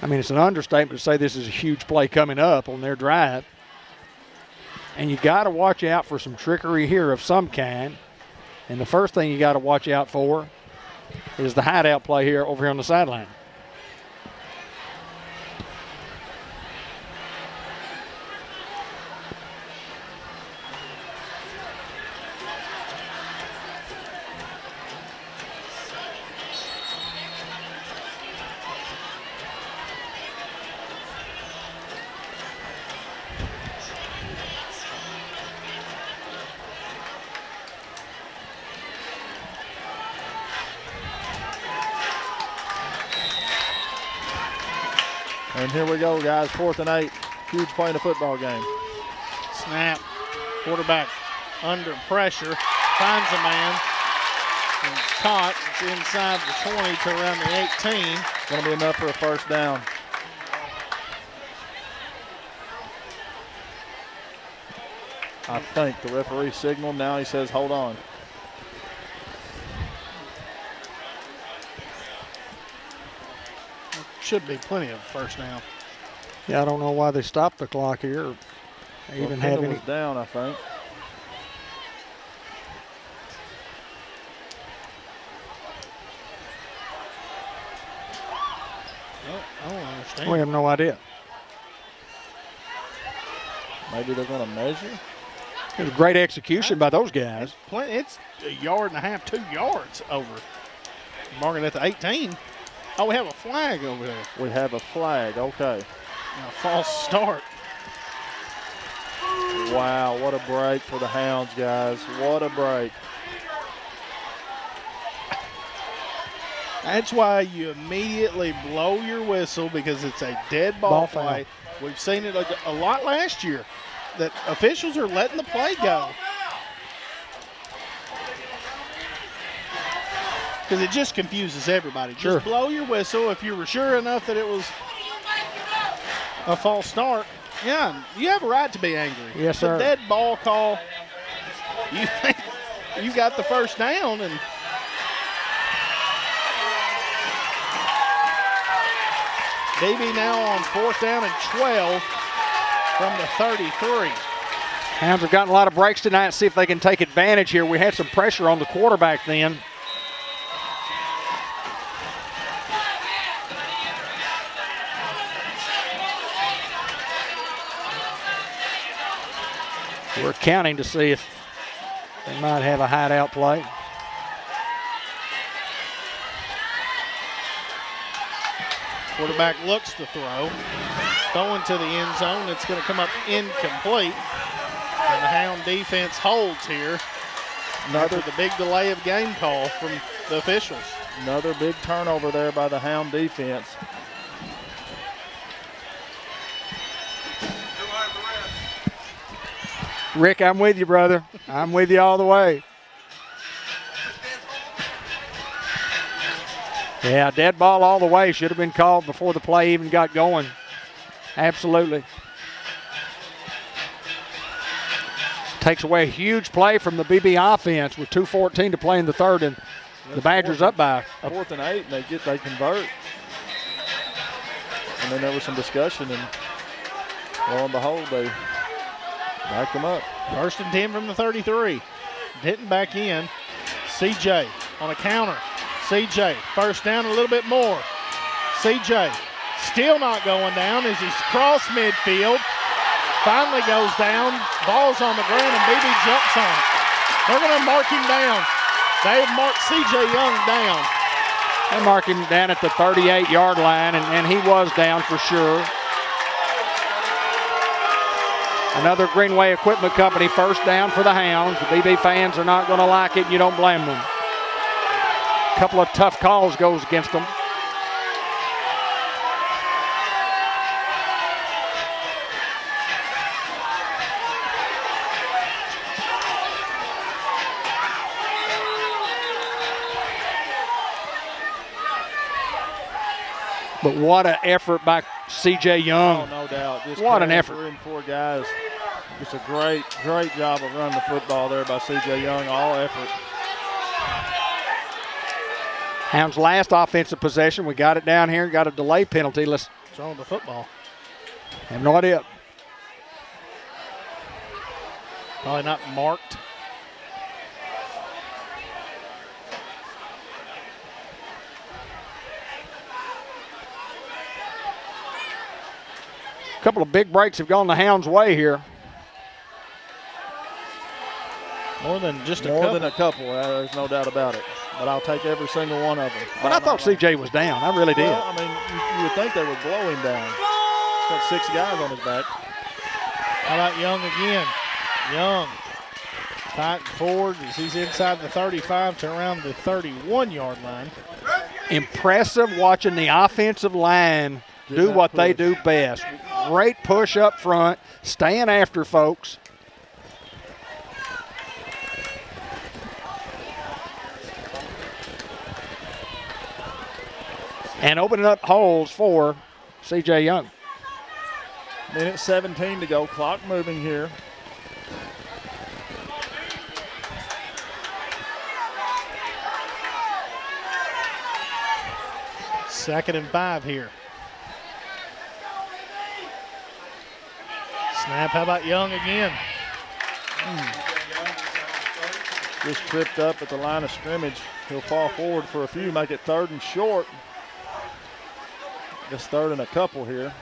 I mean, it's an understatement to say this is a huge play coming up on their drive. And you got to watch out for some trickery here of some kind. And the first thing you got to watch out for is the hideout play here over here on the sideline. And here we go, guys. 4th and 8. Huge play in the football game. Snap. Quarterback under pressure. Finds a man. And caught. It's inside the 20 to around the 18. Going to be enough for a 1st down. I think the referee signaled. Now he says, hold on. Should be plenty of 1st down. Yeah, I don't know why they stopped the clock here. Or they even have any. Was down, I think. I don't understand. We have no idea. Maybe they're going to measure. It was great execution by those guys. It's a yard and a half, 2 yards over. Marking at the 18. Oh, we have a flag over there. We have a flag, okay. And a false start. Wow, what a break for the Hounds, guys. What a break. That's why you immediately blow your whistle because it's a dead ball play. We've seen it a lot last year that officials are letting the play go. Because it just confuses everybody. Sure. Just blow your whistle if you were sure enough that it was a false start. Yeah, you have a right to be angry. Yes, it's sir. a dead ball call. You think you got the 1st down, and Beebe now on 4th down and 12 from the 33. Hounds have gotten a lot of breaks tonight. See if they can take advantage here. We had some pressure on the quarterback then. We're counting to see if they might have a hideout play. Quarterback looks to throw. Throwing to the end zone. It's going to come up incomplete. And the Hound defense holds here. After the big delay of game call from the officials. Another big turnover there by the Hound defense. Rick, I'm with you, brother. I'm with you all the way. Yeah, dead ball all the way. Should have been called before the play even got going. Absolutely. Takes away a huge play from the Beebe offense with 2:14 to play in the third, and the Badgers up by 4th and 8, and they convert. And then there was some discussion, and lo and behold, they backed them up. 1st and 10 from the 33. Hitting back in. CJ on a counter. CJ, first down a little bit more. CJ still not going down as he's crossed midfield. Finally goes down. Ball's on the ground and Beebe jumps on it. They're going to mark him down. They've marked CJ Young down. They mark him down at the 38-yard line, and he was down for sure. Another Greenway Equipment Company first down for the Hounds. The BB fans are not going to like it, and you don't blame them. A couple of tough calls goes against them. But what an effort by C.J. Young. Oh, no doubt. Just what an effort. 3 and 4 guys. Just a great job of running the football there by C.J. Young. All effort. Hounds' last offensive possession. We got it down here. Got a delay penalty. Let's throw the football. Have no idea. Probably not marked. A couple of big breaks have gone the Hounds' way here. More than just a couple. couple. More than a couple, there's no doubt about it. But I'll take every single one of them. But I thought CJ was down. I really did. Well, I mean, you would think they would blow him down. Got 6 guys on his back. How about Young again? Young fighting forward as he's inside the 35 to around the 31-yard line. Impressive watching the offensive line do what they do best. Great push up front, staying after folks. And opening up holes for C.J. Young. Minute 17 to go. Clock moving here. Second and 5 here. Snap, how about Young again? Just tripped up at the line of scrimmage. He'll fall forward for a few, make it 3rd and short. Just 3rd and a couple here.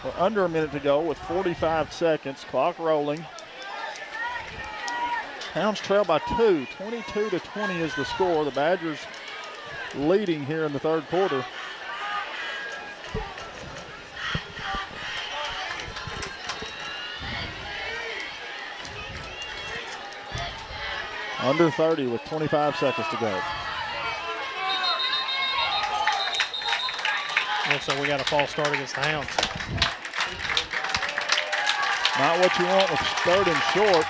We're under a minute to go with 45 seconds. Clock rolling. Hounds trail by 2. 22-20 is the score. The Badgers leading here in the 3rd quarter. Under 30 with 25 seconds to go. Looks like we got a false start against the Hounds. Not what you want with 3rd and short.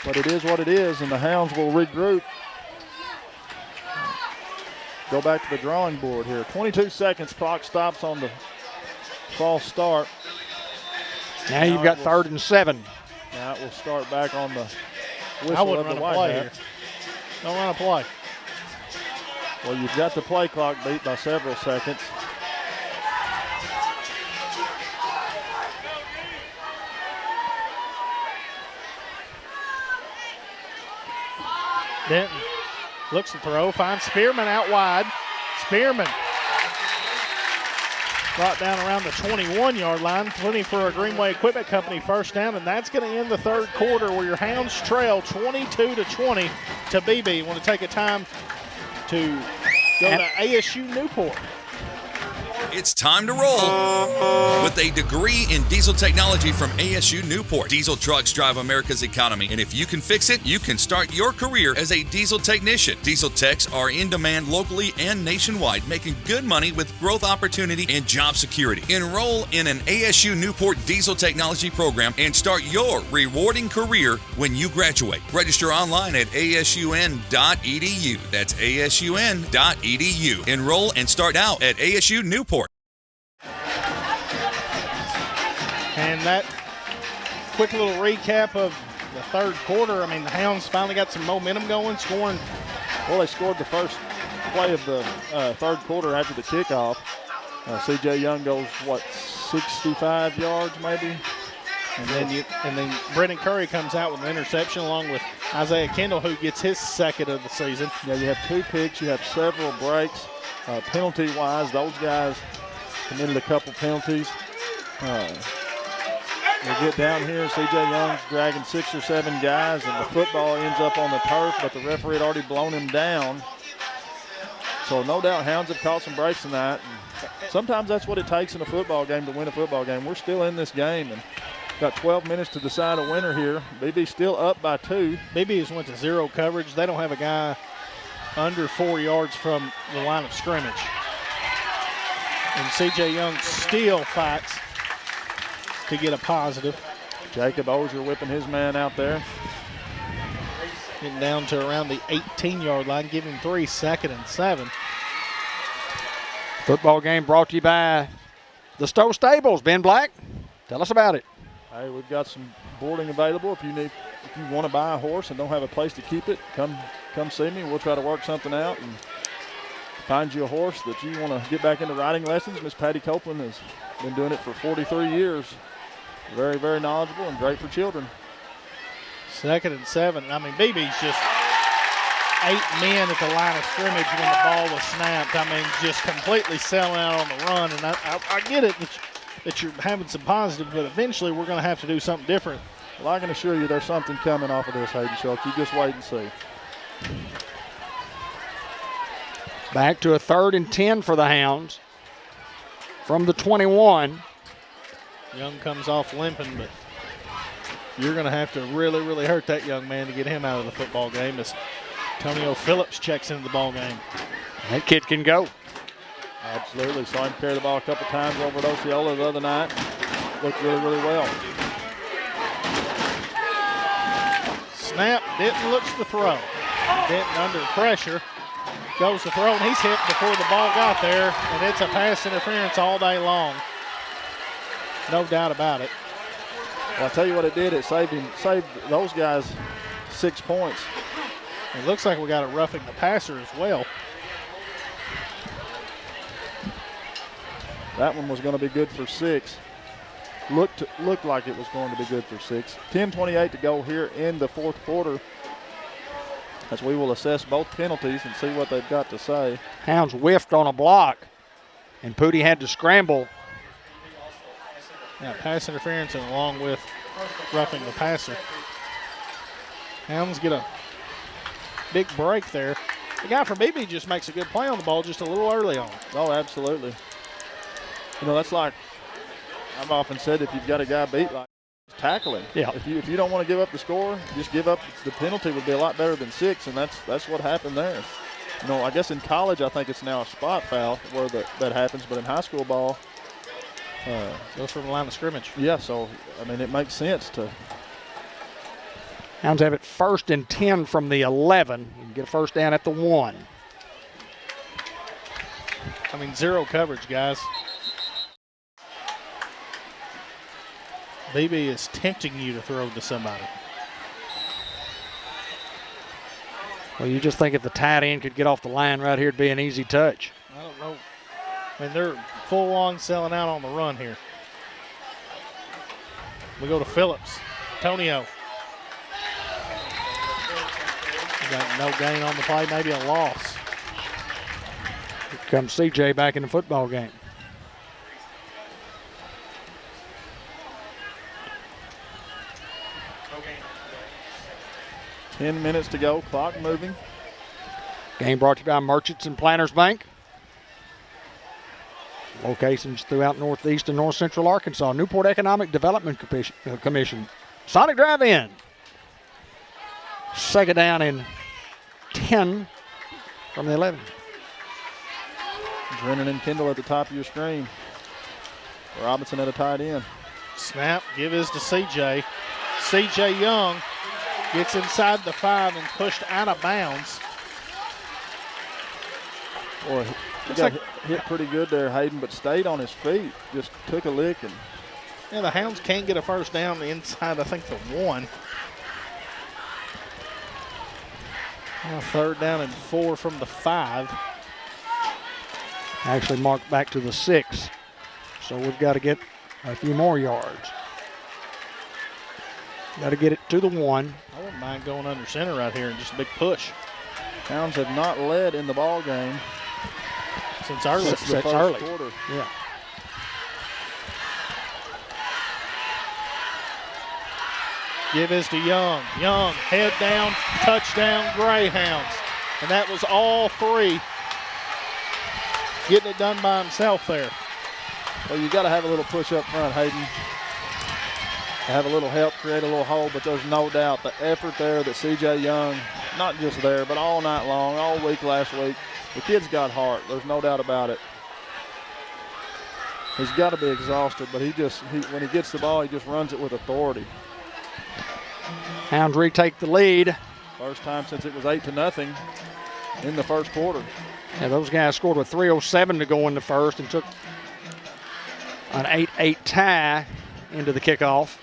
But it is what it is, and the Hounds will regroup. Go back to the drawing board here. 22 seconds, clock stops on the false start. Now you've got 3rd and 7. Now it will start back on the I whistle wouldn't of the run a play white here. hat. Don't run a play. Well, you've got the play clock beat by several seconds. Denton looks to throw, finds Spearman out wide. Spearman brought down around the 21-yard line, plenty for a Greenway Equipment Company first down, and that's going to end the third quarter where your Hounds trail 22-20 to Beebe. You want to take a time to go to ASU Newport. It's time to roll with a degree in diesel technology from ASU Newport. Diesel trucks drive America's economy, and if you can fix it, you can start your career as a diesel technician. Diesel techs are in demand locally and nationwide, making good money with growth opportunity and job security. Enroll in an ASU Newport diesel technology program and start your rewarding career when you graduate. Register online at asun.edu. That's asun.edu. Enroll and start out at ASU Newport. And that quick little recap of the third quarter. I mean, the Hounds finally got some momentum going, scoring. Well, they scored the first play of the third quarter after the kickoff. C.J. Young goes, 65 yards maybe? And then Brendan Curry comes out with an interception along with Isaiah Kendall, who gets his second of the season. Yeah, you have 2 picks. You have several breaks. Penalty-wise, those guys committed a couple penalties. We get down here, C.J. Young's dragging 6 or 7 guys, and the football ends up on the turf, but the referee had already blown him down. So no doubt Hounds have caught some breaks tonight. And sometimes that's what it takes in a football game to win a football game. We're still in this game and got 12 minutes to decide a winner here. Beebe's still up by 2. Beebe has went to zero coverage. They don't have a guy under 4 yards from the line of scrimmage. And C.J. Young still fights to get a positive. Jacob Ozier whipping his man out there. Getting down to around the 18-yard line, giving him 3, 2nd and 7. Football game brought to you by the Stowe Stables. Ben Black, tell us about it. Hey, we've got some boarding available. If you want to buy a horse and don't have a place to keep it, come see me. We'll try to work something out and find you a horse that you want to get back into riding lessons. Miss Patty Copeland has been doing it for 43 years. Very, very knowledgeable and great for children. 2nd and 7. I mean, Beebe's just 8 men at the line of scrimmage when the ball was snapped. I mean, just completely selling out on the run. And I get it that you're having some positive, but eventually we're going to have to do something different. Well, I can assure you there's something coming off of this, Hayden Schultz. You just wait and see. Back to a 3rd and 10 for the Hounds from the 21. Young comes off limping, but you're going to have to really, really hurt that young man to get him out of the football game as Antonio Phillips checks into the ball game. That kid can go. Absolutely. Saw him carry the ball a couple times over at Osceola the other night. Looked really, really well. Snap. Denton looks to throw. Denton under pressure. Goes to throw, and he's hit before the ball got there, and it's a pass interference all day long. No doubt about it. Well, I'll tell you what it did. It saved those guys 6 points. It looks like we got a roughing the passer as well. That one was going to be good for 6. Looked like it was going to be good for 6. 10:28 to go here in the fourth quarter, as we will assess both penalties and see what they've got to say. Hounds whiffed on a block, and Pooty had to scramble. Yeah, pass interference and along with roughing the passer. Hounds get a big break there. The guy from Beebe just makes a good play on the ball just a little early on. Oh, absolutely. You know, that's like I've often said, if you've got a guy beat, like, tackle him. Yeah. If you don't want to give up the score, just give up. The penalty would be a lot better than 6, and that's what happened there. You know, I guess in college I think it's now a spot foul where that happens, but in high school ball, goes from the line of scrimmage. yeah. So I mean, it makes sense to. Hounds have it 1st and 10 from the 11. You can get a first down at the 1. I mean, zero coverage, guys. Beebe is tempting you to throw to somebody. Well, you just think if the tight end could get off the line right here, it'd be an easy touch. I don't know. I mean, they're full on selling out on the run here. We go to Phillips. Antonio. Got no gain on the play, maybe a loss. Here comes CJ back in the football game. Okay. 10 minutes to go, clock moving. Game brought to you by Merchants and Planners Bank. Locations throughout northeast and north central Arkansas. Newport Economic Development Commission. Sonic Drive-In. Second down and 10 from the 11. Drennan and Kendall at the top of your screen. Robinson at a tight end. Snap, give is to CJ. CJ Young gets inside the 5 and pushed out of bounds. Boy, he got hit pretty good there, Hayden, but stayed on his feet. Just took a lick. And Yeah, the Hounds can't get a first down inside, I think, the 1. Now third down and 4 from the 5. Actually marked back to the 6. So we've got to get a few more yards. Got to get it to the 1. I wouldn't mind going under center right here and just a big push. Hounds have not led in the ball game Since early. since the first early. quarter. Yeah. Give is to Young. Young, head down, touchdown, Greyhounds. And that was all 3. Getting it done by himself there. Well, you got to have a little push up front, Hayden. Have a little help, create a little hole, but there's no doubt the effort there that C.J. Young, not just there, but all night long, all week last week, the kid's got heart. There's no doubt about it. He's got to be exhausted, but when he gets the ball, he just runs it with authority. Hounds retake the lead. First time since it was 8-0 in the first quarter. Yeah, those guys scored with 3:07 to go in the first and took an 8-8 tie into the kickoff.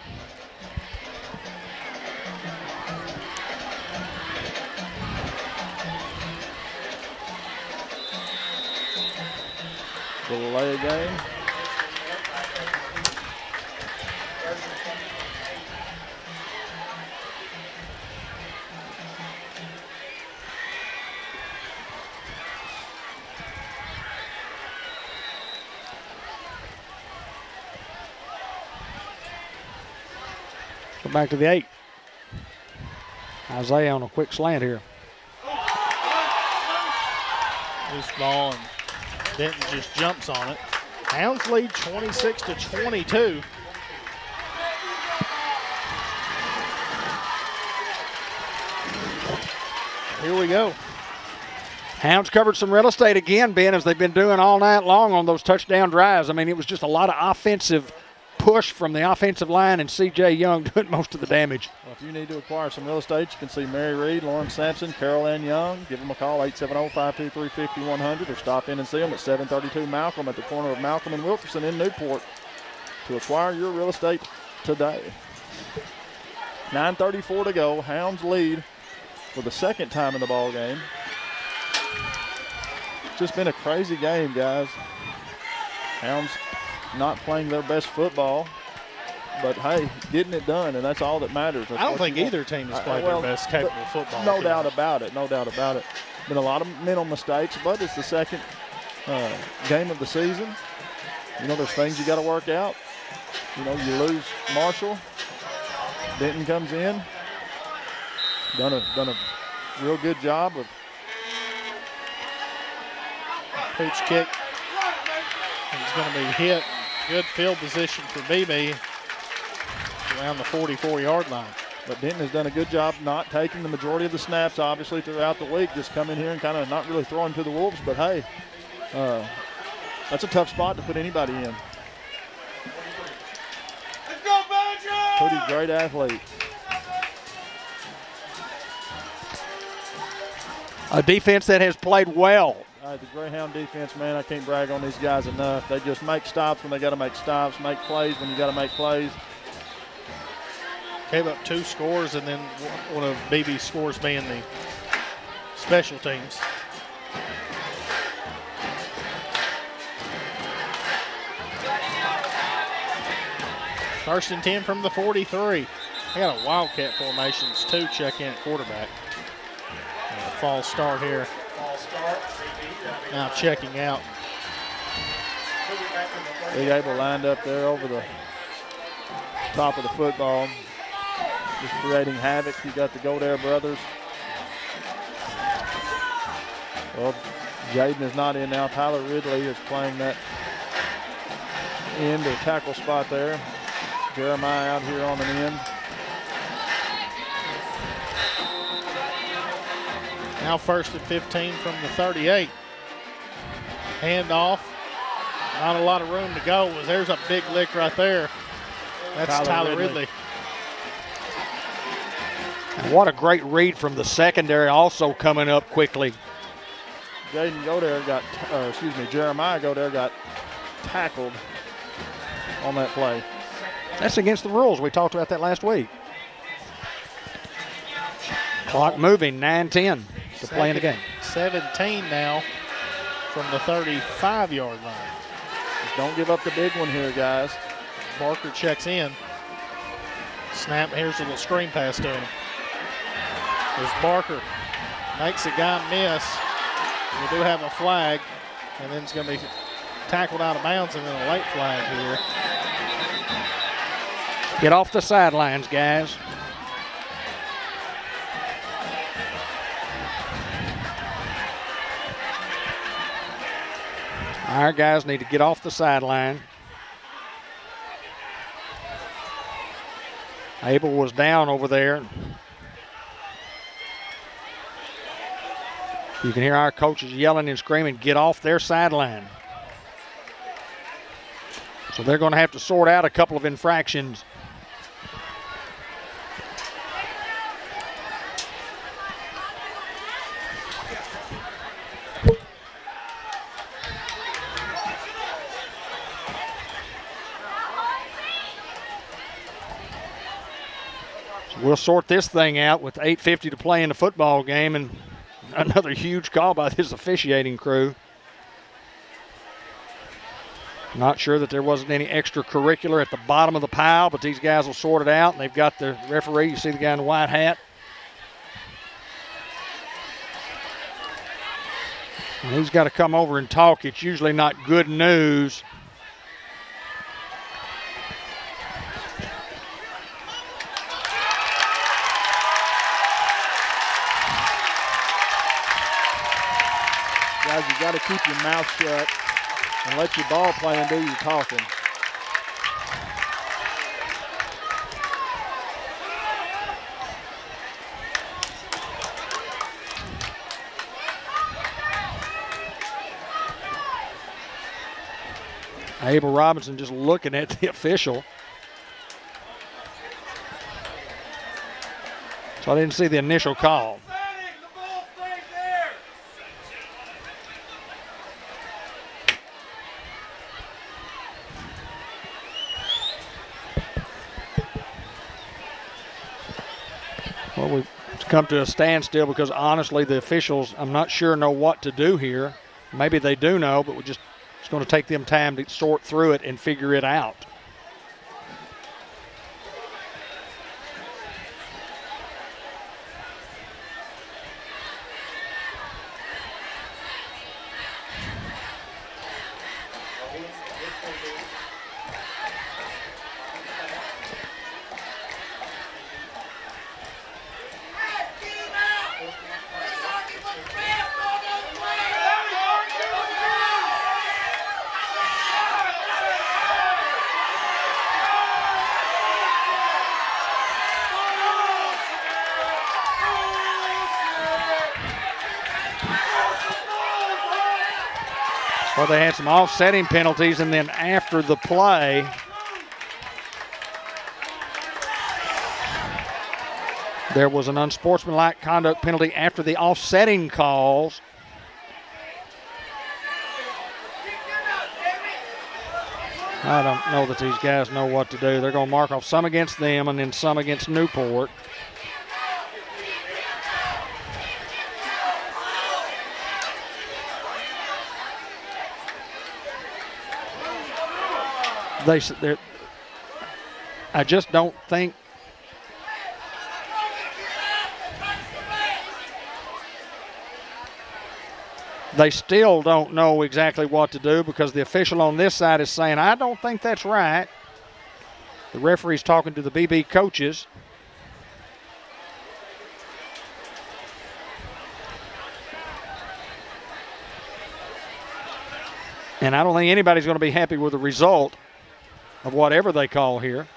Delay game. Go back to the 8. Isaiah on a quick slant here. Loose ball, and Denton just jumps on it. Hounds lead 26-22. Here we go. Hounds covered some real estate again, Ben, as they've been doing all night long on those touchdown drives. I mean, it was just a lot of offensive push from the offensive line, and C.J. Young doing most of the damage. Well, if you need to acquire some real estate, you can see Mary Reed, Lauren Sampson, Carol Ann Young. Give them a call, 870-523-5100, or stop in and see them at 732 Malcolm at the corner of Malcolm and Wilkerson in Newport to acquire your real estate today. 9:34 to go. Hounds lead for the second time in the ball game. It's just been a crazy game, guys. Hounds not playing their best football, but hey, getting it done, and that's all that matters. That's I don't what think you want. either team has played their best capable football. No doubt about it. No doubt about it. Been a lot of mental mistakes, but it's the second game of the season. You know, there's things you got to work out. You know, you lose Marshall. Denton comes in. Done a real good job of Pooch kick. He's going to be hit. Good field position for Beebe around the 44-yard line. But Denton has done a good job not taking the majority of the snaps, obviously, throughout the week. Just come in here and kind of not really throwing to the wolves. But, hey, that's a tough spot to put anybody in. Let's go, Badger! Pretty great athlete. A defense that has played well. The Greyhound defense, man, I can't brag on these guys enough. They just make stops when they got to make stops, make plays when you got to make plays. Gave up 2 scores, and then one of Beebe's scores being the special teams. First and 10 from the 43. They got a Wildcat formation. It's 2 check in at quarterback. false start here. Now checking out. Big Abel lined up there over the top of the football, just creating havoc. You got the Godair brothers. Well, Jaden is not in now. Tyler Ridley is playing that end or tackle spot there. Jeremiah out here on an end. Now 1st and 15 from the 38. Handoff. Not a lot of room to go. There's a big lick right there. That's Tyler Ridley. And what a great read from the secondary, also coming up quickly. Jaden Godair Jeremiah Godair got tackled on that play. That's against the rules. We talked about that last week. Clock moving, 9-10 to play in the game. 17 now from the 35-yard line. Just don't give up the big one here, guys. Barker checks in. Snap, here's a little screen pass to him. There's Barker. Makes a guy miss. We do have a flag, and then it's going to be tackled out of bounds and then a late flag here. Get off the sidelines, guys. Our guys need to get off the sideline. Abel was down over there. You can hear our coaches yelling and screaming, get off their sideline. So they're going to have to sort out a couple of infractions. We'll sort this thing out with 8:50 to play in the football game, and another huge call by this officiating crew. Not sure that there wasn't any extracurricular at the bottom of the pile, but these guys will sort it out. And they've got the referee. You see the guy in the white hat. And he's got to come over and talk. It's usually not good news. Guys, you got to keep your mouth shut and let your ball play and do your talking. Abel Robinson just looking at the official. So I didn't see the initial call. Well, we've come to a standstill because honestly the officials, I'm not sure, know what to do here. Maybe they do know, but it's going to take them time to sort through it and figure it out. Well, they had some offsetting penalties, and then after the play, there was an unsportsmanlike conduct penalty after the offsetting calls. I don't know that these guys know what to do. They're going to mark off some against them and then some against Newport. I just don't think They still don't know exactly what to do because the official on this side is saying, I don't think that's right. The referee's talking to the Beebe coaches. And I don't think anybody's going to be happy with the result of whatever they call here.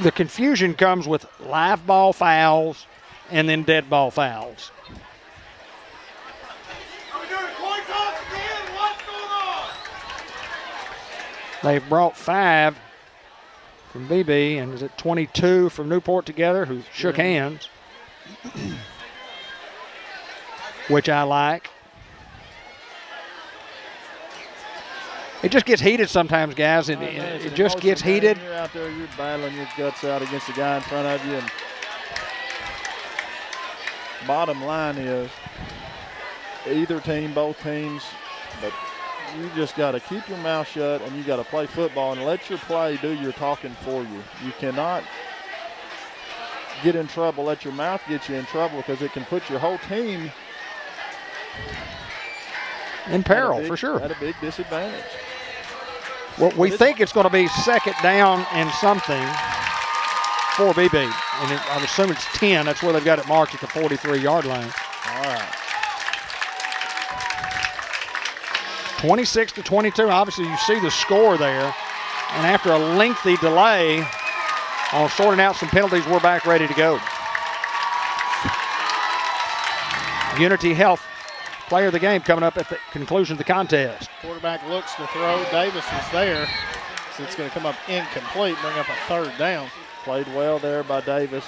The confusion comes with live ball fouls and then dead ball fouls. Are we doing a coin toss again? What's going on? They've brought 5 from Beebe, and is it 22 from Newport together who shook hands, which I like. It just gets heated sometimes, guys. It just gets heated. You're out there, you're battling your guts out against the guy in front of you. And bottom line is, either team, both teams, but you just got to keep your mouth shut and you got to play football and let your play do your talking for you. You cannot get in trouble, let your mouth get you in trouble, because it can put your whole team in peril, for sure. At a big disadvantage. Well, we think it's going to be second down and something for Beebe. And I would assume it's 10. That's where they've got it marked at the 43-yard line. All right. 26-22. Obviously, you see the score there. And after a lengthy delay on sorting out some penalties, we're back ready to go. Unity Health player of the game coming up at the conclusion of the contest. Quarterback looks to throw. Davis is there. So it's going to come up incomplete, bring up a third down. Played well there by Davis.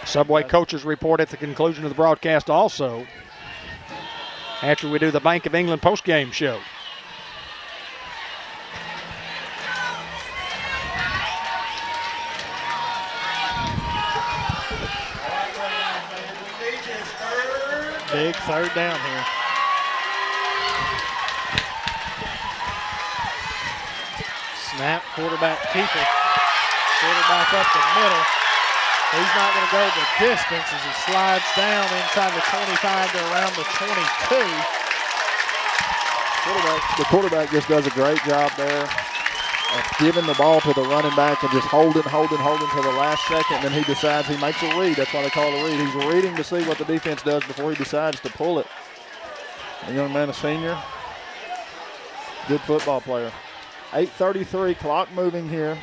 Subway coaches report at the conclusion of the broadcast also, after we do the Bank of England postgame show. Big third down here. Snap, quarterback keeper. Quarterback up the middle. He's not going to go the distance as he slides down inside the 25 to around the 22. The quarterback just does a great job there of giving the ball to the running back and just holding to the last second. Then he decides, he makes a read. That's why they call it a read. He's reading to see what the defense does before he decides to pull it. A young man, a senior. Good football player. 8:33, clock moving here.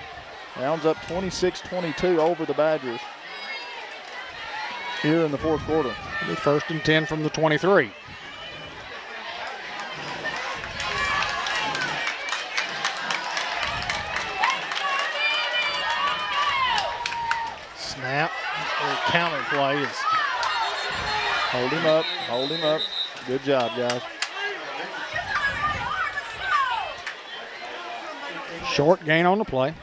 Rounds up 26-22 over the Badgers here in the fourth quarter. It'll be 1st and 10 from the 23. Snap, or counter play is. Hold him up. Good job, guys. Short gain on the play.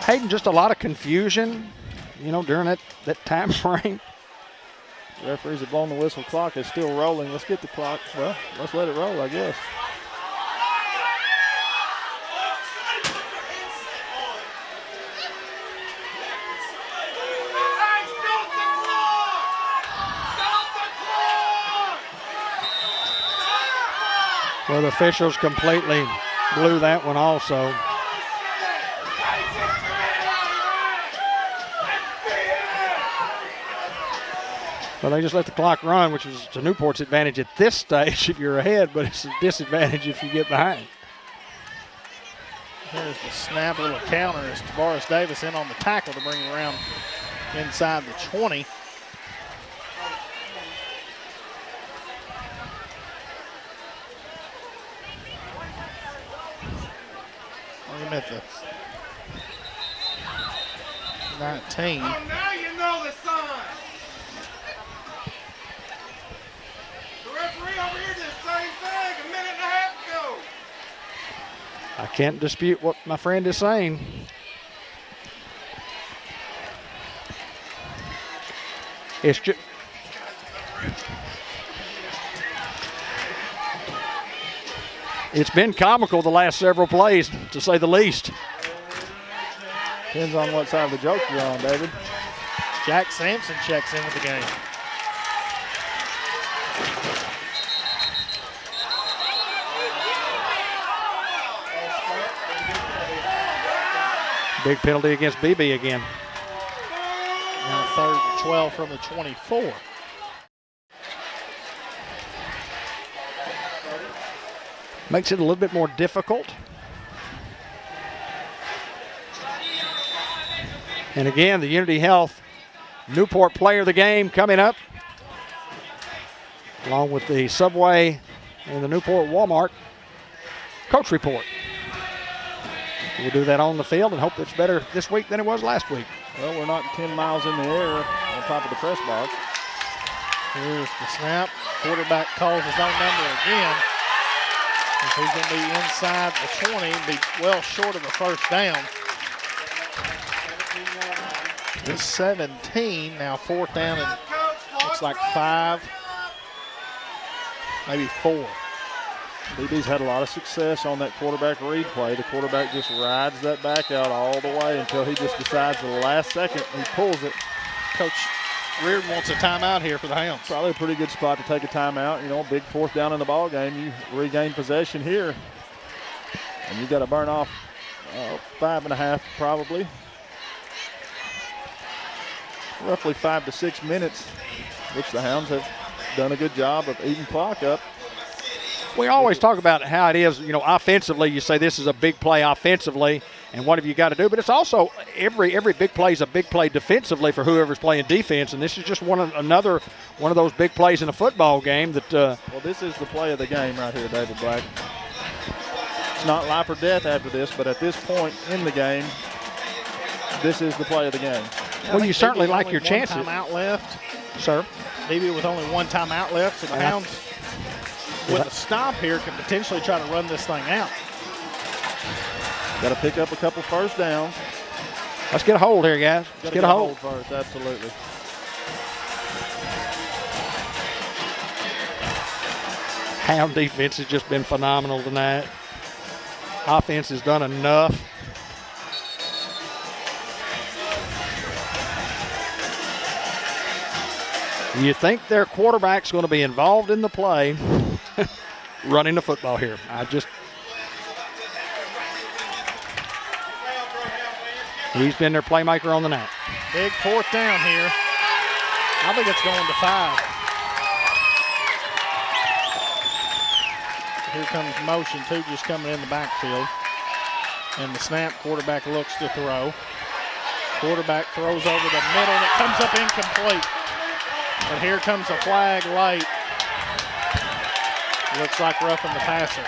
Hayden, just a lot of confusion, during that time frame. The referees have blown the whistle. Clock is still rolling. Let's get the clock. Well, let's let it roll, I guess. Well, the officials completely blew that one also. Well, they just let the clock run, which was to Newport's advantage at this stage if you're ahead, but it's a disadvantage if you get behind. Here's the snap, little counter as Tavares Davis in on the tackle to bring it around inside the 20. I'm at the 19. Oh, now you know the sign. The referee over here did the same thing a minute and a half ago. I can't dispute what my friend is saying. It's just. It's been comical the last several plays, to say the least. Depends on what side of the joke you're on, David. Jack Sampson checks in with the game. Big penalty against Beebe again. Now 3rd and 12 from the 24. Makes it a little bit more difficult. And again, the Unity Health Newport Player of the Game coming up, along with the Subway and the Newport Walmart Coach Report. We'll do that on the field and hope it's better this week than it was last week. Well, we're not 10 miles in the air on top of the press box. Here's the snap. Quarterback calls his own number again. He's going to be inside the 20, be well short of the first down. It's 17, now 4th down and looks like 5, maybe 4. BB's had a lot of success on that quarterback read play. The quarterback just rides that back out all the way until he just decides at the last second he pulls it. Coach Reardon wants a timeout here for the Hounds. Probably a pretty good spot to take a timeout. You know, big 4th down in the ball game. You regain possession here, and you got to burn off 5.5 probably. Roughly 5 to 6 minutes, which the Hounds have done a good job of eating clock up. We always talk about how it is, you know, offensively. You say this is a big play offensively, and what have you got to do? But it's also every big play is a big play defensively for whoever's playing defense, and this is just another one of those big plays in a football game that. Well, this is the play of the game right here, David Black. It's not life or death after this, but at this point in the game, this is the play of the game. Well, you certainly like your chances. One timeout left, sir. Maybe with only one timeout left, so the Hounds, with a stop here, can potentially try to run this thing out. Got to pick up a couple first downs. Let's get a hold here, guys. Let's get a hold first, absolutely. Hound defense has just been phenomenal tonight. Offense has done enough. You think their quarterback's going to be involved in the play running the football here. He's been their playmaker on the night. Big 4th down here. I think it's going to 5. Here comes motion, 2 just coming in the backfield. And the snap, quarterback looks to throw. Quarterback throws over the middle, and it comes up incomplete. And here comes a flag late. Looks like roughing the passer.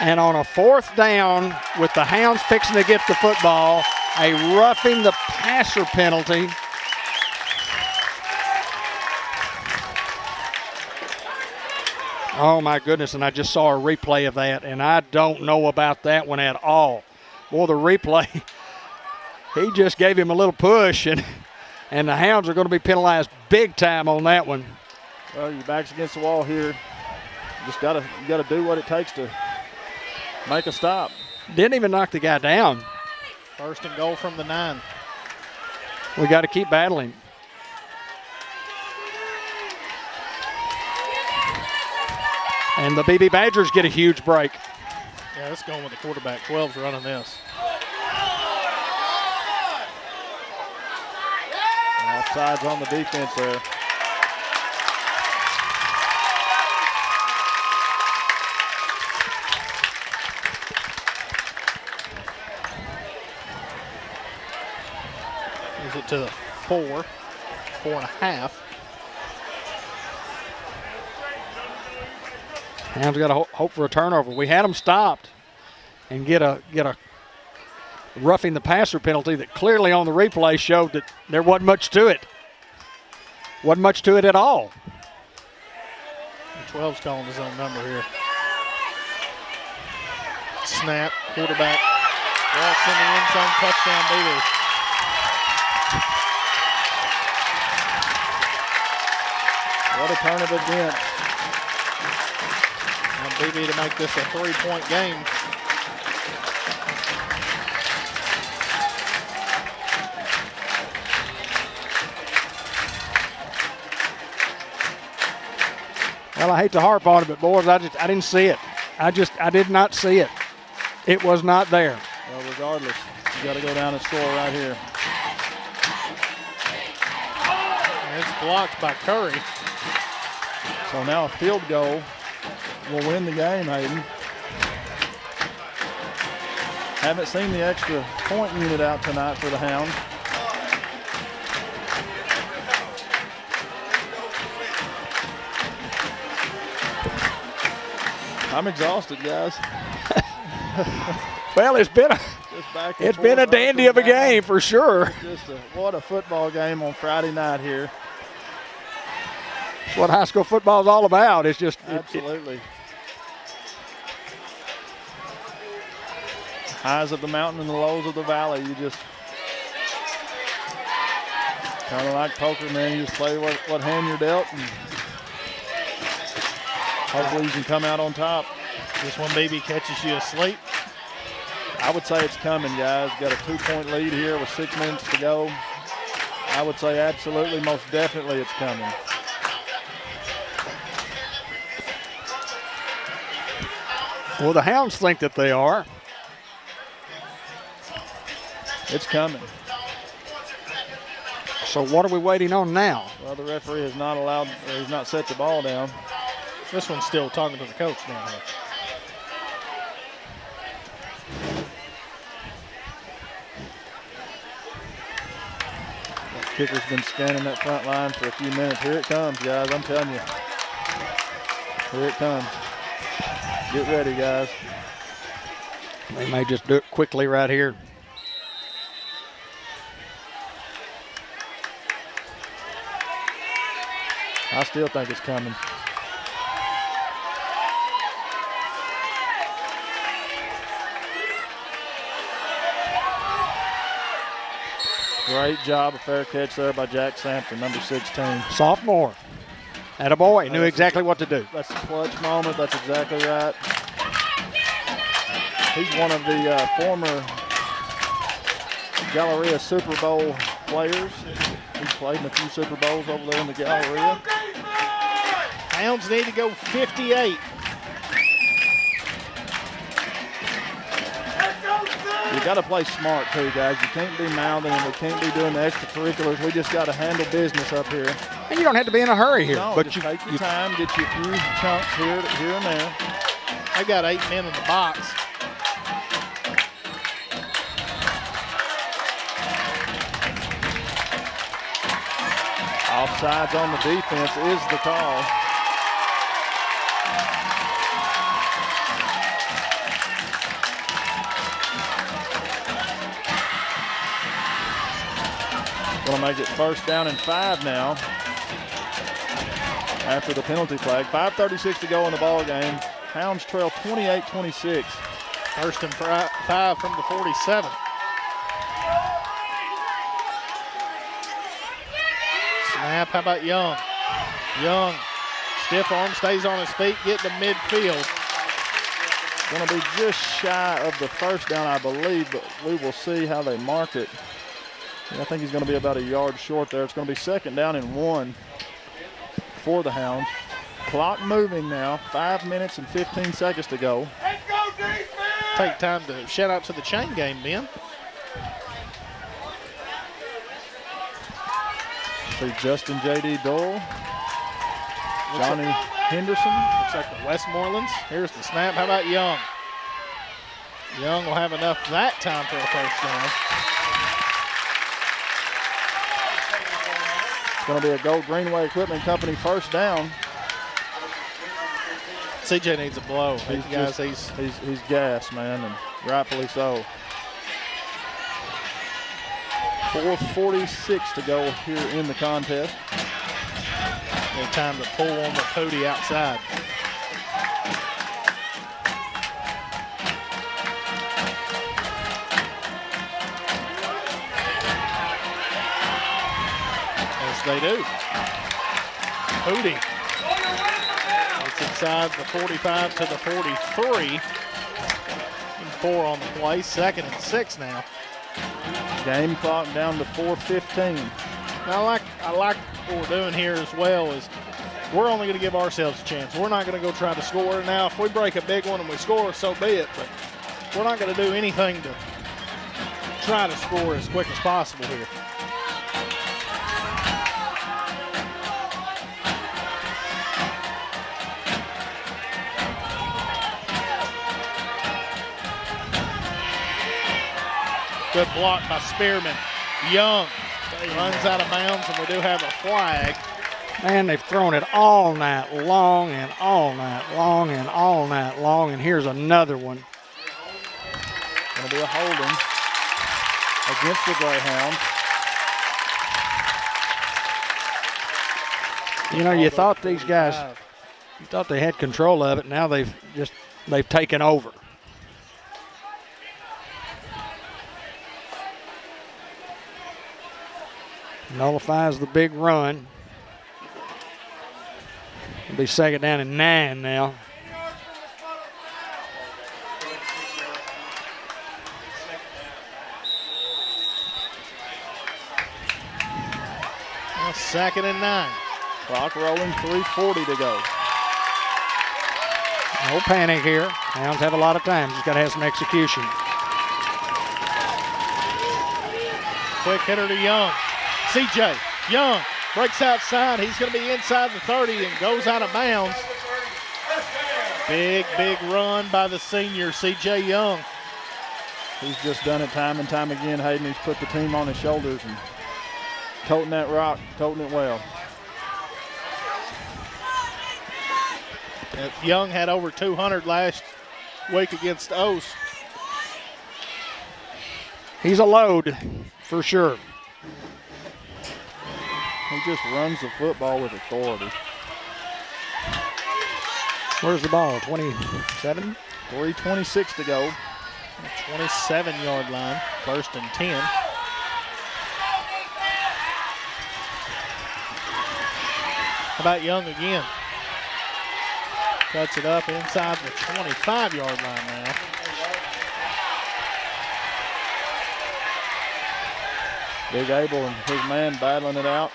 And on a 4th down, with the Hounds fixing to get the football, a roughing the passer penalty. Oh my goodness, and I just saw a replay of that, and I don't know about that one at all. Boy, the replay, he just gave him a little push, and the Hounds are going to be penalized big time on that one. Well, your back's against the wall here. You got to do what it takes to make a stop. Didn't even knock the guy down. 1st and goal from the 9. We got to keep battling. And the Beebe Badgers get a huge break. Yeah, let's go with the quarterback. 12's running this. Offsides on the defense there. Is it to the 4.5. Hounds got to hope for a turnover. We had them stopped and get a roughing the passer penalty that clearly on the replay showed that there wasn't much to it. Wasn't much to it at all. 12's calling his own number here. Snap, quarterback. Walks in the end zone, touchdown Beebe. What a turn of events. And Beebe to make this a 3-point game. Well, I hate to harp on it, but boys, I didn't see it. I did not see it. It was not there. Well, regardless, you got to go down and score right here. And it's blocked by Curry. So now a field goal will win the game, Hayden. Haven't seen the extra point unit out tonight for the Hounds. I'm exhausted, guys. Well, it's been a dandy of a game for sure. What a football game on Friday night here. It's what high school football is all about. It's just absolutely highs of the mountain and the lows of the valley. You just kind of like poker, man. You just play what hand you're dealt, and hopefully you can come out on top. This one Beebe catches you asleep. I would say it's coming, guys. Got a 2-point lead here with 6 minutes to go. I would say absolutely, most definitely it's coming. Well, the Hounds think that they are. It's coming. So what are we waiting on now? Well, the referee has not allowed, or he's not set the ball down. This one's still talking to the coach down here. That kicker's been scanning that front line for a few minutes. Here it comes, guys. I'm telling you. Here it comes. Get ready, guys. They may just do it quickly right here. I still think it's coming. Great job, a fair catch there by Jack Sampson, number 16. Sophomore. Attaboy, knew exactly what to do. That's a clutch moment. That's exactly right. He's one of the former Galleria Super Bowl players. He's played in a few Super Bowls over there in the Galleria. Hounds need to go 58. You got to play smart too, guys. You can't be mouthing and we can't be doing the extracurriculars. We just got to handle business up here. And you don't have to be in a hurry here. No, but just take your time, get you a few chunks here and there. They got 8 men in the box. Offsides on the defense is the call. Going to make it 1st down and 5 now after the penalty flag. 5:36 to go in the ball game. Hounds trail 28-26. 1st and 5 from the 47. Snap, how about Young? Young, stiff arm, stays on his feet, get to midfield. Going to be just shy of the 1st down, I believe, but we will see how they mark it. I think he's going to be about a yard short there. It's going to be 2nd down and 1 for the Hounds. Clock moving now, 5 minutes and 15 seconds to go. Let's go, defense! Take time to shout out to the chain game, Ben. See Justin J.D. Dole, Johnny Henderson. Looks like the Westmorelands. Here's the snap. How about Young? Young will have enough that time for a 1st down. It's going to be a Gold Greenway Equipment Company 1st down. CJ needs a blow. He's gassed, man, and rightfully so. 4:46 to go here in the contest. And time to pull on the Pooty outside. As they do. Pooty inside the 45 to the 43. 4 on the play, 2nd and 6 now. Game clock down to 4:15. Now, I like what we're doing here as well is we're only going to give ourselves a chance. We're not going to go try to score. Now, if we break a big one and we score, so be it. But we're not going to do anything to try to score as quick as possible here. Good block by Spearman. Young runs out of bounds, and we do have a flag. Man, they've thrown it all night long and all night long and all night long, and here's another one. Going to be a holding against the Greyhounds. You know, you thought these guys, you thought they had control of it. Now they've taken over. Nullifies the big run. It'll be 2nd down and 9 now. Well, 2nd and 9. Clock rolling, 3:40 to go. No panic here. Hounds have a lot of time. Just got to have some execution. Quick hitter to Young. CJ Young breaks outside. He's going to be inside the 30 and goes out of bounds. Big run by the senior, CJ Young. He's just done it time and time again, Hayden. He's put the team on his shoulders and toting that rock, toting it well. Young had over 200 last week against O's. He's a load for sure. He just runs the football with authority. Where's the ball? 27? 3:26 to go. 27-yard line, 1st and 10. How about Young again? Cuts it up inside the 25-yard line now. Big Abel and his man battling it out.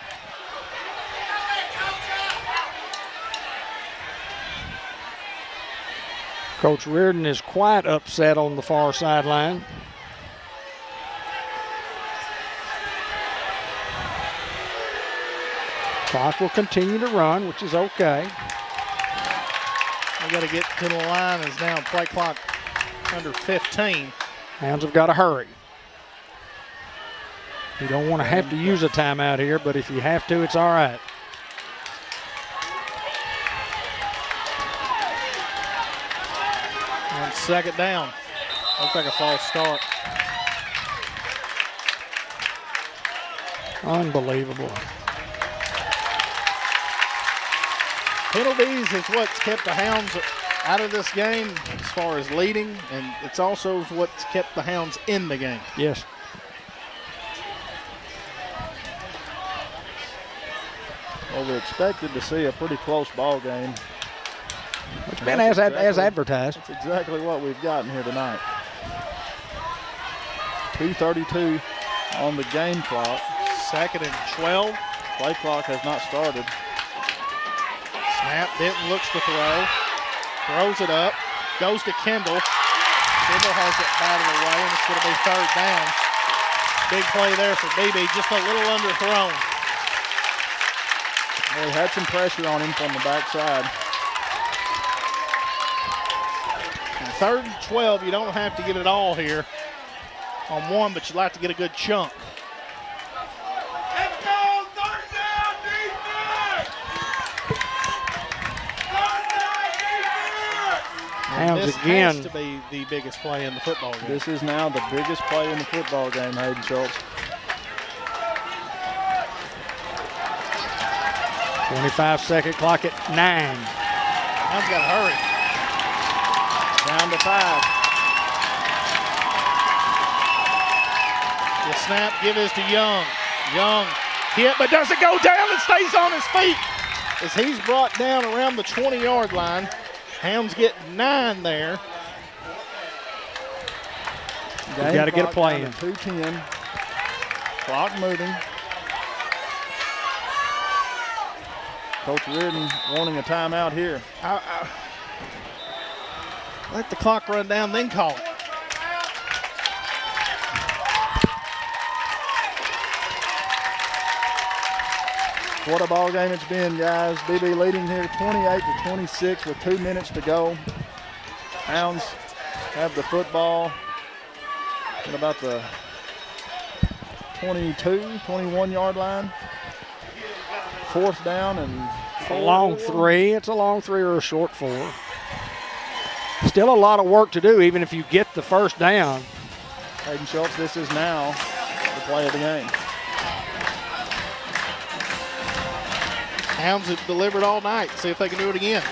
Coach Reardon is quite upset on the far sideline. Clock will continue to run, which is okay. We got to get to the line as now play clock under 15. Hounds have got to hurry. You don't want to have to use a timeout here, but if you have to, it's all right. On 2nd down. Looks like a false start. Unbelievable. Penalties is what's kept the Hounds out of this game as far as leading, and it's also what's kept the Hounds in the game. Yes. Well, we expected to see a pretty close ball game. It's been as advertised. That's exactly what we've gotten here tonight. 2:32 on the game clock. 2nd and 12. Play clock has not started. Snap, Denton looks to throw. Throws it up. Goes to Kendall. Kendall has it batted away, and it's going to be 3rd down. Big play there for Beebe, just a little underthrown. Well, he had some pressure on him from the backside. 3rd and 12, you don't have to get it all here on one, but you'd like to get a good chunk. Let's go! 3rd down, defense! 3rd down, defense! Hounds This again. has to be the biggest play in the football game. This is now the biggest play in the football game, Hayden Schultz. 25-second clock at 9. Hounds got to hurry. Down to 5. The snap, give is to Young. Young hit, but doesn't go down and stays on his feet. as he's brought down around the 20-yard line. Hounds get 9 there. You got to get a play in. 2:10. Clock moving. Coach Reardon wanting a timeout here. Let the clock run down, then call it. What a ball game it's been, guys. Beebe leading here 28-26 with 2 minutes to go. Hounds have the football at about the 21-yard line. 4th down and a long 3. It's a long 3 or a short 4. Still a lot of work to do, even if you get the first down. Hayden Schultz, this is now the play of the game. Hounds have delivered all night. See if they can do it again.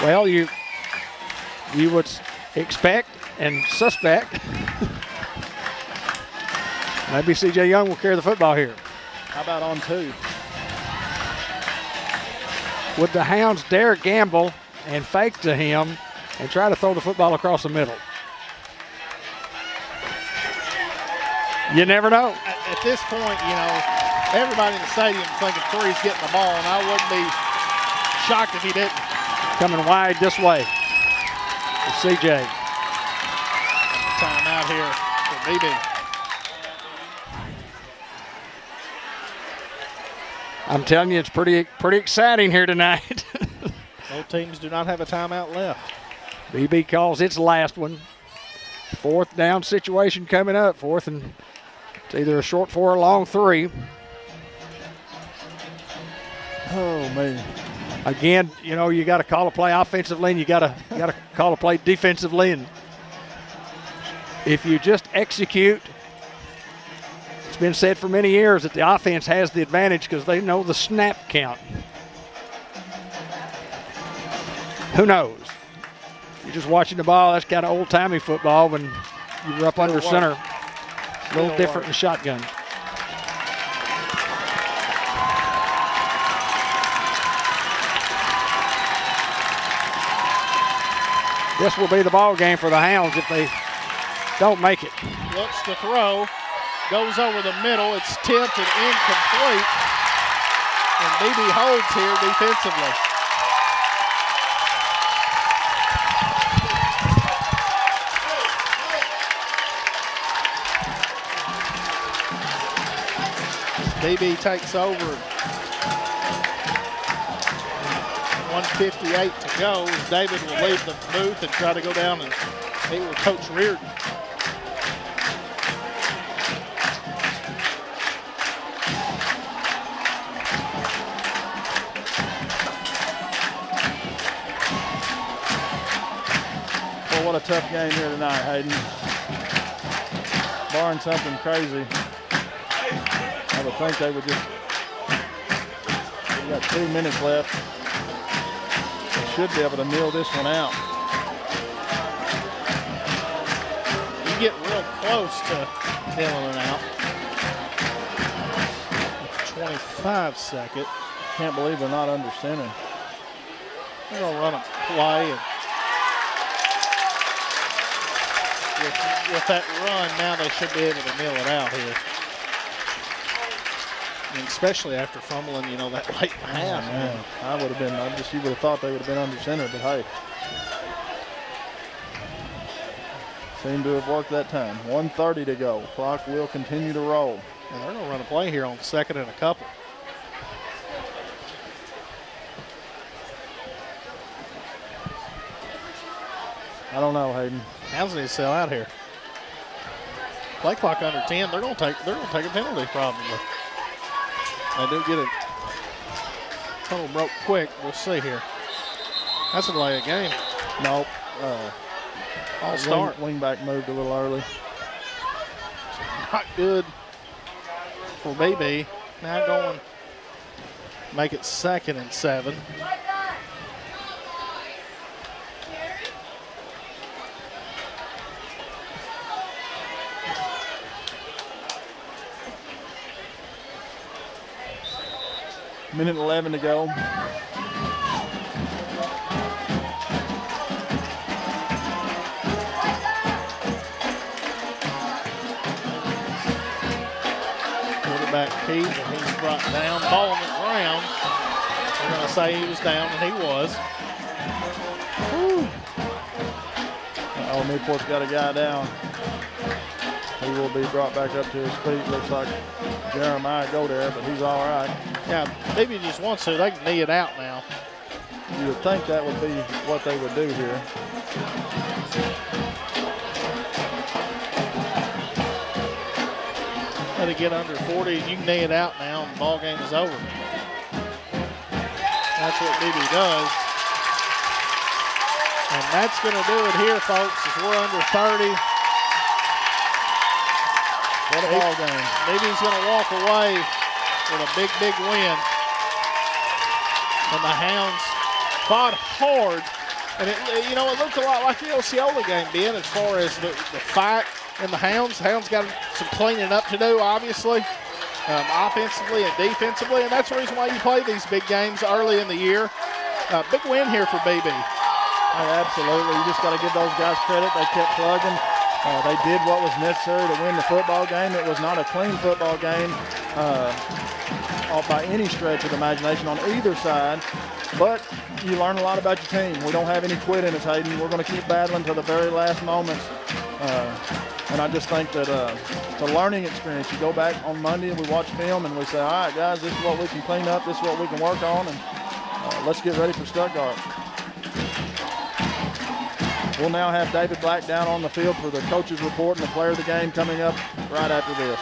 Well, you would expect and suspect. Maybe C.J. Young will carry the football here. How about on 2? Would the Hounds dare gamble and fake to him and try to throw the football across the middle? You never know. At this point, you know, everybody in the stadium is thinking Free's getting the ball, and I wouldn't be shocked if he didn't. Coming wide this way for C.J. Timeout here for Beebe. I'm telling you, it's pretty exciting here tonight. Both teams do not have a timeout left. Beebe calls its last one. 4th down situation coming up. 4th and it's either a short 4 or a long 3. Oh, man. Again, you know, you got to call a play offensively and you got to call a play defensively. And if you just execute, it's been said for many years that the offense has the advantage because they know the snap count. Who knows? You're just watching the ball. That's kind of old-timey football when you're up under center. A little different in shotgun. This will be the ball game for the Hounds if they don't make it. Looks to throw. Goes over the middle. It's tipped and incomplete. And Beebe holds here defensively. Beebe takes over. 1:58 to go. David will leave the booth and try to go down and meet with Coach Reardon. Well, what a tough game here tonight, Hayden. Barring something crazy, I would think they would just, we've got 2 minutes left. They should be able to kneel this one out. You get real close to kneeling it out. 25 second. Can't believe they're not under center. They're gonna run a play and with that run, now they should be able to kneel it out here. And especially after fumbling, you know, that late in the half. Man, I would have been, you would have thought they would have been under center, but hey. Seemed to have worked that time. 1:30 to go. Clock will continue to roll. And they're gonna run a play here on 2nd and a couple. I don't know, Hayden. Hounds need to sell out here. Play clock under 10. They're gonna take a penalty probably. They do get it. Tunnel broke quick. We'll see here. That's a delay of game. Nope. All start. Wingback moved a little early. Not good for Beebe. Now going, make it 2nd and 7. Minute 11 to go. Quarterback Pete, and he's brought down. Ball on the ground. We're going to say he was down, and he was. Oh, Newport's got a guy down. He will be brought back up to his feet. Looks like Jeremiah go there, but he's all right. Yeah, maybe he just wants to. They can knee it out now. You would think that would be what they would do here. Let it get under 40, and you can knee it out now, and the ball game is over. That's what Beebe does. And that's going to do it here, folks, as we're under 30. What a ball game. Beebe's going to walk away with a big, big win. And the Hounds fought hard. And, it looked a lot like the Osceola game, Ben, as far as the fight in the Hounds. The Hounds got some cleaning up to do, obviously, offensively and defensively. And that's the reason why you play these big games early in the year. Big win here for Beebe. Absolutely. You just got to give those guys credit. They kept plugging. They did what was necessary to win the football game. It was not a clean football game by any stretch of the imagination on either side. But you learn a lot about your team. We don't have any quit in us, Hayden. We're going to keep battling to the very last moments. And I just think that it's a learning experience. You go back on Monday and we watch film and we say, all right, guys, this is what we can clean up. This is what we can work on. And let's get ready for Stuttgart. We'll now have David Black down on the field for the coach's report and the player of the game coming up right after this.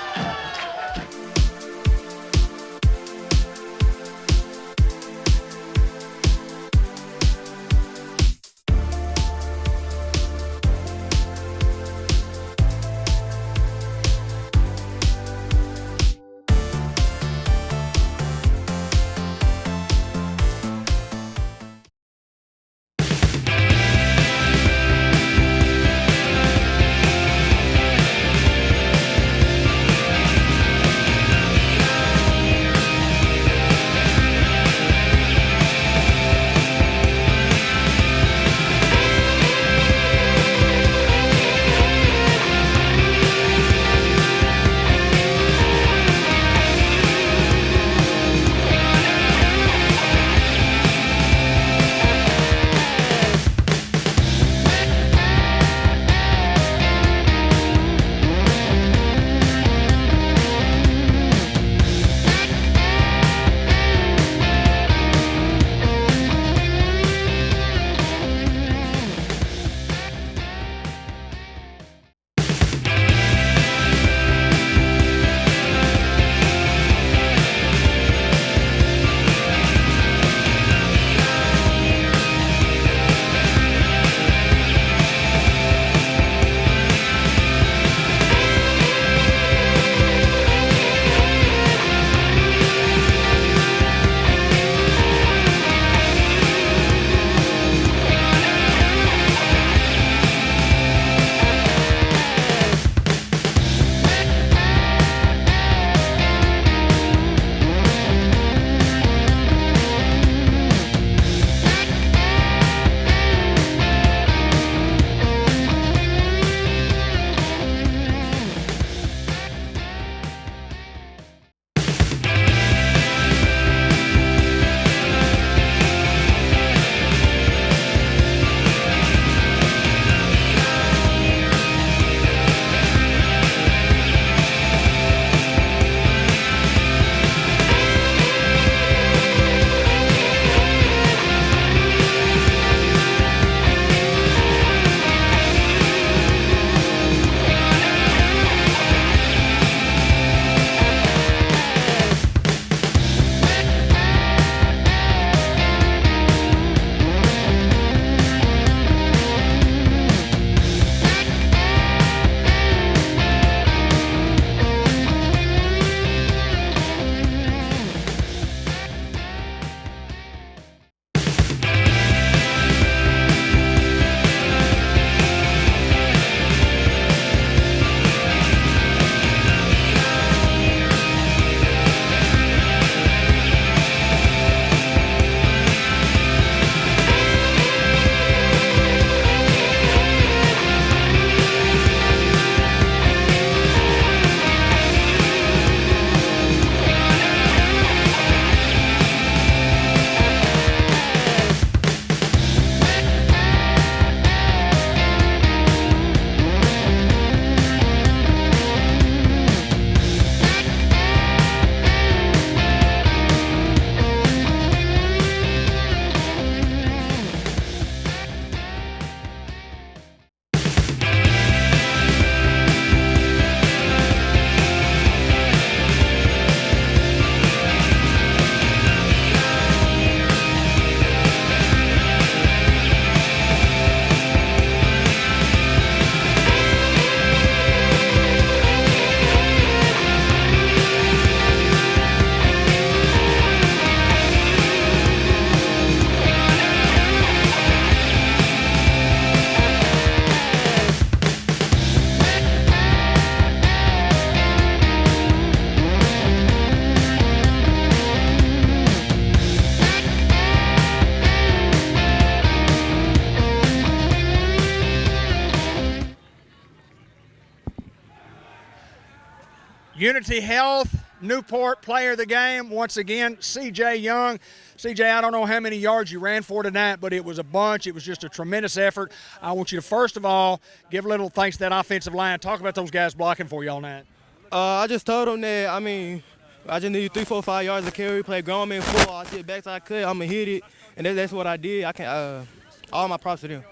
Unity Health, Newport player of the game, once again, C.J. Young. C.J., I don't know how many yards you ran for tonight, but it was a bunch. It was just a tremendous effort. I want you to, first of all, give a little thanks to that offensive line. Talk about those guys blocking for you all night. I just told them that, I just need 3, 4, 5 yards to carry, play grown man football. I did best I could. I'm going to hit it, and that's what I did. I can all my props to them.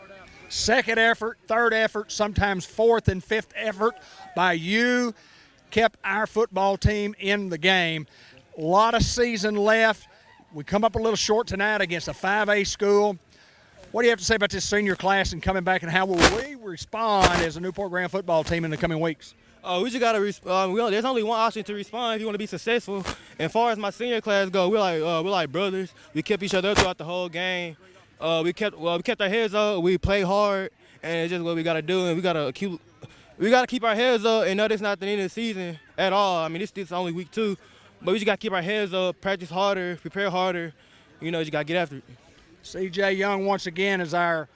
Second effort, third effort, sometimes fourth and fifth effort by you kept our football team in the game. A lot of season left. We come up a little short tonight against a 5A school. What do you have to say about this senior class and coming back, and how will we respond as a Newport Grand football team in the coming weeks? We just got to there's only one option to respond if you want to be successful. And as far as my senior class go, we're like brothers. We kept each other up throughout the whole game. We kept our heads up. We played hard, and it's just what we got to do. And we got to keep our heads up and know this not the end of the season at all. This is only week 2, but we just got to keep our heads up, practice harder, prepare harder. Just got to get after it. C.J. Young once again is our.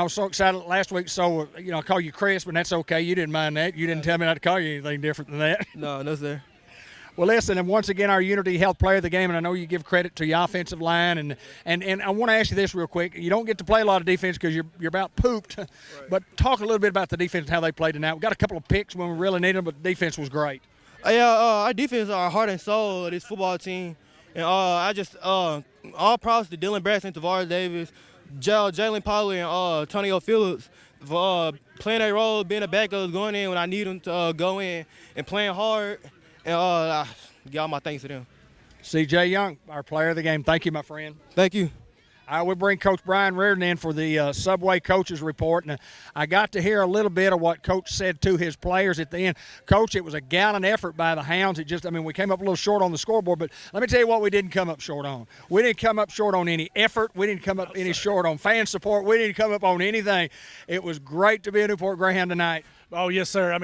So excited last week, so, I call you Chris, but that's okay. You didn't mind that. You didn't tell me not to call you anything different than that. No, sir. Well, listen, and once again, our Unity Health player of the game, and I know you give credit to your offensive line, and I want to ask you this real quick. You don't get to play a lot of defense because you're about pooped, right. But talk a little bit about the defense and how they played tonight. We got a couple of picks when we really needed them, but the defense was great. Our defense is our heart and soul of this football team. And all props to Dylan Braxton, Tavares Davis, Jalen Pollard, and Antonio Phillips for playing that role, being a backup, going in when I need them to go in, and playing hard. And give all my thanks to them. C.J. Young, our player of the game. Thank you, my friend. Thank you. We bring Coach Brian Reardon in for the Subway Coaches Report, and I got to hear a little bit of what Coach said to his players at the end. Coach, it was a gallant effort by the Hounds. We came up a little short on the scoreboard, but let me tell you what we didn't come up short on. We didn't come up short on any effort. We didn't come up any short on fan support. We didn't come up on anything. It was great to be a Newport Greyhound tonight. Oh, yes, sir.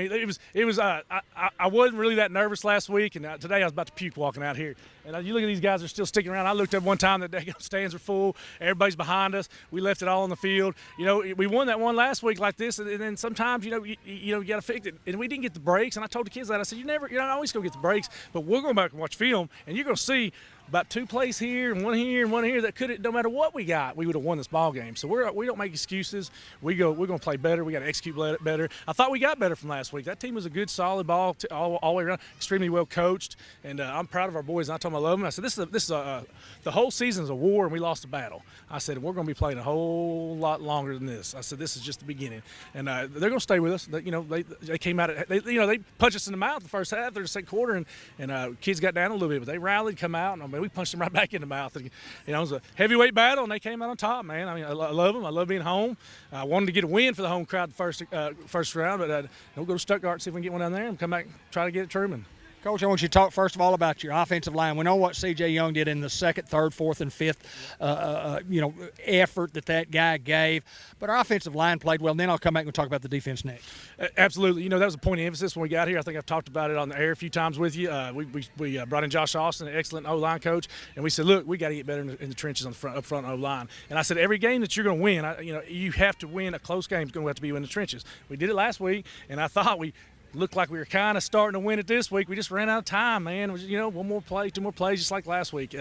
It was. I wasn't really that nervous last week, and today I was about to puke walking out here. And you look at these guys are still sticking around. I looked up one time, the stands are full. Everybody's behind us. We left it all on the field. We won that one last week like this, and then sometimes, you got to fix it. And we didn't get the breaks, and I told the kids that. I said, you're not always going to get the breaks, but we're going back and watch film, and you're going to see about 2 plays here and one here that could, no matter what we got, we would have won this ball game. So we don't make excuses. We're going to play better. We got to execute better. I thought we got better from last week. That team was a good, solid ball all the way around, extremely well coached, and I'm proud of our boys. And I told them I love them. I said, the whole season is a war, and we lost a battle. I said, we're going to be playing a whole lot longer than this. I said, this is just the beginning, and they're going to stay with us. They came out. They punched us in the mouth the first half, the second quarter, and kids got down a little bit, but they rallied, come out, and we punched them right back in the mouth. And, it was a heavyweight battle, and they came out on top, man. I love them. I love being home. I wanted to get a win for the home crowd the first round, but we'll go to Stuttgart, see if we can get one down there, and come back and try to get it Truman. Coach, I want you to talk first of all about your offensive line. We know what C.J. Young did in the second, third, fourth, and fifth, effort that guy gave. But our offensive line played well. And then I'll come back and talk about the defense next. Absolutely. That was a point of emphasis when we got here. I think I've talked about it on the air a few times with you. We brought in Josh Austin, an excellent O-line coach, and we said, look, we got to get better in the trenches up front O-line. And I said, every game that you're going to win, you have to win a close game. It's going to have to be in the trenches. We did it last week, and I thought we looked like we were kind of starting to win it this week. We just ran out of time, man. It was, one more play, 2 more plays, just like last week.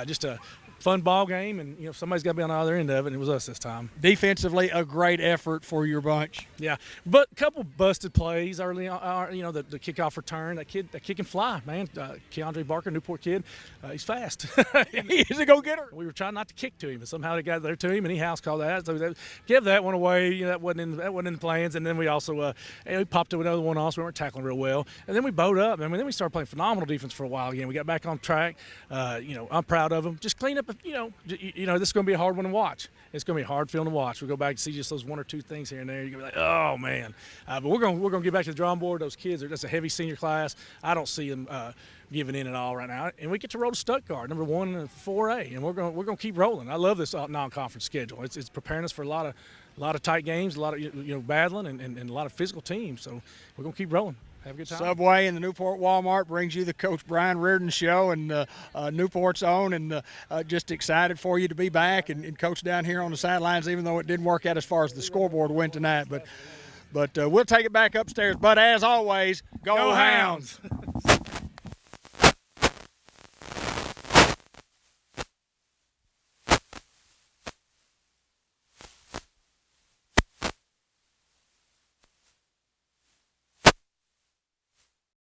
Just a fun ball game, and somebody's got to be on the other end of it, and it was us this time. Defensively, a great effort for your bunch. Yeah, but a couple busted plays early on. The kickoff return. That kid can fly, man. Keandre Barker, Newport kid, he's fast. He's a go-getter. We were trying not to kick to him, and somehow they got there to him, and he house called that. So give that one away. That wasn't in the plans. And then we also we popped to another one also. We weren't tackling real well, and then we bowed up. Then we started playing phenomenal defense for a while again. We got back on track. I'm proud of them. Just clean up. This is going to be a hard one to watch. It's going to be a hard film to watch. We go back and see just those 1 or 2 things here and there. You're going to be like, oh man. But we're going to get back to the drawing board. Those kids that's a heavy senior class. I don't see them giving in at all right now. And we get to roll to Stuttgart, number 1 in 4A, and we're going to keep rolling. I love this non-conference schedule. It's preparing us for a lot of tight games, a lot of battling, and a lot of physical teams. So we're going to keep rolling. Have a good time. Subway and the Newport Walmart brings you the Coach Brian Reardon Show, and Newport's own, and just excited for you to be back and coach down here on the sidelines, even though it didn't work out as far as the scoreboard went tonight. But we'll take it back upstairs. But as always, go Hounds!